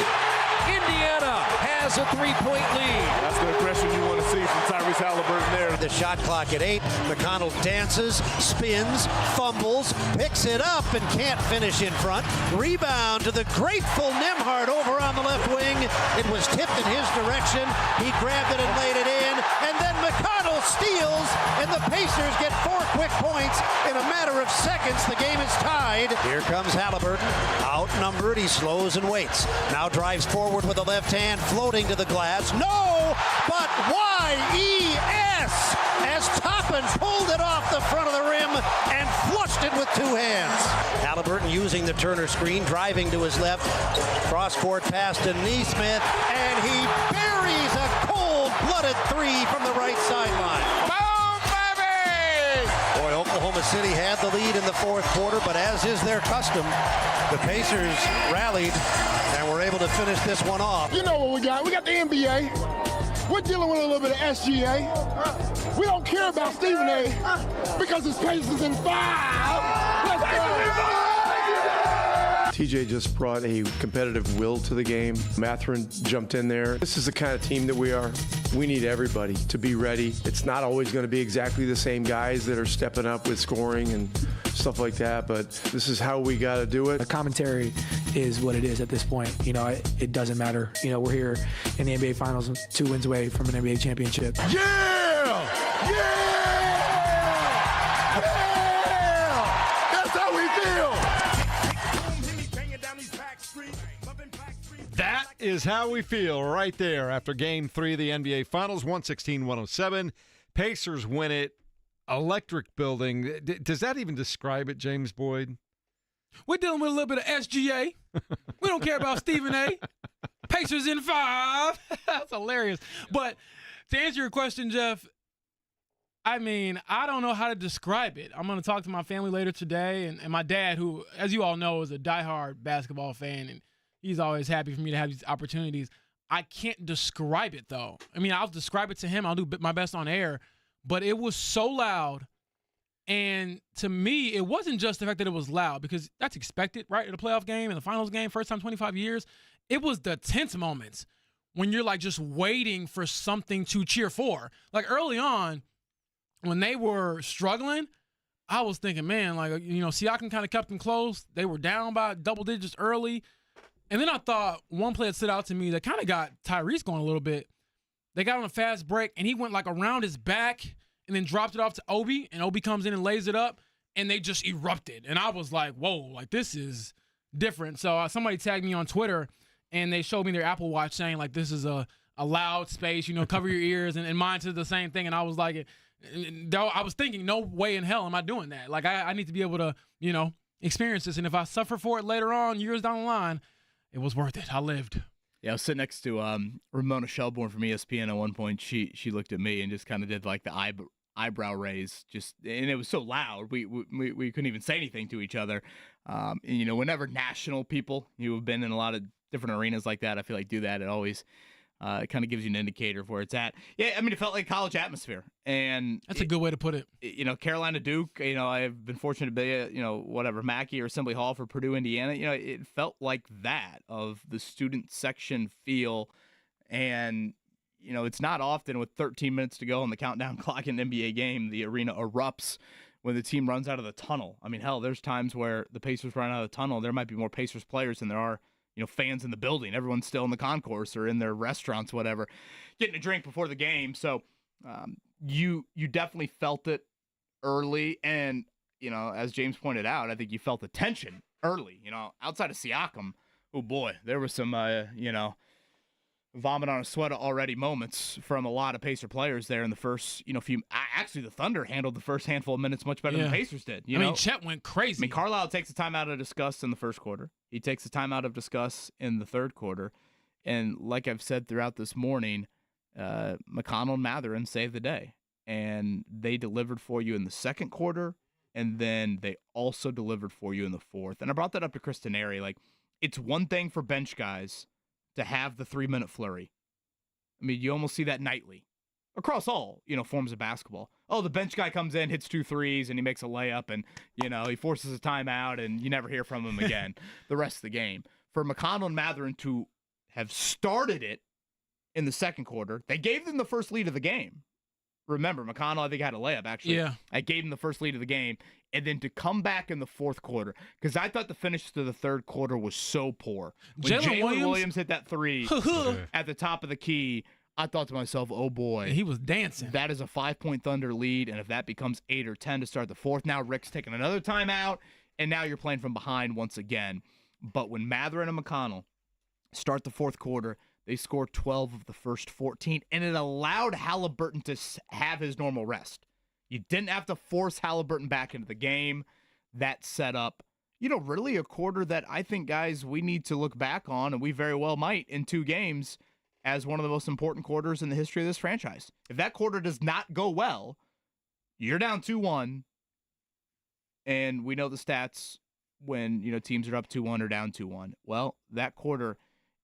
[SPEAKER 3] Indiana has a 3-point lead.
[SPEAKER 4] That's the aggression you want to see from Tyrese Haliburton there.
[SPEAKER 2] The shot clock at 8. McConnell dances, spins, fumbles, picks it up, and can't finish in front. Rebound to the grateful Nembhard over on the left wing. It was tipped in his direction. He grabbed it and laid it in. And then McConnell steals, and the Pacers get 4 quick points in a matter of seconds. The game is tied. Here comes Haliburton. Outnumbered, he slows and waits. Now drives forward with the left hand, floating to the glass. No, but Y-E-S as Toppin pulled it off the front of the rim and flushed it with 2 hands. Haliburton using the Turner screen, driving to his left. Cross-court pass to Nesmith, and he buries a cold-blooded 3 from the right sideline. Boom, baby! Boy, Oklahoma City had the lead in the fourth quarter, but as is their custom, the Pacers rallied and were able to finish this one off.
[SPEAKER 5] You know what we got? We got the NBA. We're dealing with a little bit of SGA. We don't care about Stephen A. because his pace is in 5. Let's go!
[SPEAKER 6] TJ just brought a competitive will to the game. Mathurin jumped in there. This is the kind of team that we are. We need everybody to be ready. It's not always going to be exactly the same guys that are stepping up with scoring and stuff like that, but this is how we got to do it.
[SPEAKER 7] The commentary is what it is at this point. You know, it doesn't matter. You know, we're here in the NBA Finals, 2 wins away from an NBA championship.
[SPEAKER 5] Yeah! Yeah! Yeah! That's how we feel!
[SPEAKER 8] That is how we feel right there after Game 3 of the NBA Finals, 116-107. Pacers win it. Electric building. Does that even describe it, James Boyd?
[SPEAKER 11] We're dealing with a little bit of SGA. We don't care about Stephen A. Pacers in 5. That's hilarious. But to answer your question, Jeff, I mean, I don't know how to describe it. I'm going to talk to my family later today, and my dad, who, as you all know, is a diehard basketball fan, and he's always happy for me to have these opportunities. I can't describe it, though. I mean, I'll describe it to him. I'll do my best on air. But it was so loud. And to me, it wasn't just the fact that it was loud, because that's expected, right? In a playoff game, in the finals game, first time 25 years. It was the tense moments when you're like just waiting for something to cheer for. Like early on, when they were struggling, I was thinking, man, like, you know, Siakam kind of kept them close. They were down by double digits early. And then I thought one play that stood out to me that kind of got Tyrese going a little bit. They got on a fast break, and he went like around his back and then dropped it off to Obi, and Obi comes in and lays it up, and they just erupted. And I was like, whoa, like this is different. So somebody tagged me on Twitter, and they showed me their Apple Watch saying, like, this is a loud space, you know, cover your ears, and mine said the same thing. And I was like, I was thinking, no way in hell am I doing that. Like, I need to be able to, you know, experience this. And if I suffer for it later on, years down the line, it was worth it. I lived.
[SPEAKER 9] Yeah, I was sitting next to Ramona Shelburne from ESPN at one point. She looked at me and just kind of did like the eyebrow raise, and it was so loud we couldn't even say anything to each other. And, you know, whenever national people who have been in a lot of different arenas like that, I feel like do that, it always kind of gives you an indicator of where it's at. Yeah, I mean, it felt like college atmosphere, and
[SPEAKER 11] that's a good way to put it.
[SPEAKER 9] You know, Carolina Duke. You know, I've been fortunate to be at, you know, whatever, Mackey or Assembly Hall for Purdue, Indiana. You know, it felt like that, of the student section feel, and you know, it's not often with 13 minutes to go on the countdown clock in an NBA game, the arena erupts when the team runs out of the tunnel. I mean, hell, there's times where the Pacers run out of the tunnel. There might be more Pacers players than there are, you know, fans in the building. Everyone's still in the concourse or in their restaurants, whatever, getting a drink before the game. So you definitely felt it early. And, you know, as James pointed out, I think you felt the tension early. You know, outside of Siakam, oh boy, there was some, you know, vomit on a sweat already moments from a lot of Pacer players there in the first, few. Actually, the Thunder handled the first handful of minutes much better than the Pacers did.
[SPEAKER 11] I mean, Chet went crazy.
[SPEAKER 9] Carlisle takes the time out of discuss in the first quarter. He takes the time out of discuss in the third quarter. And like I've said throughout this morning, McConnell and Mathurin saved the day. And they delivered for you in the second quarter, and then they also delivered for you in the fourth. And I brought that up to Chris Denari. Like, it's one thing for bench guys to have the 3-minute flurry. I mean, you almost see that nightly across all, forms of basketball. Oh, the bench guy comes in, hits 2 threes, and he makes a layup, and, he forces a timeout, and you never hear from him again the rest of the game. For McConnell and Mathurin to have started it in the second quarter, they gave them the first lead of the game. Remember, McConnell, I think, had a layup, actually.
[SPEAKER 11] Yeah.
[SPEAKER 9] I gave him the first lead of the game. And then to come back in the fourth quarter, because I thought the finish to the third quarter was so poor. When Jalen Williams hit that 3 at the top of the key, I thought to myself, oh, boy.
[SPEAKER 11] He was dancing.
[SPEAKER 9] That is a 5-point Thunder lead, and if that becomes 8 or 10 to start the fourth, now Rick's taking another timeout, and now you're playing from behind once again. But when Mathurin and McConnell start the fourth quarter, they scored 12 of the first 14, and it allowed Haliburton to have his normal rest. You didn't have to force Haliburton back into the game. That set up, really a quarter that I think, guys, we need to look back on, and we very well might in 2 games, as one of the most important quarters in the history of this franchise. If that quarter does not go well, you're down 2-1, and we know the stats when, teams are up 2-1 or down 2-1. Well, that quarter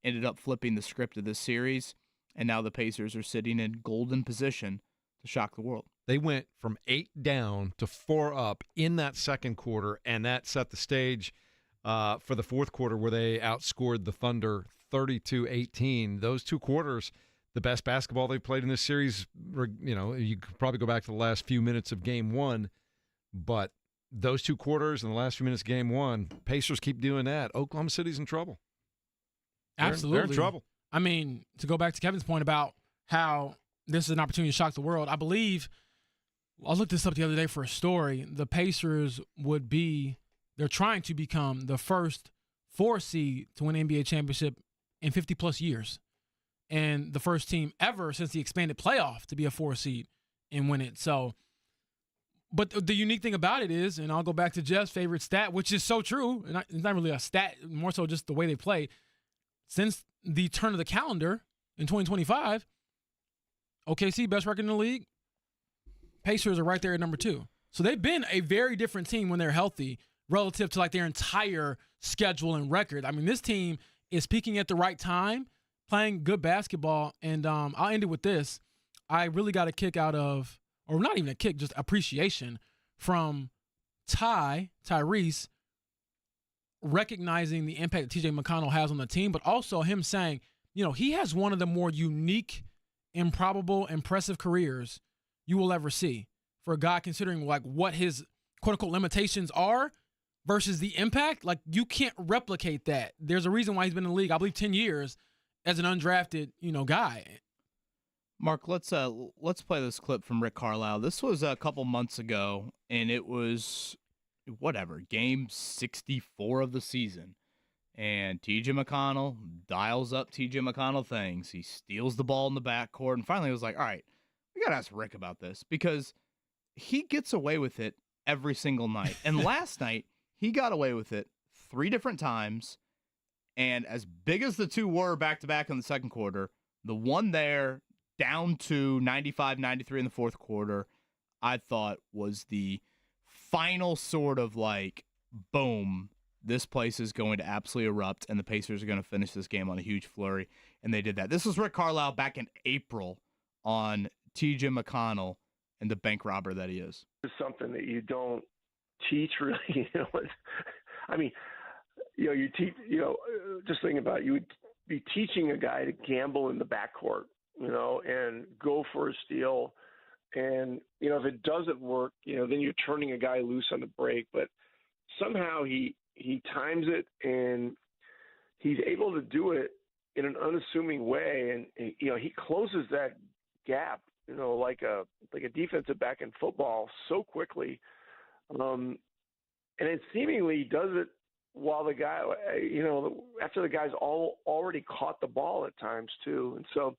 [SPEAKER 9] ended up flipping the script of this series, and now the Pacers are sitting in golden position to shock the world.
[SPEAKER 8] They went from 8 down to 4 up in that second quarter, and that set the stage for the fourth quarter where they outscored the Thunder 32-18. Those 2 quarters, the best basketball they've played in this series. You could probably go back to the last few minutes of Game 1, but those 2 quarters and the last few minutes of Game 1, Pacers keep doing that. Oklahoma City's in trouble.
[SPEAKER 11] Absolutely.
[SPEAKER 8] They're in trouble.
[SPEAKER 11] I mean, to go back to Kevin's point about how this is an opportunity to shock the world, I believe – I looked this up the other day for a story. The Pacers they're trying to become the first 4 seed to win an NBA championship in 50-plus years. And the first team ever since the expanded playoff to be a 4 seed and win it. So, but the unique thing about it is, and I'll go back to Jeff's favorite stat, which is so true, and it's not really a stat, more so just the way they play. Since the turn of the calendar in 2025, OKC, best record in the league, Pacers are right there at number 2. So they've been a very different team when they're healthy relative to like their entire schedule and record. I mean, this team is peaking at the right time, playing good basketball. And I'll end it with this. I really got a kick out of, or not even a kick, just appreciation from Tyrese recognizing the impact that TJ McConnell has on the team, but also him saying, he has one of the more unique, improbable, impressive careers you will ever see for a guy considering like what his quote unquote limitations are versus the impact. Like you can't replicate that. There's a reason why he's been in the league, I believe 10 years as an undrafted, guy.
[SPEAKER 9] Mark, let's play this clip from Rick Carlisle. This was a couple months ago, and it was game 64 of the season. And TJ McConnell dials up TJ McConnell things. He steals the ball in the backcourt, and finally it was like, all right, we got to ask Rick about this because he gets away with it every single night. And last night, he got away with it 3 different times. And as big as the 2 were back-to-back in the second quarter, the one there down to 95-93 in the fourth quarter, I thought was the final sort of like, boom, this place is going to absolutely erupt, and the Pacers are going to finish this game on a huge flurry. And they did that. This was Rick Carlisle back in April on TJ McConnell and the bank robber that he is.
[SPEAKER 12] It's something that you don't teach really. You teach, just thinking about it, you would be teaching a guy to gamble in the backcourt, and go for a steal. And, if it doesn't work, then you're turning a guy loose on the break. But somehow he times it, and he's able to do it in an unassuming way. And, he closes that gap, like a defensive back in football so quickly. And it seemingly does it
[SPEAKER 18] while the guy, after the guy's already caught the ball at times too. And so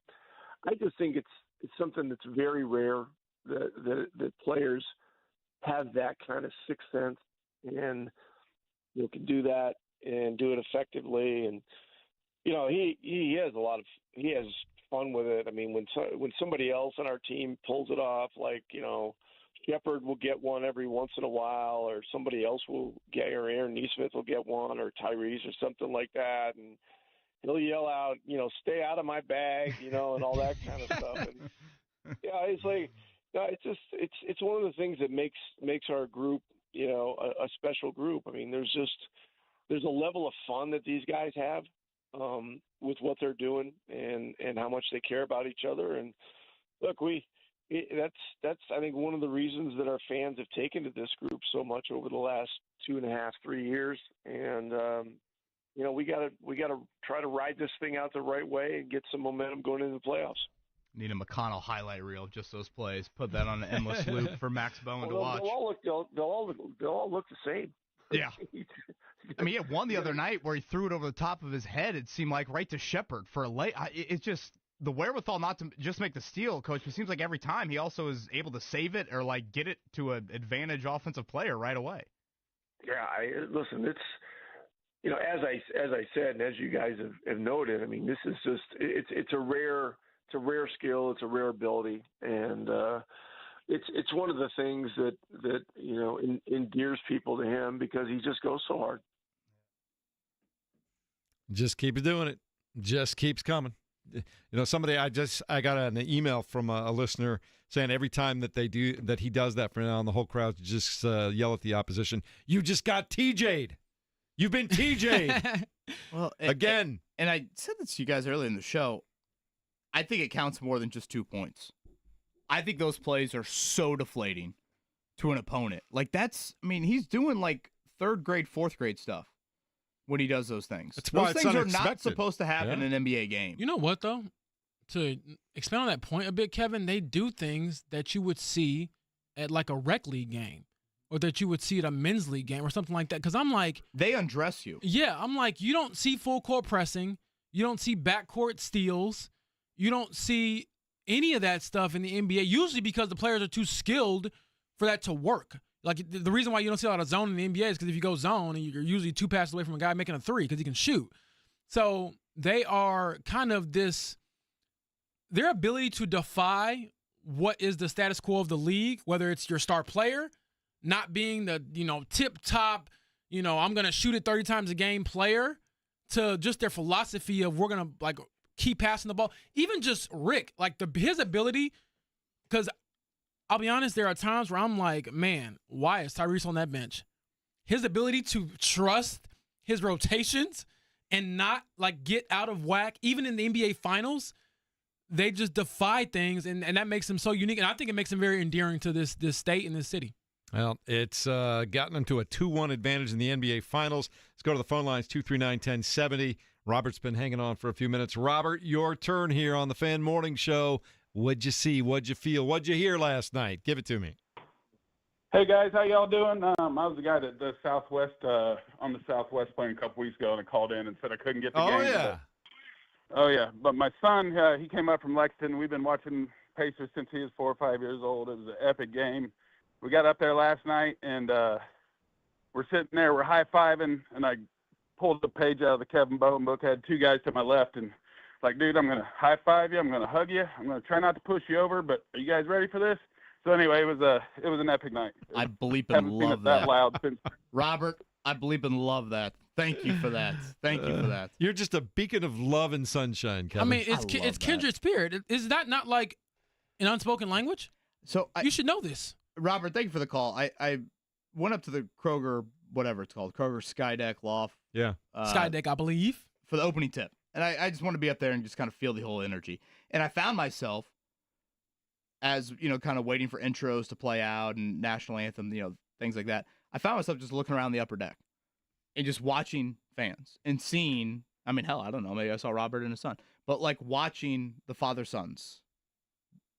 [SPEAKER 18] I just think it's something that's very rare that players have that kind of sixth sense and can do that and do it effectively. And he has fun with it. I mean, when somebody else on our team pulls it off, like Shepard will get one every once in a while, or somebody else will get, or Aaron Nesmith will get one, or Tyrese or something like that, and he'll yell out, stay out of my bag, and all that kind of stuff. And it's like, it's one of the things that makes our group, a special group. I mean, there's a level of fun that these guys have with what they're doing and how much they care about each other. And look, that's I think one of the reasons that our fans have taken to this group so much over the last 2.5, 3 years. And we gotta try to ride this thing out the right way and get some momentum going into the playoffs.
[SPEAKER 9] Need a McConnell highlight reel of just those plays. Put that on an endless loop for Max Bowen to watch.
[SPEAKER 18] They'll all look the same.
[SPEAKER 9] Yeah. I mean, he had one the other night where he threw it over the top of his head. It seemed like right to Shepard for a late. It's just the wherewithal not to just make the steal, Coach. It seems like every time he also is able to save it or like get it to an advantage offensive player right away.
[SPEAKER 18] Yeah, listen. It's as I said, and as you guys have noted. I mean, this is just it's a rare skill. It's a rare ability, and it's one of the things that endears people to him because he just goes so hard.
[SPEAKER 8] Just keeps doing it. Just keeps coming. Somebody I got an email from a listener saying every time that he does that for now, and the whole crowd just yell at the opposition. You just got TJ'd. You've been TJ'd.
[SPEAKER 9] Well,
[SPEAKER 8] again.
[SPEAKER 9] And I said this to you guys earlier in the show. I think it counts more than just 2 points. I think those plays are so deflating to an opponent. Like he's doing like 3rd grade, 4th grade stuff when he does those things. Those things are not supposed to happen in an NBA game.
[SPEAKER 11] You know what, though? To expand on that point a bit, Kevin, they do things that you would see at like a rec league game or that you would see at a men's league game or something like that. Because I'm like...
[SPEAKER 9] They undress you.
[SPEAKER 11] Yeah, I'm like, you don't see full court pressing. You don't see backcourt steals. You don't see any of that stuff in the NBA, usually because the players are too skilled for that to work. Like, the reason why you don't see a lot of zone in the NBA is because if you go zone, and you're usually 2 passes away from a guy making a 3 because he can shoot. So they are kind of their ability to defy what is the status quo of the league, whether it's your star player not being the, tip-top, I'm going to shoot it 30 times a game player, to just their philosophy of we're going to, like, keep passing the ball. Even just Rick, like his ability, because I'll be honest, there are times where I'm like, man, why is Tyrese on that bench? His ability to trust his rotations and not like get out of whack, even in the NBA Finals, they just defy things, and that makes him so unique. And I think it makes him very endearing to this state and this city.
[SPEAKER 8] Well, it's gotten them to a 2-1 advantage in the NBA Finals. Let's go to the phone lines, 239-1070. Robert's been hanging on for a few minutes. Robert, your turn here on the Fan Morning Show. What'd you see? What'd you feel? What'd you hear last night? Give it to me.
[SPEAKER 19] Hey, guys. How y'all doing? I was the guy that does Southwest on the Southwest playing a couple weeks ago, and I called in and said I couldn't get the game. Oh, yeah. But my son, he came up from Lexington. We've been watching Pacers since he was 4 or 5 years old. It was an epic game. We got up there last night, and we're sitting there. We're high-fiving, and I pulled the page out of the Kevin Bowen book. I had 2 guys to my left, and like, dude, I'm going to high-five you. I'm going to hug you. I'm going to try not to push you over, but are you guys ready for this? So anyway, it was an epic night.
[SPEAKER 9] I bleep and love that.
[SPEAKER 19] Loud since...
[SPEAKER 9] Robert, I bleep and love that. Thank you for that. Thank you for that.
[SPEAKER 8] You're just a beacon of love and sunshine, Kevin.
[SPEAKER 11] I mean, it's kindred spirit. Is that not like an unspoken language?
[SPEAKER 9] So
[SPEAKER 11] you should know this.
[SPEAKER 9] Robert, thank you for the call. I went up to the Kroger, whatever it's called, Kroger Skydeck Loft.
[SPEAKER 8] Yeah.
[SPEAKER 11] Skydeck, I believe.
[SPEAKER 9] For the opening tip. And I just want to be up there and just kind of feel the whole energy. And I found myself, as, kind of waiting for intros to play out and national anthem, things like that. I found myself just looking around the upper deck and just watching fans and seeing, I mean, hell, I don't know, maybe I saw Robert and his son, but like watching the father-sons,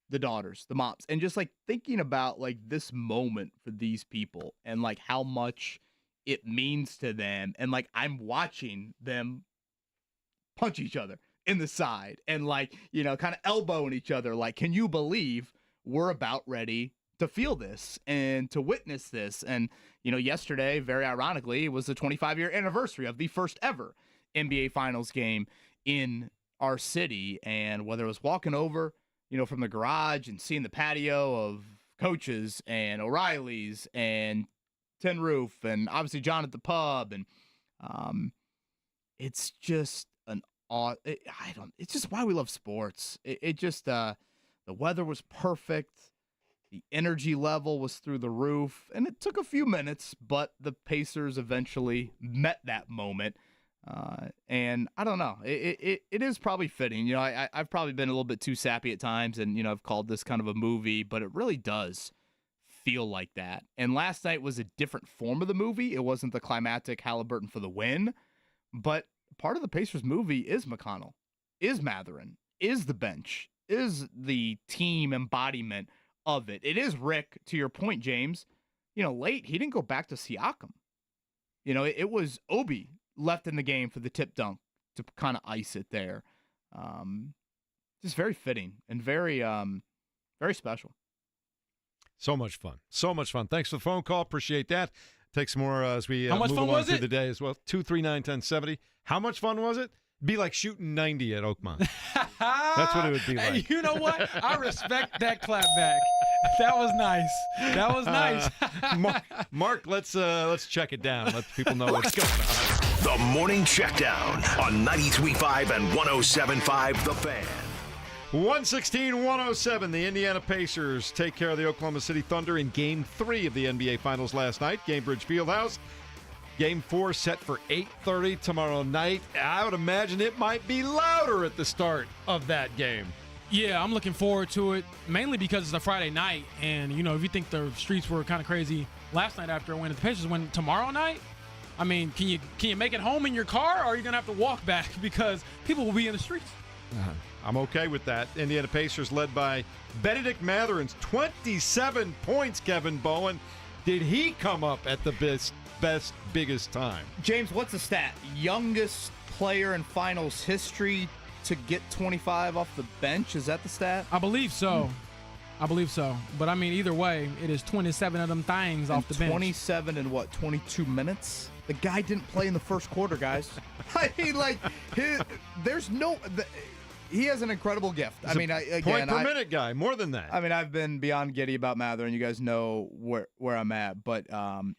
[SPEAKER 9] the daughters, the moms, and just like thinking about like this moment for these people and like how much it means to them. And, like, I'm watching them punch each other in the side and, like, you know, kind of elbowing each other. Like, can you believe we're about ready to feel this and to witness this? And, you know, yesterday, very ironically, was the 25-year anniversary of the first ever NBA Finals game in our city. And whether it was walking over, you know, from the garage and seeing the patio of Coach's and O'Reilly's and Tin Roof and obviously John at the pub, and it's just it's just why we love sports. It just the weather was perfect. The energy level was through the roof, and it took a few minutes, but the Pacers eventually met that moment. And I don't know, it is probably fitting. You know, I've probably been a little bit too sappy at times, and, you know, I've called this kind of a movie, but it really does feel like that. And last night was a different form of the movie. It wasn't the climactic Haliburton for the win, but part of the Pacers movie is McConnell, is Mathurin, is the bench, is the team embodiment of it. It is Rick, to your point, James. You know, late, he didn't go back to Siakam. You know, it was Obi left in the game for the tip dunk to kind of ice it there. Just very fitting and very, very special.
[SPEAKER 8] So much fun. So much fun. Thanks for the phone call. Appreciate that. Take some more as we move along through the day as well. 239-1070. How much fun was it? Be like shooting 90 at Oakmont. That's what it would be like.
[SPEAKER 11] Hey, you know what? I respect that clap back. That was nice. That was nice.
[SPEAKER 8] Mark, let's check it down. Let people know what's going on.
[SPEAKER 1] The Morning Checkdown on 93.5 and 107.5 The Fan.
[SPEAKER 8] 116-107. The Indiana Pacers take care of the Oklahoma City Thunder in Game 3 of the NBA Finals last night. Gainbridge Fieldhouse. Game 4 set for 8:30 tomorrow night. I would imagine it might be louder at the start of that game.
[SPEAKER 11] Yeah, I'm looking forward to it, mainly because it's a Friday night. And, you know, if you think the streets were kind of crazy last night after when the Pacers win tomorrow night, I mean, can you make it home in your car, or are you going to have to walk back because people will be in the streets?
[SPEAKER 8] I'm okay with that. Indiana Pacers led by Benedict Mathurin's 27 points, Kevin Bowen. Did he come up at the biggest time?
[SPEAKER 9] James, what's the stat? Youngest player in finals history to get 25 off the bench? Is that the stat?
[SPEAKER 11] I believe so. I believe so. But, I mean, either way, it is 27 of them things off the bench.
[SPEAKER 9] 27 in, 22 minutes? The guy didn't play in the first quarter, guys. I mean, like, he has an incredible gift.
[SPEAKER 8] He's point per minute guy, more than that.
[SPEAKER 9] I mean, I've been beyond giddy about Mather, and you guys know where I'm at. But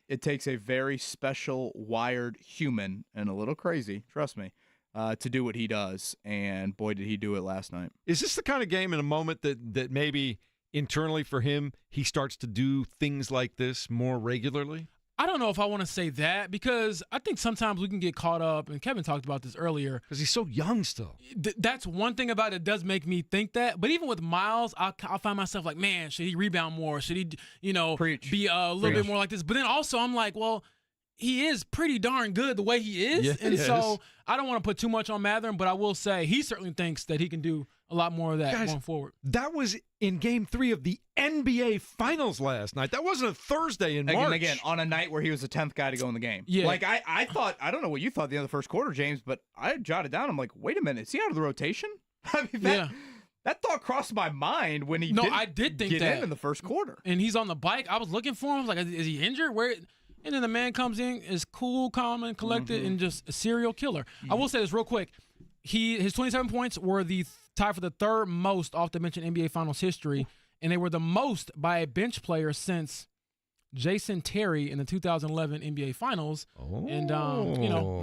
[SPEAKER 9] it takes a very special, wired human, and a little crazy, trust me, to do what he does. And boy, did he do it last night.
[SPEAKER 8] Is this the kind of game in a moment that maybe internally for him, he starts to do things like this more regularly?
[SPEAKER 11] I don't know if I want to say that, because I think sometimes we can get caught up, and Kevin talked about this earlier.
[SPEAKER 8] Because he's so young still.
[SPEAKER 11] That's one thing about it does make me think that. But even with Miles, I'll find myself like, man, should he rebound more? Should he, be a little bit more like this? But then also I'm like, well, he is pretty darn good the way he is.
[SPEAKER 8] Yeah,
[SPEAKER 11] and so I don't want to put too much on Mathurin, but I will say he certainly thinks that he can do a lot more of that going forward.
[SPEAKER 8] That was in Game 3 of the NBA Finals last night. That wasn't a Thursday in March.
[SPEAKER 9] Again, on a night where he was the 10th guy to go in the game.
[SPEAKER 11] Yeah.
[SPEAKER 9] Like, I thought, I don't know what you thought at the end of the first quarter, James, but I jotted down, I'm like, wait a minute, is he out of the rotation? I mean, that thought crossed my mind when he
[SPEAKER 11] did think
[SPEAKER 9] get in the first quarter.
[SPEAKER 11] And he's on the bike. I was looking for him. I was like, is he injured? Where? And then the man comes in, is cool, calm, and collected, and just a serial killer. I will say this real quick. His 27 points were the tie for the third most off the bench in NBA Finals history, and they were the most by a bench player since Jason Terry in the 2011 NBA Finals.
[SPEAKER 8] Oh.
[SPEAKER 11] And,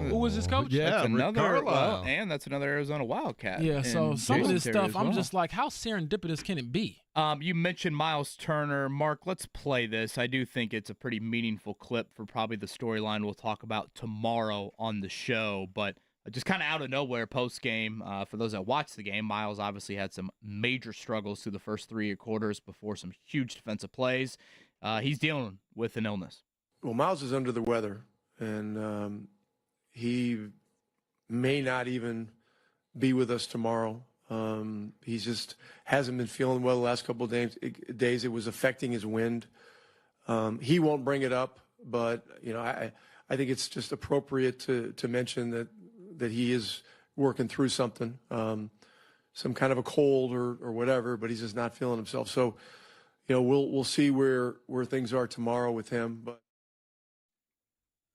[SPEAKER 11] who was his coach?
[SPEAKER 8] Yeah,
[SPEAKER 9] that's another,
[SPEAKER 8] Carlisle.
[SPEAKER 9] and that's another Arizona Wildcat.
[SPEAKER 11] Yeah, so some
[SPEAKER 9] Jason
[SPEAKER 11] of this
[SPEAKER 9] Terry
[SPEAKER 11] stuff,
[SPEAKER 9] as well.
[SPEAKER 11] I'm just like, how serendipitous can it be?
[SPEAKER 9] You mentioned Miles Turner. Mark, let's play this. I do think it's a pretty meaningful clip for probably the storyline we'll talk about tomorrow on the show, but just kind of out of nowhere post-game, for those that watched the game, Miles obviously had some major struggles through the first three quarters before some huge defensive plays. He's dealing with an illness.
[SPEAKER 6] Well, Miles is under the weather, and he may not even be with us tomorrow. He just hasn't been feeling well the last couple of days. It was affecting his wind. He won't bring it up, but, I think it's just appropriate to mention that he is working through something, some kind of a cold or whatever, but he's just not feeling himself. So, we'll see where things are tomorrow with him. But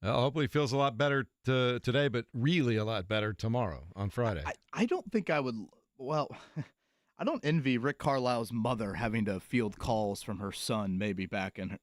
[SPEAKER 8] well, hopefully he feels a lot better today, but really a lot better tomorrow on Friday.
[SPEAKER 9] I don't think I would. Well, I don't envy Rick Carlisle's mother having to field calls from her son, maybe back in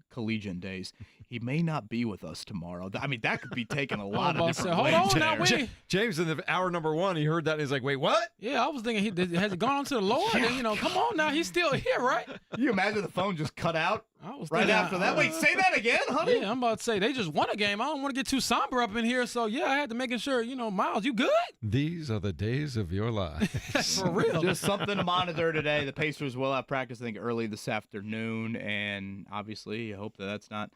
[SPEAKER 9] collegiate days. He may not be with us tomorrow. I mean, that could be taken a lot of different ways.
[SPEAKER 11] Hold on now,
[SPEAKER 8] James, in the hour number one, he heard that and he's like, wait, what?
[SPEAKER 11] Yeah, I was thinking, has it gone on to the Lord? And, come on now, he's still here, right?
[SPEAKER 9] You imagine the phone just cut out right
[SPEAKER 11] thinking,
[SPEAKER 9] after that? Wait, say that again, honey?
[SPEAKER 11] Yeah, I'm about to say, they just won a game. I don't want to get too somber up in here, so yeah, I had to make sure, Miles, you good?
[SPEAKER 8] These are the days of your life.
[SPEAKER 11] For real.
[SPEAKER 9] Just something to monitor today. The Pacers will have practice, I think, early this afternoon, and obviously you hope that's not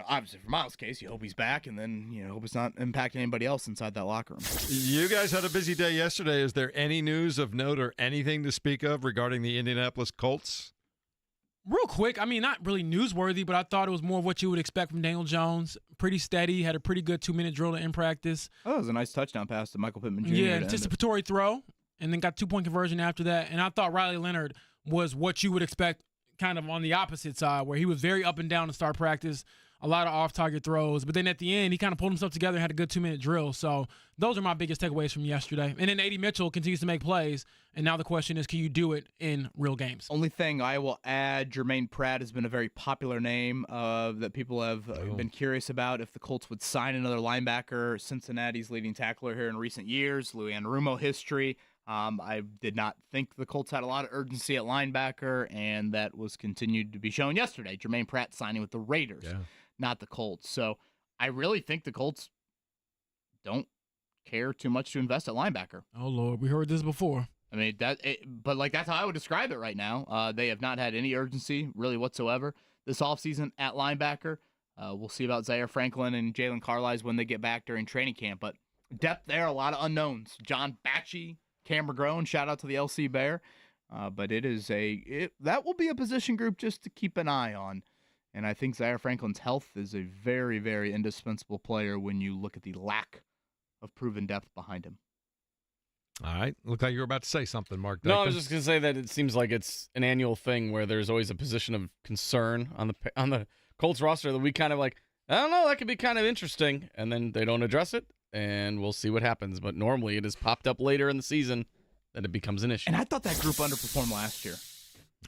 [SPEAKER 9] obviously for Miles' case, you hope he's back, and then, hope it's not impacting anybody else inside that locker room.
[SPEAKER 8] You guys had a busy day yesterday. Is there any news of note or anything to speak of regarding the Indianapolis Colts?
[SPEAKER 11] Real quick, I mean, not really newsworthy, but I thought it was more of what you would expect from Daniel Jones. Pretty steady, had a pretty good 2-minute drill in practice.
[SPEAKER 9] Oh, it was a nice touchdown pass to Michael Pittman Jr.
[SPEAKER 11] Yeah, anticipatory throw, and then got 2-point conversion after that. And I thought Riley Leonard was what you would expect kind of on the opposite side, where he was very up and down to start practice. A lot of off-target throws. But then at the end, he kind of pulled himself together and had a good 2-minute drill. So those are my biggest takeaways from yesterday. And then A.D. Mitchell continues to make plays. And now the question is, can you do it in real games?
[SPEAKER 9] Only thing I will add, Jermaine Pratt has been a very popular name that people have been curious about if the Colts would sign another linebacker. Cincinnati's leading tackler here in recent years, Lou Anarumo history. I did not think the Colts had a lot of urgency at linebacker, and that was continued to be shown yesterday. Jermaine Pratt signing with the Raiders. Yeah. Not the Colts. So I really think the Colts don't care too much to invest at linebacker.
[SPEAKER 11] Oh, Lord. We heard this before.
[SPEAKER 9] I mean, but that's how I would describe it right now. They have not had any urgency really whatsoever this offseason at linebacker. We'll see about Zaire Franklin and Jalen Carlisle when they get back during training camp. But depth there, a lot of unknowns. John Batchy, Cam McGrone, shout out to the LC Bear. But that will be a position group just to keep an eye on. And I think Zaire Franklin's health is a very, very indispensable player when you look at the lack of proven depth behind him.
[SPEAKER 8] All right. Look like you were about to say something, Mark.
[SPEAKER 10] No, I was just going to say that it seems like it's an annual thing where there's always a position of concern on the Colts roster that we kind of like, I don't know, that could be kind of interesting. And then they don't address it, and we'll see what happens. But normally it has popped up later in the season that it becomes an issue.
[SPEAKER 9] And I thought that group underperformed last year.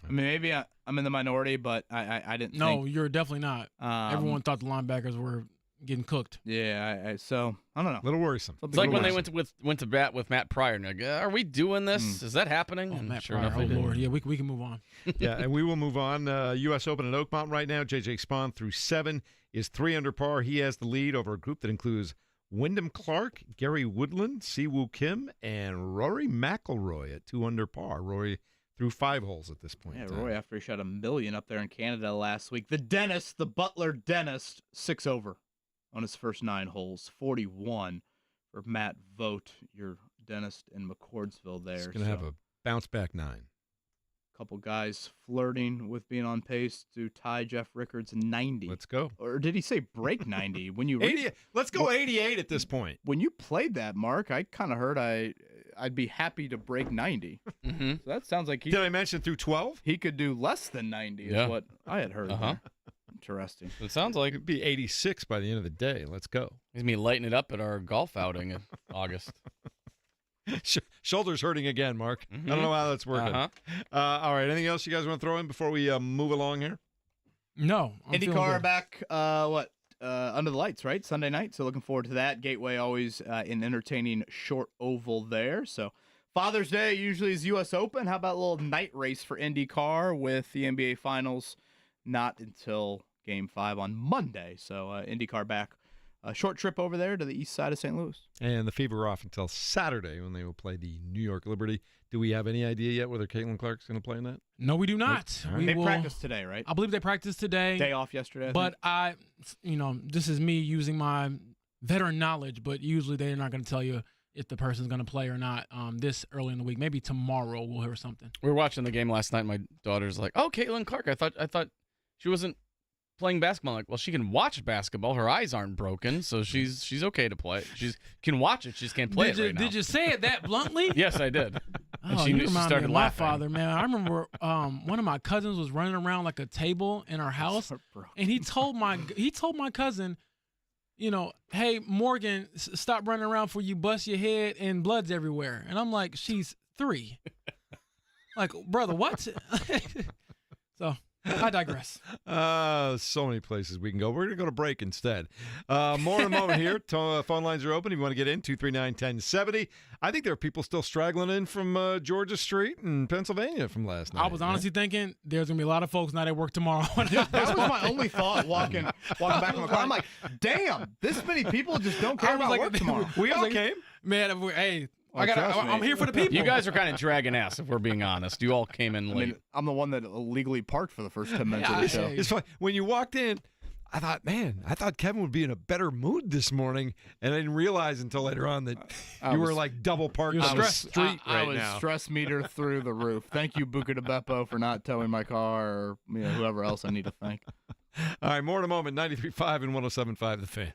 [SPEAKER 9] I mean, maybe I'm in the minority, but I didn't think.
[SPEAKER 11] No, you're definitely not. Everyone thought the linebackers were getting cooked.
[SPEAKER 9] Yeah, so I don't know.
[SPEAKER 8] A little worrisome.
[SPEAKER 10] It's like when they went to bat with Matt Pryor. And like, are we doing this? Is that happening?
[SPEAKER 11] Oh, Matt
[SPEAKER 10] sure
[SPEAKER 11] Pryor,
[SPEAKER 10] enough,
[SPEAKER 11] oh Lord. Yeah, we can move on.
[SPEAKER 8] Yeah, and we will move on. U.S. Open at Oakmont right now. J.J. Spahn through 7 is 3 under par. He has the lead over a group that includes Wyndham Clark, Gary Woodland, Siwoo Kim, and Rory McIlroy at 2 under par. Rory through 5 holes at this point.
[SPEAKER 9] Yeah, Roy, after he shot $1 million up there in Canada last week. The Butler dentist, 6 over on his first 9 holes. 41 for Matt Vogt, your dentist in McCordsville there.
[SPEAKER 8] He's going to have a bounce-back 9.
[SPEAKER 9] Couple guys flirting with being on pace to tie Jeff Rickard's 90.
[SPEAKER 8] Let's go.
[SPEAKER 9] Or did he say break 90? When you
[SPEAKER 8] 80, let's go 88 at this point.
[SPEAKER 9] When you played that, Mark, I kind of heard I'd be happy to break 90.
[SPEAKER 10] Mm-hmm.
[SPEAKER 9] So that sounds like
[SPEAKER 8] Did I mention through 12?
[SPEAKER 9] He could do less than 90 is what I had heard. There. Interesting.
[SPEAKER 10] It sounds like
[SPEAKER 8] it'd be 86 by the end of the day. Let's go.
[SPEAKER 10] He's going to be lighting it up at our golf outing in August.
[SPEAKER 8] Shoulders hurting again, Mark. I don't know how that's working. All right. Anything else you guys want to throw in before we move along here?
[SPEAKER 11] No.
[SPEAKER 9] IndyCar back, under the lights, right? Sunday night. So looking forward to that. Gateway always an entertaining short oval there. So Father's Day usually is U.S. Open. How about a little night race for IndyCar with the NBA Finals not until Game 5 on Monday. So IndyCar back. A short trip over there to the east side of St. Louis.
[SPEAKER 8] And the Fever off until Saturday when they will play the New York Liberty. Do we have any idea yet whether Caitlin Clark's going to play in that?
[SPEAKER 11] No, we do not.
[SPEAKER 8] Right.
[SPEAKER 9] They practiced today, right?
[SPEAKER 11] I believe they practiced today.
[SPEAKER 9] Day off yesterday.
[SPEAKER 11] But this is me using my veteran knowledge, but usually they're not going to tell you if the person's going to play or not this early in the week. Maybe tomorrow we'll hear something.
[SPEAKER 10] We were watching the game last night. And my daughter's like, "Oh, Caitlin Clark. I thought she wasn't playing basketball. I'm like, well, she can watch basketball. Her eyes aren't broken, so she's okay to play. She can watch it. She just can't play it right now.
[SPEAKER 11] Did you say it that bluntly?
[SPEAKER 10] Yes, I did. And
[SPEAKER 11] Oh,
[SPEAKER 10] she
[SPEAKER 11] you remind me
[SPEAKER 10] started
[SPEAKER 11] of my
[SPEAKER 10] laughing.
[SPEAKER 11] father, man. I remember one of my cousins was running around like a table in our house, and he told my cousin, you know, hey Morgan, stop running around before you bust your head and blood's everywhere. And I'm like, she's 3. Like, brother, what? So I digress.
[SPEAKER 8] So many places we can go. We're going to go to break instead. More in a moment here. Phone lines are open if you want to get in, 239-1070. I think there are people still straggling in from Georgia Street in Pennsylvania from last night.
[SPEAKER 11] I was honestly thinking there's going to be a lot of folks not at work tomorrow.
[SPEAKER 9] That was my only thought walking back from the car. I'm like, damn, this many people just don't care about work tomorrow.
[SPEAKER 8] We all came.
[SPEAKER 11] Man, hey,
[SPEAKER 9] Well,
[SPEAKER 11] I'm here for the people.
[SPEAKER 10] You guys are kind of dragging ass, if we're being honest. You all came in late.
[SPEAKER 9] I mean, I'm the one that illegally parked for the first 10 minutes of the show.
[SPEAKER 8] It's funny. When you walked in, I thought Kevin would be in a better mood this morning, and I didn't realize until later on that you were like double parked on the street
[SPEAKER 9] I
[SPEAKER 8] right
[SPEAKER 9] was
[SPEAKER 8] now.
[SPEAKER 9] stress meter through the roof. Thank you, Buca de Beppo, for not towing my car, or whoever else I need to thank.
[SPEAKER 8] All right, more in a moment. 93.5 and 107.5 The Fan.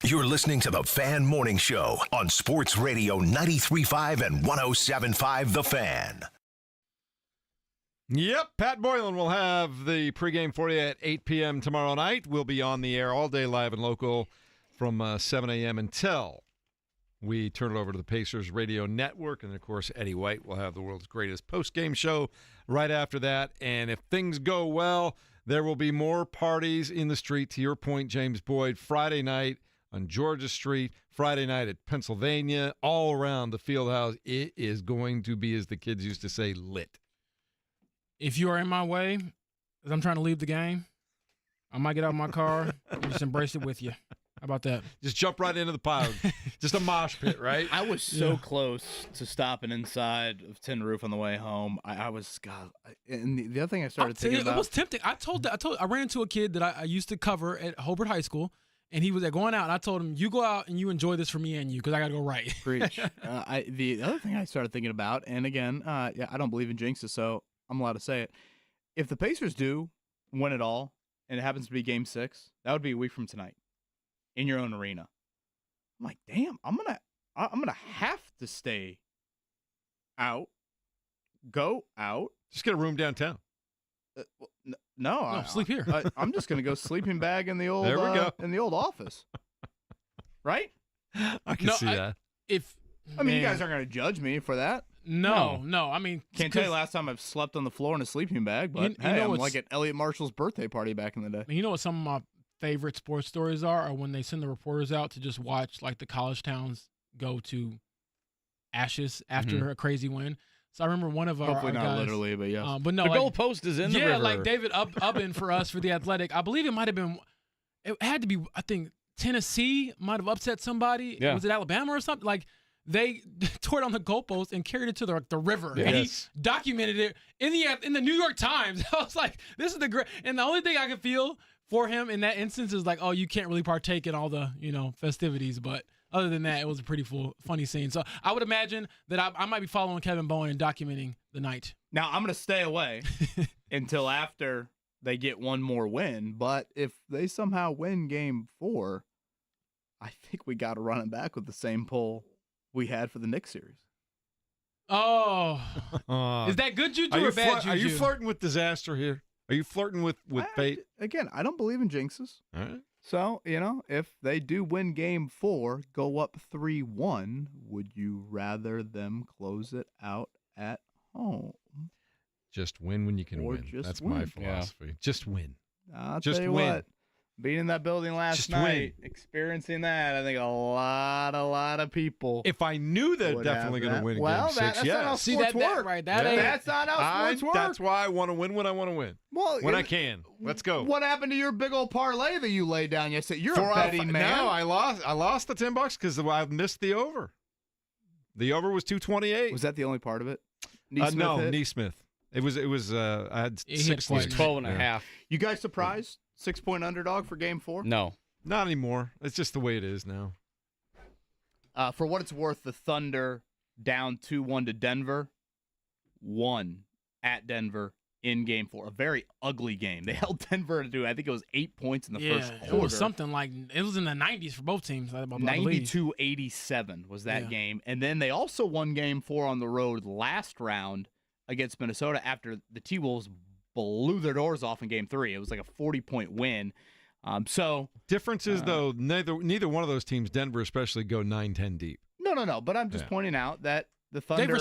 [SPEAKER 1] You're listening to the Fan Morning Show on Sports Radio 93.5 and 107.5 The Fan.
[SPEAKER 8] Yep, Pat Boylan will have the pregame for you at 8 p.m. tomorrow night. We'll be on the air all day live and local from 7 a.m. until we turn it over to the Pacers Radio Network. And, of course, Eddie White will have the world's greatest postgame show right after that. And if things go well, there will be more parties in the street. To your point, James Boyd, Friday night on Georgia Street, Friday night at Pennsylvania, all around the field house. It is going to be, as the kids used to say, lit.
[SPEAKER 11] If you are in my way, as I'm trying to leave the game, I might get out of my car and just embrace it with you. How about that?
[SPEAKER 8] Just jump right into the pile. Just a mosh pit, right?
[SPEAKER 9] I was so close to stopping inside of Tin Roof on the way home. I was, God. And the other thing I started thinking about.
[SPEAKER 11] It was tempting. I ran into a kid that I used to cover at Hobart High School, and he was going out, and I told him, you go out and you enjoy this for me and you, because I got to go right.
[SPEAKER 9] Preach. The other thing I started thinking about, and again, I don't believe in jinxes, so I'm allowed to say it. If the Pacers do win it all, and it happens to be Game 6, that would be a week from tonight in your own arena. I'm like, damn, I'm gonna have to stay out, go out.
[SPEAKER 8] Just get a room downtown.
[SPEAKER 11] No, sleep here.
[SPEAKER 9] I'm just gonna go sleeping bag in the old.
[SPEAKER 8] There we go.
[SPEAKER 9] In the old office, right?
[SPEAKER 8] I can see that.
[SPEAKER 9] You guys aren't gonna judge me for that.
[SPEAKER 11] No. I mean,
[SPEAKER 9] can't tell you last time I've slept on the floor in a sleeping bag, but I'm like at Elliot Marshall's birthday party back in the day.
[SPEAKER 11] You know what some of my favorite sports stories are when they send the reporters out to just watch like the college towns go to ashes after a crazy win. So I remember one of our
[SPEAKER 9] hopefully not
[SPEAKER 11] guys,
[SPEAKER 9] literally, but yes.
[SPEAKER 11] But no,
[SPEAKER 10] the goalpost is in the river.
[SPEAKER 11] Yeah, like David Ubben for us for the Athletic. I believe it might have been. It had to be. I think Tennessee might have upset somebody.
[SPEAKER 10] Yeah.
[SPEAKER 11] Was it Alabama or something? Like they tore it on the goalpost and carried it to the river.
[SPEAKER 10] Yes.
[SPEAKER 11] And he documented it in the New York Times. I was like, this is the great. And the only thing I could feel for him in that instance is like, oh, you can't really partake in all the festivities, but. Other than that, it was a pretty funny scene. So I would imagine that I might be following Kevin Bowen and documenting the night.
[SPEAKER 9] Now, I'm going to stay away until after they get one more win. But if they somehow win Game 4, I think we got to run it back with the same poll we had for the Knicks series.
[SPEAKER 11] Oh. Is that good juju or bad juju?
[SPEAKER 8] Are you flirting with disaster here? Are you flirting with fate?
[SPEAKER 9] Again, I don't believe in jinxes.
[SPEAKER 8] All right.
[SPEAKER 9] So, if they do win Game 4, go up 3-1, would you rather them close it out at home?
[SPEAKER 8] Just win when you can win. That's my philosophy. Yeah. Just win.
[SPEAKER 9] I'll
[SPEAKER 8] just
[SPEAKER 9] tell you
[SPEAKER 8] win.
[SPEAKER 9] What, being in that building last night, experiencing that, I think a lot of people.
[SPEAKER 8] If I knew they're definitely going to win Game 6,
[SPEAKER 9] that's not how sports work.
[SPEAKER 11] Right?
[SPEAKER 9] That's not how sports work.
[SPEAKER 8] That's why I want to win when I want to win.
[SPEAKER 9] Well,
[SPEAKER 8] when I can. Let's go.
[SPEAKER 9] What happened to your big old parlay that you laid down yesterday? You're a betting man.
[SPEAKER 8] No, I lost the $10 because I missed the over. The over was 228.
[SPEAKER 9] Was that the only part of it?
[SPEAKER 8] Nesmith. It was. I had 6
[SPEAKER 10] points. 12.5.
[SPEAKER 9] You guys surprised? 6-point underdog for Game 4?
[SPEAKER 10] No.
[SPEAKER 8] Not anymore. It's just the way it is now.
[SPEAKER 9] For what it's worth, the Thunder down 2-1 to Denver, won at Denver in Game 4. A very ugly game. They held Denver to, I think it was 8 points in the first quarter.
[SPEAKER 11] It was something like, it was in the 90s for both teams.
[SPEAKER 9] 92-87 was that game. And then they also won Game 4 on the road last round against Minnesota after the T-Wolves blew their doors off in Game 3. It was like a 40-point win.
[SPEAKER 8] Difference is, though, neither one of those teams, Denver especially, go 9-10 deep.
[SPEAKER 9] No. But I'm just pointing out that the Thunder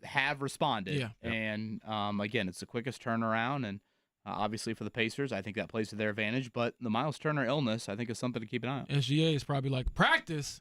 [SPEAKER 9] have responded.
[SPEAKER 11] Yeah.
[SPEAKER 9] And, again, it's the quickest turnaround. And obviously for the Pacers, I think that plays to their advantage. But the Miles Turner illness, I think, is something to keep an eye on.
[SPEAKER 11] SGA is probably like, practice?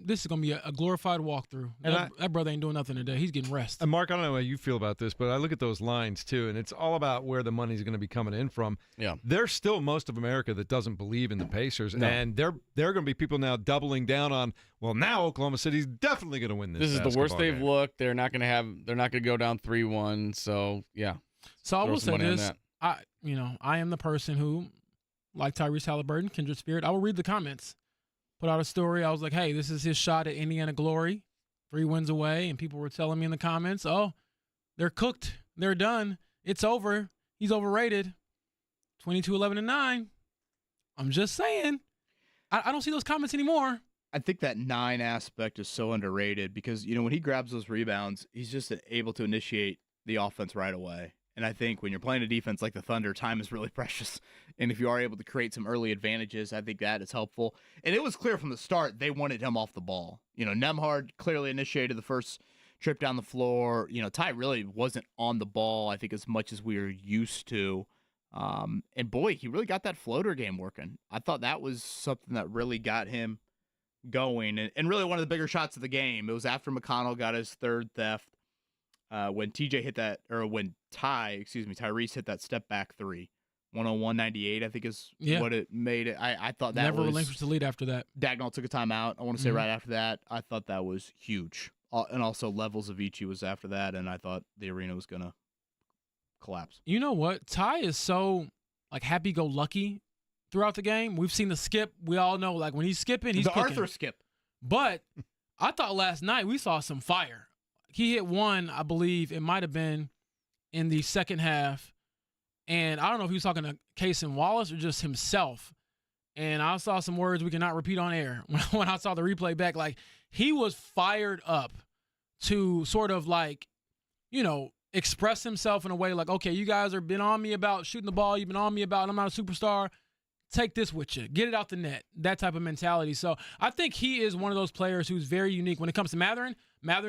[SPEAKER 11] This is going to be a glorified walkthrough. That brother ain't doing nothing today. He's getting rest.
[SPEAKER 8] And Mark, I don't know how you feel about this, but I look at those lines too, and it's all about where the money's going to be coming in from.
[SPEAKER 10] Yeah.
[SPEAKER 8] There's still most of America that doesn't believe in the Pacers, and there are going to be people now doubling down on, well, now Oklahoma City's definitely going to win this.
[SPEAKER 10] This is the worst they've looked. They're not going to go down 3-1. So, yeah.
[SPEAKER 11] So I will say this. I am the person who, like Tyrese Haliburton, kindred spirit, I will read the comments. Put out a story. I was like, hey, this is his shot at Indiana glory. 3 wins away. And people were telling me in the comments, oh, they're cooked. They're done. It's over. He's overrated. 22-11-9. I'm just saying. I don't see those comments anymore.
[SPEAKER 9] I think that 9 aspect is so underrated because, when he grabs those rebounds, he's just able to initiate the offense right away. And I think when you're playing a defense like the Thunder, time is really precious. And if you are able to create some early advantages, I think that is helpful. And it was clear from the start they wanted him off the ball. Nembhard clearly initiated the first trip down the floor. Ty really wasn't on the ball, I think, as much as we were used to. And boy, he really got that floater game working. I thought that was something that really got him going. And really one of the bigger shots of the game. It was after McConnell got his third theft. When TJ hit that, or when Tyrese hit that step back 3, 101-98, I think is what it made it. I thought that
[SPEAKER 11] never relinquished the lead after that.
[SPEAKER 9] Dagnall took a timeout. I want to say right after that. I thought that was huge. And also levels of Avicii was after that, and I thought the arena was gonna collapse.
[SPEAKER 11] You know what? Ty is so happy-go-lucky throughout the game. We've seen the skip. We all know when he's skipping, he's cooking.
[SPEAKER 9] Arthur skip.
[SPEAKER 11] But I thought last night we saw some fire. He hit one, I believe it might have been in the second half. And I don't know if he was talking to Cason Wallace or just himself. And I saw some words we cannot repeat on air when I saw the replay back. He was fired up to sort of express himself in a way okay, you guys have been on me about shooting the ball. You've been on me about I'm not a superstar. Take this with you. Get it out the net. That type of mentality. So I think he is one of those players who's very unique. When it comes to Mathurin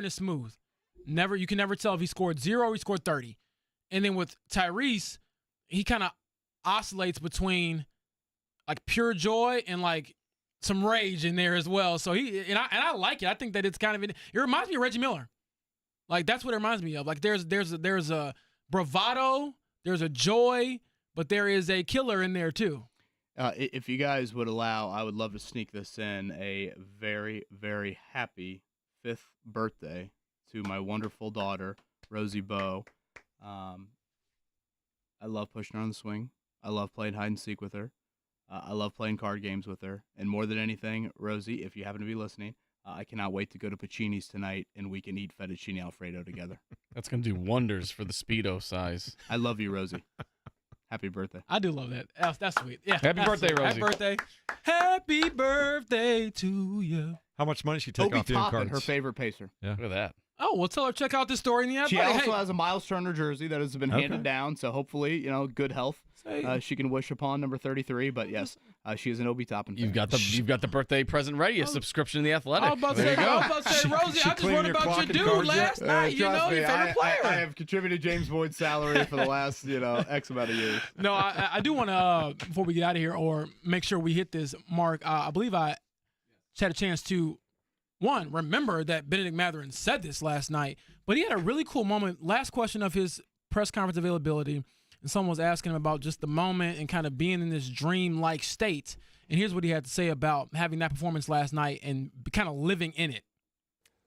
[SPEAKER 11] is smooth. You can never tell if he scored 0 or he scored 30. And then with Tyrese, he kind of oscillates between pure joy and some rage in there as well. So I like it. I think that it's kind of it reminds me of Reggie Miller. That's what it reminds me of. There's a bravado, there's a joy, but there is a killer in there too.
[SPEAKER 9] If you guys would allow, I would love to sneak this in. A very, very happy 5th birthday to my wonderful daughter, Rosie Bowe. I love pushing her on the swing. I love playing hide and seek with her. I love playing card games with her. And more than anything, Rosie, if you happen to be listening, I cannot wait to go to Pacini's tonight and we can eat fettuccine Alfredo together.
[SPEAKER 10] That's going to do wonders for the Speedo size.
[SPEAKER 9] I love you, Rosie. Happy birthday.
[SPEAKER 11] I do love that. That's sweet. Yeah.
[SPEAKER 10] Happy birthday,
[SPEAKER 11] sweet.
[SPEAKER 10] Rosie.
[SPEAKER 11] Happy birthday. Happy birthday to you.
[SPEAKER 8] How much money she take
[SPEAKER 9] Obi
[SPEAKER 8] off the
[SPEAKER 9] Toppin,
[SPEAKER 8] cards?
[SPEAKER 9] her favorite pacer.
[SPEAKER 8] Yeah.
[SPEAKER 10] Look at that.
[SPEAKER 11] Oh, well, tell her check out this story in the app.
[SPEAKER 9] She also has a Miles Turner jersey that has been handed down, so hopefully, good health. She can wish upon number 33, but yes, she is an Obi Toppin fan.
[SPEAKER 10] You've got the birthday present ready, a subscription in the Athletic.
[SPEAKER 11] I was about to say, Rosie, I just wondered about your dude last night. Your favorite player.
[SPEAKER 9] I have contributed James Boyd's salary for the last, X amount of years.
[SPEAKER 11] No, I do want to, before we get out of here, or make sure we hit this, Mark, I believe I had a chance to, remember that Benedict Mathurin said this last night, but he had a really cool moment. Last question of his press conference availability, and someone was asking him about just the moment and kind of being in this dream-like state. And here's what he had to say about having that performance last night and kind of living in it.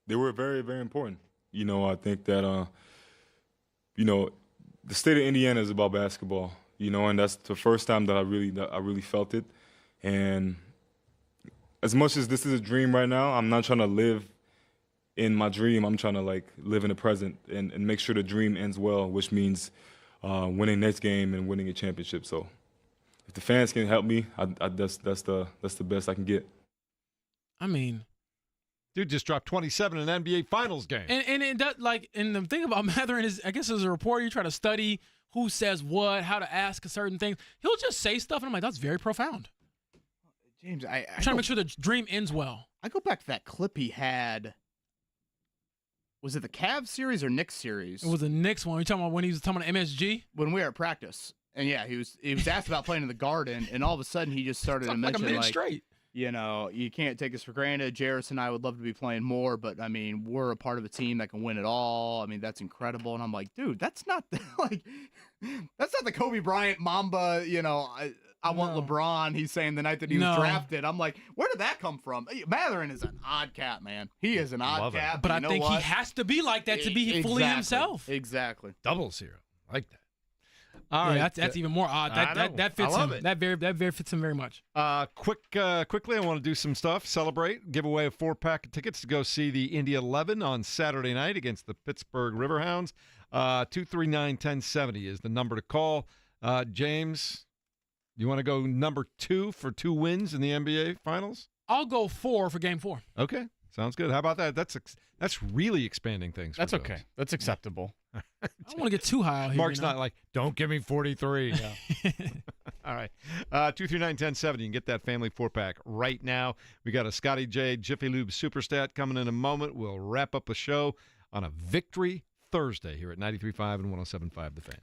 [SPEAKER 20] They were very, very important. I think that, the state of Indiana is about basketball, and that's the first time that I really felt it. And as much as this is a dream right now, I'm not trying to live in my dream. I'm trying to live in the present and make sure the dream ends well, which means winning next game and winning a championship. So if the fans can help me, that's the best I can get.
[SPEAKER 11] I mean,
[SPEAKER 8] dude just dropped 27 in an NBA Finals game.
[SPEAKER 11] And it does, and the thing about Mathurin is, I guess as a reporter, you try to study who says what, how to ask certain things. He'll just say stuff, and I'm like, that's very profound.
[SPEAKER 9] James,
[SPEAKER 11] I'm trying to make sure the dream ends well.
[SPEAKER 9] I go back to that clip he had. Was it the Cavs series or Knicks series?
[SPEAKER 11] It was the Knicks one. You're talking about when he was talking about MSG?
[SPEAKER 9] When we were at practice. And yeah, he was asked about playing in the Garden, and all of a sudden he just started to mention,
[SPEAKER 11] like a minute straight.
[SPEAKER 9] You can't take us for granted. Jarris and I would love to be playing more, but, we're a part of a team that can win it all. That's incredible. And I'm like, dude, that's not that's not the Kobe Bryant Mamba, I want LeBron, he's saying the night that he was drafted. I'm like, where did that come from? Mathurin is an odd cat, man. He is an odd cat.
[SPEAKER 11] But I think he has to be like that to be fully himself.
[SPEAKER 9] Exactly.
[SPEAKER 8] Double zero. I like that.
[SPEAKER 11] All right, that's even more odd. That fits him.
[SPEAKER 8] It.
[SPEAKER 11] That very fits him very much.
[SPEAKER 8] Quickly, I want to do some stuff. Celebrate. Give away a 4-pack of tickets to go see the Indy 11 on Saturday night against the Pittsburgh Riverhounds. 239-1070 is the number to call. James, You want to go number 2 for 2 wins in the NBA Finals?
[SPEAKER 11] I'll go 4 for Game 4.
[SPEAKER 8] Okay, sounds good. How about that? That's really expanding things.
[SPEAKER 10] That's okay. That's acceptable.
[SPEAKER 11] I don't want to get too high out here.
[SPEAKER 8] Mark's not like, don't give me 43.
[SPEAKER 10] Yeah.
[SPEAKER 8] All right. 239-1070. You can get that family 4-pack right now. We got a Scotty J Jiffy Lube Superstat coming in a moment. We'll wrap up the show on a Victory Thursday here at 93.5 and 107.5 The Fan.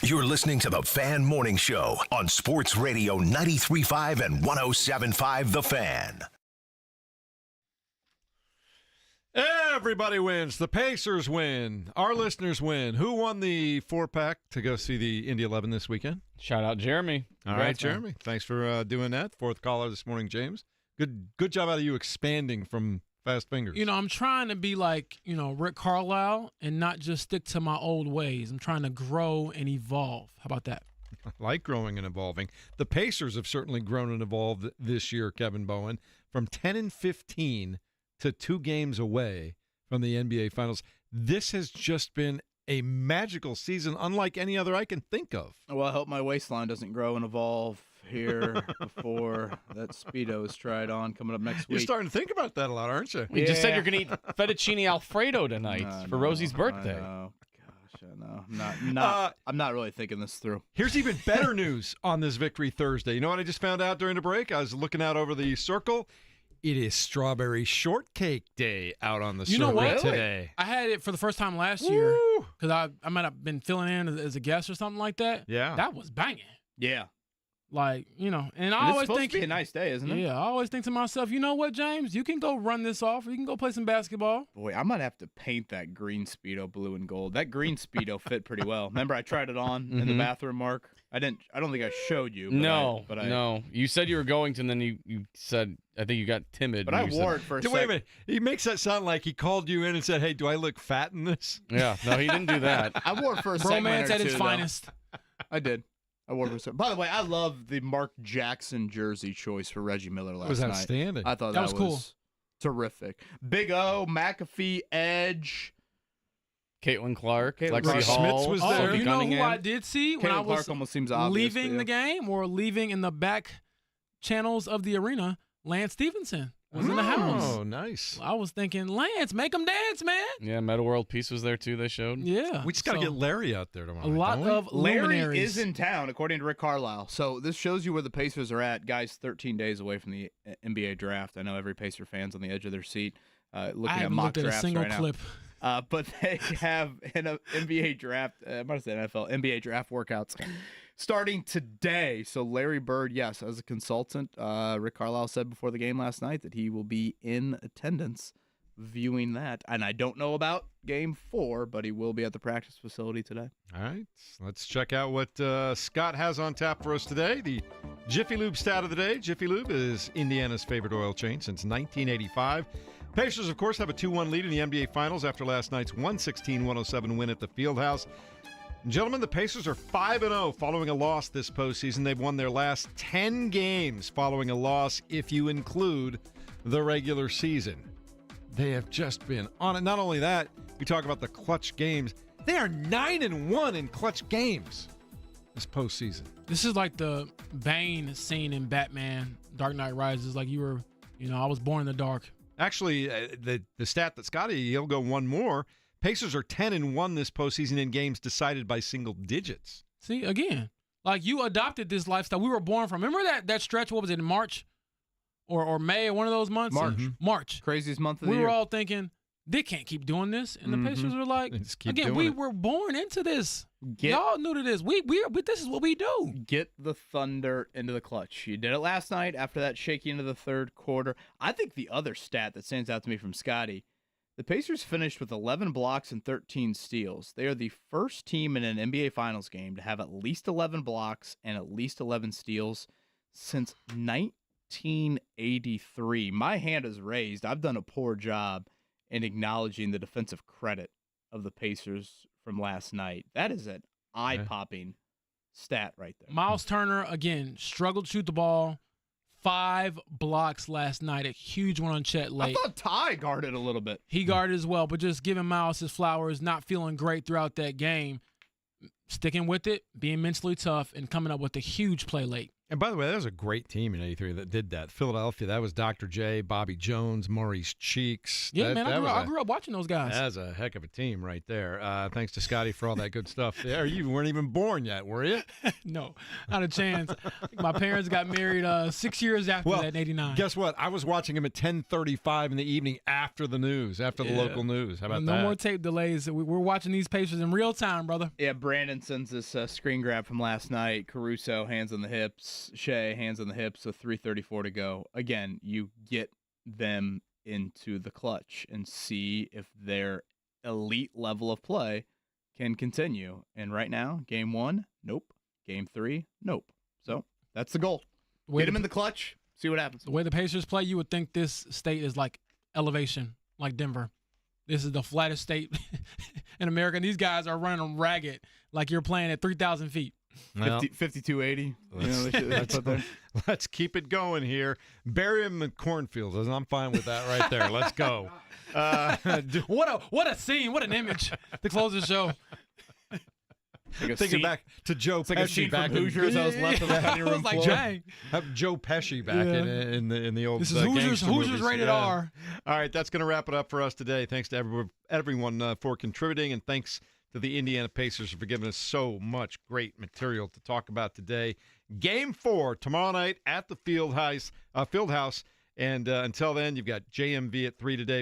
[SPEAKER 1] You're listening to the Fan Morning Show on Sports Radio 93.5 and 107.5 The Fan.
[SPEAKER 8] Everybody wins. The Pacers win. Our listeners win. Who won the 4-pack to go see the Indy 11 this weekend?
[SPEAKER 10] Shout out Jeremy.
[SPEAKER 8] All right, Jeremy. Thanks for doing that. Fourth caller this morning, James. Good job out of you expanding from fast fingers.
[SPEAKER 11] I'm trying to be like, Rick Carlisle and not just stick to my old ways. I'm trying to grow and evolve. How about that?
[SPEAKER 8] I like growing and evolving. The Pacers have certainly grown and evolved this year, Kevin Bowen, from 10-15 to 2 games away from the NBA Finals. This has just been a magical season, unlike any other I can think of.
[SPEAKER 9] Well, I hope my waistline doesn't grow and evolve here before that Speedo is tried on coming up next week.
[SPEAKER 8] You're starting to think about that a lot, aren't you?
[SPEAKER 10] You just said you're going to eat fettuccine Alfredo tonight for Rosie's birthday.
[SPEAKER 9] I know. Gosh, I know. I'm not really thinking this through.
[SPEAKER 8] Here's even better news on this Victory Thursday. You know what I just found out during the break? I was looking out over the circle. It is Strawberry Shortcake Day out on the circle today.
[SPEAKER 11] I had it for the first time last year because I might have been filling in as a guest or something like that.
[SPEAKER 8] Yeah.
[SPEAKER 11] That was banging.
[SPEAKER 9] Yeah.
[SPEAKER 11] Like, and I
[SPEAKER 9] it's
[SPEAKER 11] always
[SPEAKER 9] supposed
[SPEAKER 11] think
[SPEAKER 9] to be a nice day, isn't it?
[SPEAKER 11] Yeah, I always think to myself, you know what, James? You can go run this off or you can go play some basketball.
[SPEAKER 9] Boy, I might have to paint that green Speedo blue and gold. That green Speedo fit pretty well. Remember I tried it on in the bathroom, Mark? I don't think I showed you. But
[SPEAKER 10] No. You said you were going to, and then you said, I think you got timid.
[SPEAKER 9] But I wore it for a second.
[SPEAKER 8] Wait a minute. He makes that sound like he called you in and said, hey, do I look fat in this?
[SPEAKER 10] Yeah. No, he didn't do that.
[SPEAKER 9] I wore it for a second.
[SPEAKER 11] Bromance at its finest.
[SPEAKER 9] I did. I wore it for a second. By the way, I love the Mark Jackson jersey choice for Reggie Miller last night.
[SPEAKER 8] It was outstanding.
[SPEAKER 9] I thought
[SPEAKER 11] that was cool.
[SPEAKER 9] Terrific. Big O, McAfee, Edge.
[SPEAKER 10] Caitlin Clark,
[SPEAKER 8] Smith
[SPEAKER 10] Hall,
[SPEAKER 8] was there.
[SPEAKER 11] You know who I did see when I was
[SPEAKER 9] Clark almost seems obvious,
[SPEAKER 11] leaving the game or leaving in the back channels of the arena? Lance Stevenson was in the house.
[SPEAKER 8] Oh, nice.
[SPEAKER 11] I was thinking, Lance, make them dance, man.
[SPEAKER 10] Yeah, Meta World Peace was there too. They showed.
[SPEAKER 11] Yeah,
[SPEAKER 8] We just got to get Larry out there tomorrow.
[SPEAKER 11] A lot of
[SPEAKER 9] Larry
[SPEAKER 11] luminaries.
[SPEAKER 9] is in town, according to Rick Carlisle. So this shows you where the Pacers are at. Guys, 13 days away from the NBA draft. I know every Pacer fan's on the edge of their seat looking at mock
[SPEAKER 11] looked at
[SPEAKER 9] drafts
[SPEAKER 11] a single
[SPEAKER 9] right
[SPEAKER 11] clip.
[SPEAKER 9] now. But they have an NBA draft, I might say NFL, NBA draft workouts starting today. So Larry Bird, yes, as a consultant, Rick Carlisle said before the game last night that he will be in attendance viewing that. And I don't know about Game 4, but he will be at the practice facility today.
[SPEAKER 8] All right, let's check out what Scott has on tap for us today. The Jiffy Lube stat of the day. Jiffy Lube is Indiana's favorite oil change since 1985. Pacers, of course, have a 2-1 lead in the NBA Finals after last night's 116-107 win at the Fieldhouse. Gentlemen, the Pacers are 5-0 following a loss this postseason. They've won their last 10 games following a loss if you include the regular season. They have just been on it. Not only that, we talk about the clutch games. They are 9-1 in clutch games this postseason.
[SPEAKER 11] This is like the Bane scene in Batman Dark Knight Rises. Like I was born in the dark.
[SPEAKER 8] Actually, the stat that Scotty, he'll go one more. Pacers are 10-1 this postseason in games decided by single digits.
[SPEAKER 11] See, again, like you adopted this lifestyle. We were born from. Remember that stretch? What was it, in March or May or one of those months? March.
[SPEAKER 9] Craziest month of the
[SPEAKER 11] year.
[SPEAKER 9] year.
[SPEAKER 11] We were all thinking, they can't keep doing this. And the Pacers were like, again, we were born into this. Y'all new to this. We this is what we do.
[SPEAKER 9] Get the Thunder into the clutch. You did it last night after that shaky into the third quarter. I think the other stat that stands out to me from Scotty, the Pacers finished with 11 blocks and 13 steals. They are the first team in an NBA Finals game to have at least 11 blocks and at least 11 steals since 1983. My hand is raised. I've done a poor job in acknowledging the defensive credit of the Pacers from last night. That is an eye-popping stat right there.
[SPEAKER 11] Miles Turner, again, struggled to shoot the ball. 5 blocks last night, a huge one on Chet late.
[SPEAKER 9] I thought Ty guarded a little bit.
[SPEAKER 11] He guarded as well, but just giving Miles his flowers, not feeling great throughout that game, sticking with it, being mentally tough, and coming up with a huge play late.
[SPEAKER 8] And by the way, that was a great team in '83 that did that. Philadelphia, that was Dr. J, Bobby Jones, Maurice Cheeks.
[SPEAKER 11] Yeah, man, I grew up watching those guys.
[SPEAKER 8] That's a heck of a team right there. Thanks to Scotty for all that good stuff there. You weren't even born yet, were you?
[SPEAKER 11] No, not a chance. My parents got married 6 years after that in '89.
[SPEAKER 8] Guess what? I was watching him at 10:35 in the evening after the news, after the local news. How about that?
[SPEAKER 11] No more tape delays. We're watching these Pacers in real time, brother.
[SPEAKER 9] Yeah, Brandon sends this screen grab from last night. Caruso, hands on the hips. Shea, hands on the hips with 3:34 to go. Again, you get them into the clutch and see if their elite level of play can continue. And right now, game 1, nope. Game 3, nope. So that's the goal. Get them in the clutch, see what happens.
[SPEAKER 11] The way the Pacers play, you would think this state is like elevation, like Denver. This is the flattest state in America. And these guys are running them ragged like you're playing at 3,000 feet.
[SPEAKER 9] 5280.
[SPEAKER 8] Let's keep it going here. Bury him in cornfields. I'm fine with that right there. Let's go.
[SPEAKER 11] What a scene. What an image to close the show.
[SPEAKER 8] Thinking back to Joe Pesci back in
[SPEAKER 9] Hoosiers. I was left on the cutting room
[SPEAKER 11] like,
[SPEAKER 9] floor.
[SPEAKER 11] dang.
[SPEAKER 8] Have Joe Pesci back in the old.
[SPEAKER 11] This is Hoosiers
[SPEAKER 8] movies.
[SPEAKER 11] rated R.
[SPEAKER 8] All right, that's going to wrap it up for us today. Thanks to everyone for contributing, and thanks to the Indiana Pacers for giving us so much great material to talk about today. Game 4 tomorrow night at the Field House. And until then, you've got JMV at 3 today.